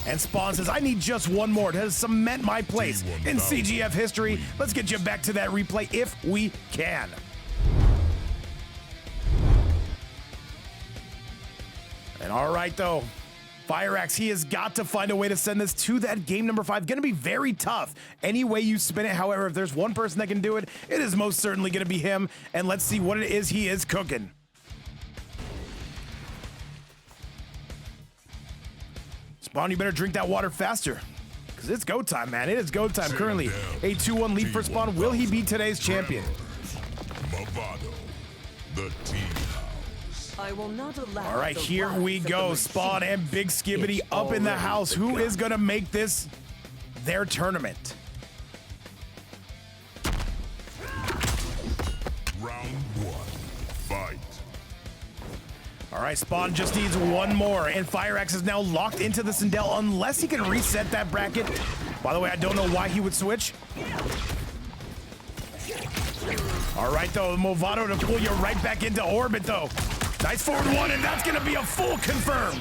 And Spawn says, I need just one more to cement my place in CGF history. Let's get you back to that replay if we can. And all right, though. FireAxe, he has got to find a way to send this to that game number 5. Going to be very tough any way you spin it. However, if there's one person that can do it, it is most certainly going to be him. And let's see what it is he is cooking. Spawn, you better drink that water faster, because it's go time, man. It is go time. Currently a 2-1 lead for Spawn. Will he be today's champion? Movado, the team. I will not allow. All right, here we go. Spawn and Big Skibbity up in the house. Who is going to make this their tournament? Round 1. Fight. All right, Spawn just needs one more, and FireAxe is now locked into the Sindel unless he can reset that bracket. By the way, I don't know why he would switch. All right, though, Movado to pull you right back into orbit, though. Nice forward one, and that's going to be a full confirm.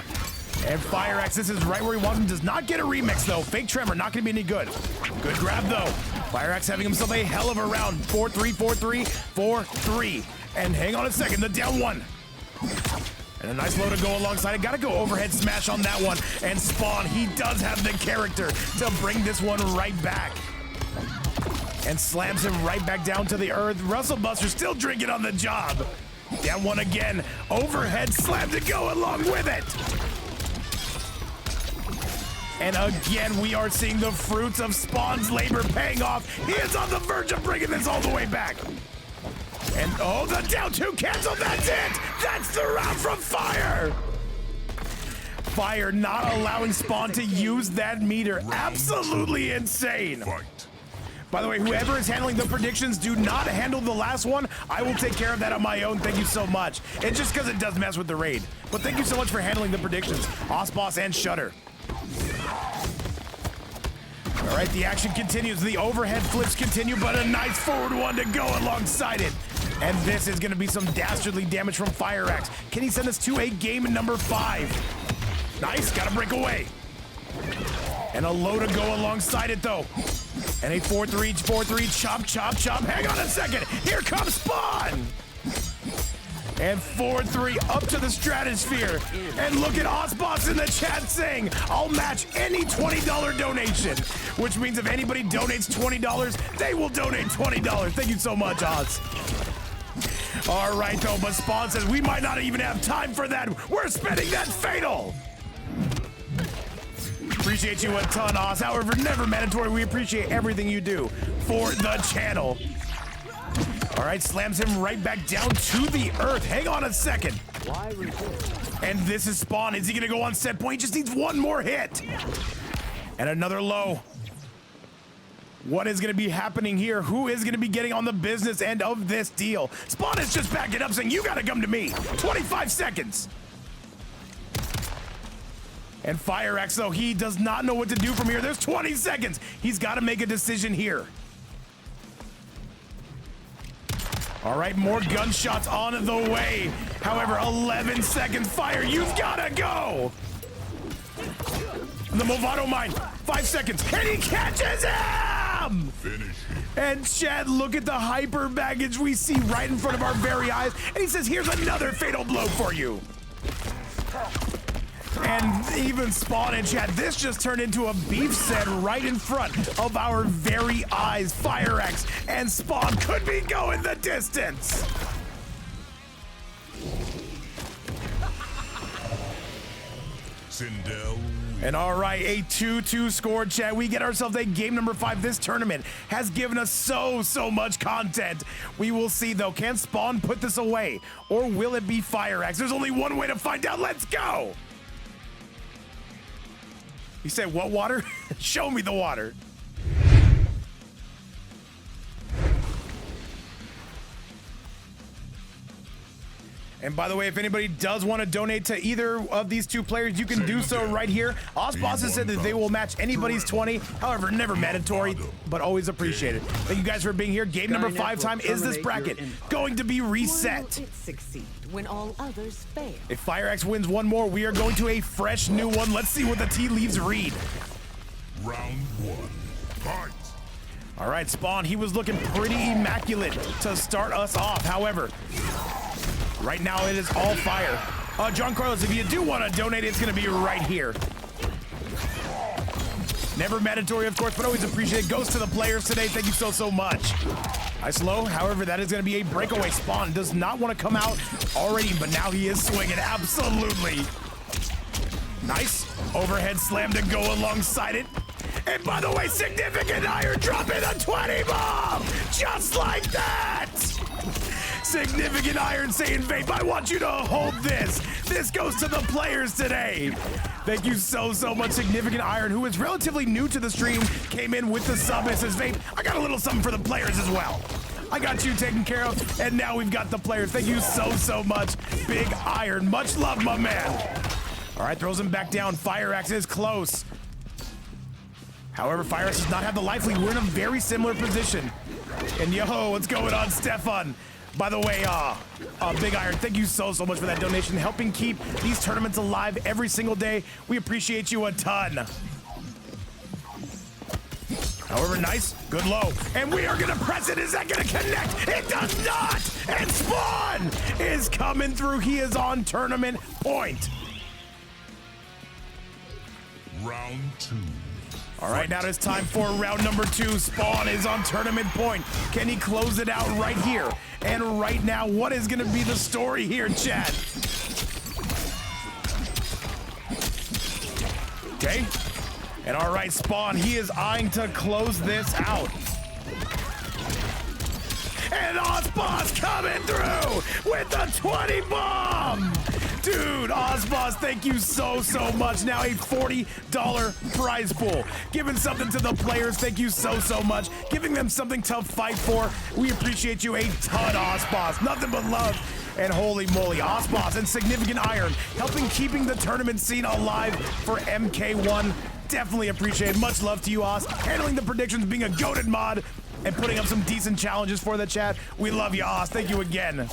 And FireAxe, this is right where he wants him. Does not get a remix, though. Fake Tremor, not going to be any good. Good grab, though. FireAxe having himself a hell of a round. 4-3, 4-3, 4-3. And hang on a second, the down one. And a nice low to go alongside it. Got to go overhead smash on that one. And Spawn, he does have the character to bring this one right back. And slams him right back down to the earth. Russell Buster still drinking on the job. Down one again. Overhead slam to go along with it. And again, we are seeing the fruits of Spawn's labor paying off. He is on the verge of bringing this all the way back. And oh, the down two cancel, that's it! That's the round from Fire! Fire not allowing Spawn to use that meter. Absolutely insane. Fight. By the way, whoever is handling the predictions, do not handle the last one. I will take care of that on my own. Thank you so much. It's just because it does mess with the raid. But thank you so much for handling the predictions. Osboss and Shutter. All right, the action continues. The overhead flips continue, but a nice forward one to go alongside it. And this is going to be some dastardly damage from FireAxe. Can he send us to a game number 5? Nice, got to break away. And a low to go alongside it, though. And a 4-3, chop, chop, chop. Hang on a second. Here comes Spawn. And 4-3 up to the stratosphere. And look at Osboss in the chat saying, I'll match any $20 donation. Which means if anybody donates $20, they will donate $20. Thank you so much, Oz. All right, though, but Spawn says we might not even have time for that. We're spending that fatal. Appreciate you a ton, Oz. However, never mandatory. We appreciate everything you do for the channel. All right, slams him right back down to the earth. Hang on a second. Why resist? And this is Spawn. Is he gonna go on set point? He just needs one more hit. And another low. What is gonna be happening here? Who is gonna be getting on the business end of this deal? Spawn is just backing up saying, you gotta come to me. 25 seconds. And FireAxe, though, he does not know what to do from here. There's 20 seconds. He's got to make a decision here. All right, more gunshots on the way. However, 11 seconds. Fire, you've got to go. The Movado mine. 5 seconds. And he catches him! Finish. And Chad, look at the hyper baggage we see right in front of our very eyes. And he says, here's another fatal blow for you. And even Spawn and Chad, this just turned into a beef set right in front of our very eyes. FireAxe and Spawn could be going the distance. Sindel. And all right, a 2-2 score, Chad. We get ourselves a game number 5. This tournament has given us so much content. We will see, though. Can Spawn put this away? Or will it be FireAxe? There's only one way to find out. Let's go. You said what water? Show me the water. And by the way, if anybody does want to donate to either of these two players, you can do so right here. Osboss has said that they will match anybody's 20. However, never mandatory, but always appreciated. Thank you guys for being here. Game number 5 time is this bracket going to be reset. Will it succeed when all others fail? If FireAxe wins one more, we are going to a fresh new one. Let's see what the tea leaves read. Round 1. Fight. All right, Spawn, he was looking pretty immaculate to start us off. However, right now it is all Fire. John Carlos, if you do want to donate, it's going to be right here. Never mandatory, of course, but always appreciate it. Goes to the players today. Thank you so much. Nice low. However, that is going to be a breakaway. Spawn does not want to come out already, but now he is swinging. Absolutely. Nice. Overhead slam to go alongside it. And by the way, significant iron dropping a 20 bomb. Just like that. Significant iron saying, Vape, I want you to hold this. This goes to the players today. Thank you so much, Significant Iron, who is relatively new to the stream, came in with the sub and says, Vape, I got a little something for the players as well. I got you taken care of, and now we've got the players. Thank you so much, Big Iron. Much love, my man. All right, throws him back down. FireAxe is close. However, FireAxe does not have the life lead. We're in a very similar position. And yo, what's going on, Stefan? By the way, Big Iron, thank you so much for that donation, helping keep these tournaments alive every single day. We appreciate you a ton. However, nice, good low. And we are gonna press it. Is that gonna connect? It does not! And Spawn is coming through. He is on tournament point. Round 2. All right, now it's time for round number 2. Spawn is on tournament point. Can he close it out right here? And right now, what is gonna be the story here, chat? Okay. And all right, Spawn, he is eyeing to close this out. And Ozboss coming through with the 20 bomb. Dude, Ozboss, thank you so much. Now a $40 prize pool. Giving something to the players, thank you so much. Giving them something to fight for. We appreciate you a ton, Ozboss. Nothing but love. And holy moly, Ozboss and Significant Iron helping keeping the tournament scene alive for MK1. Definitely appreciate it. Much love to you, Oz. Handling the predictions, being a goated mod, and putting up some decent challenges for the chat. We love you, Oz. Thank you again.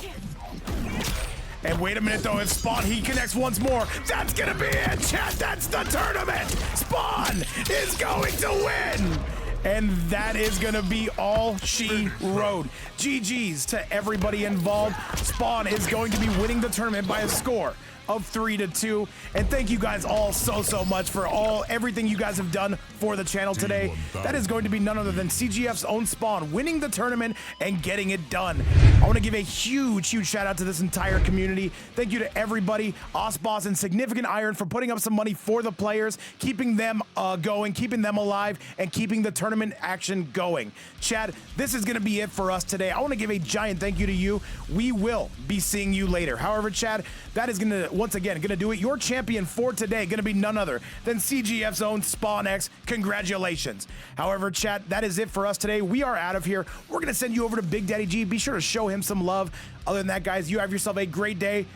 And wait a minute, though. If Spawn, he connects once more, that's going to be it, chat. That's the tournament. Spawn is going to win. And that is going to be all she wrote. GG's to everybody involved. Spawn is going to be winning the tournament by a score of 3-2. And thank you guys all so much for everything you guys have done for the channel today. That is going to be none other than CGF's own Spawn winning the tournament and getting it done. I want to give a huge shout out to this entire community. Thank you to everybody, Ozboss and Significant Iron, for putting up some money for the players, keeping them going, keeping them alive, and keeping the tournament action going. Chad, this is going to be it for us today. I want to give a giant thank you to you. We will be seeing you later. However, Chad, that is going to once again going to do it. Your champion for today going to be none other than CGF's own SpawnX. Congratulations. However, chat, that is it for us today. We are out of here. We're going to send you over to Big Daddy G. Be sure to show him some love. Other than that, guys, you have yourself a great day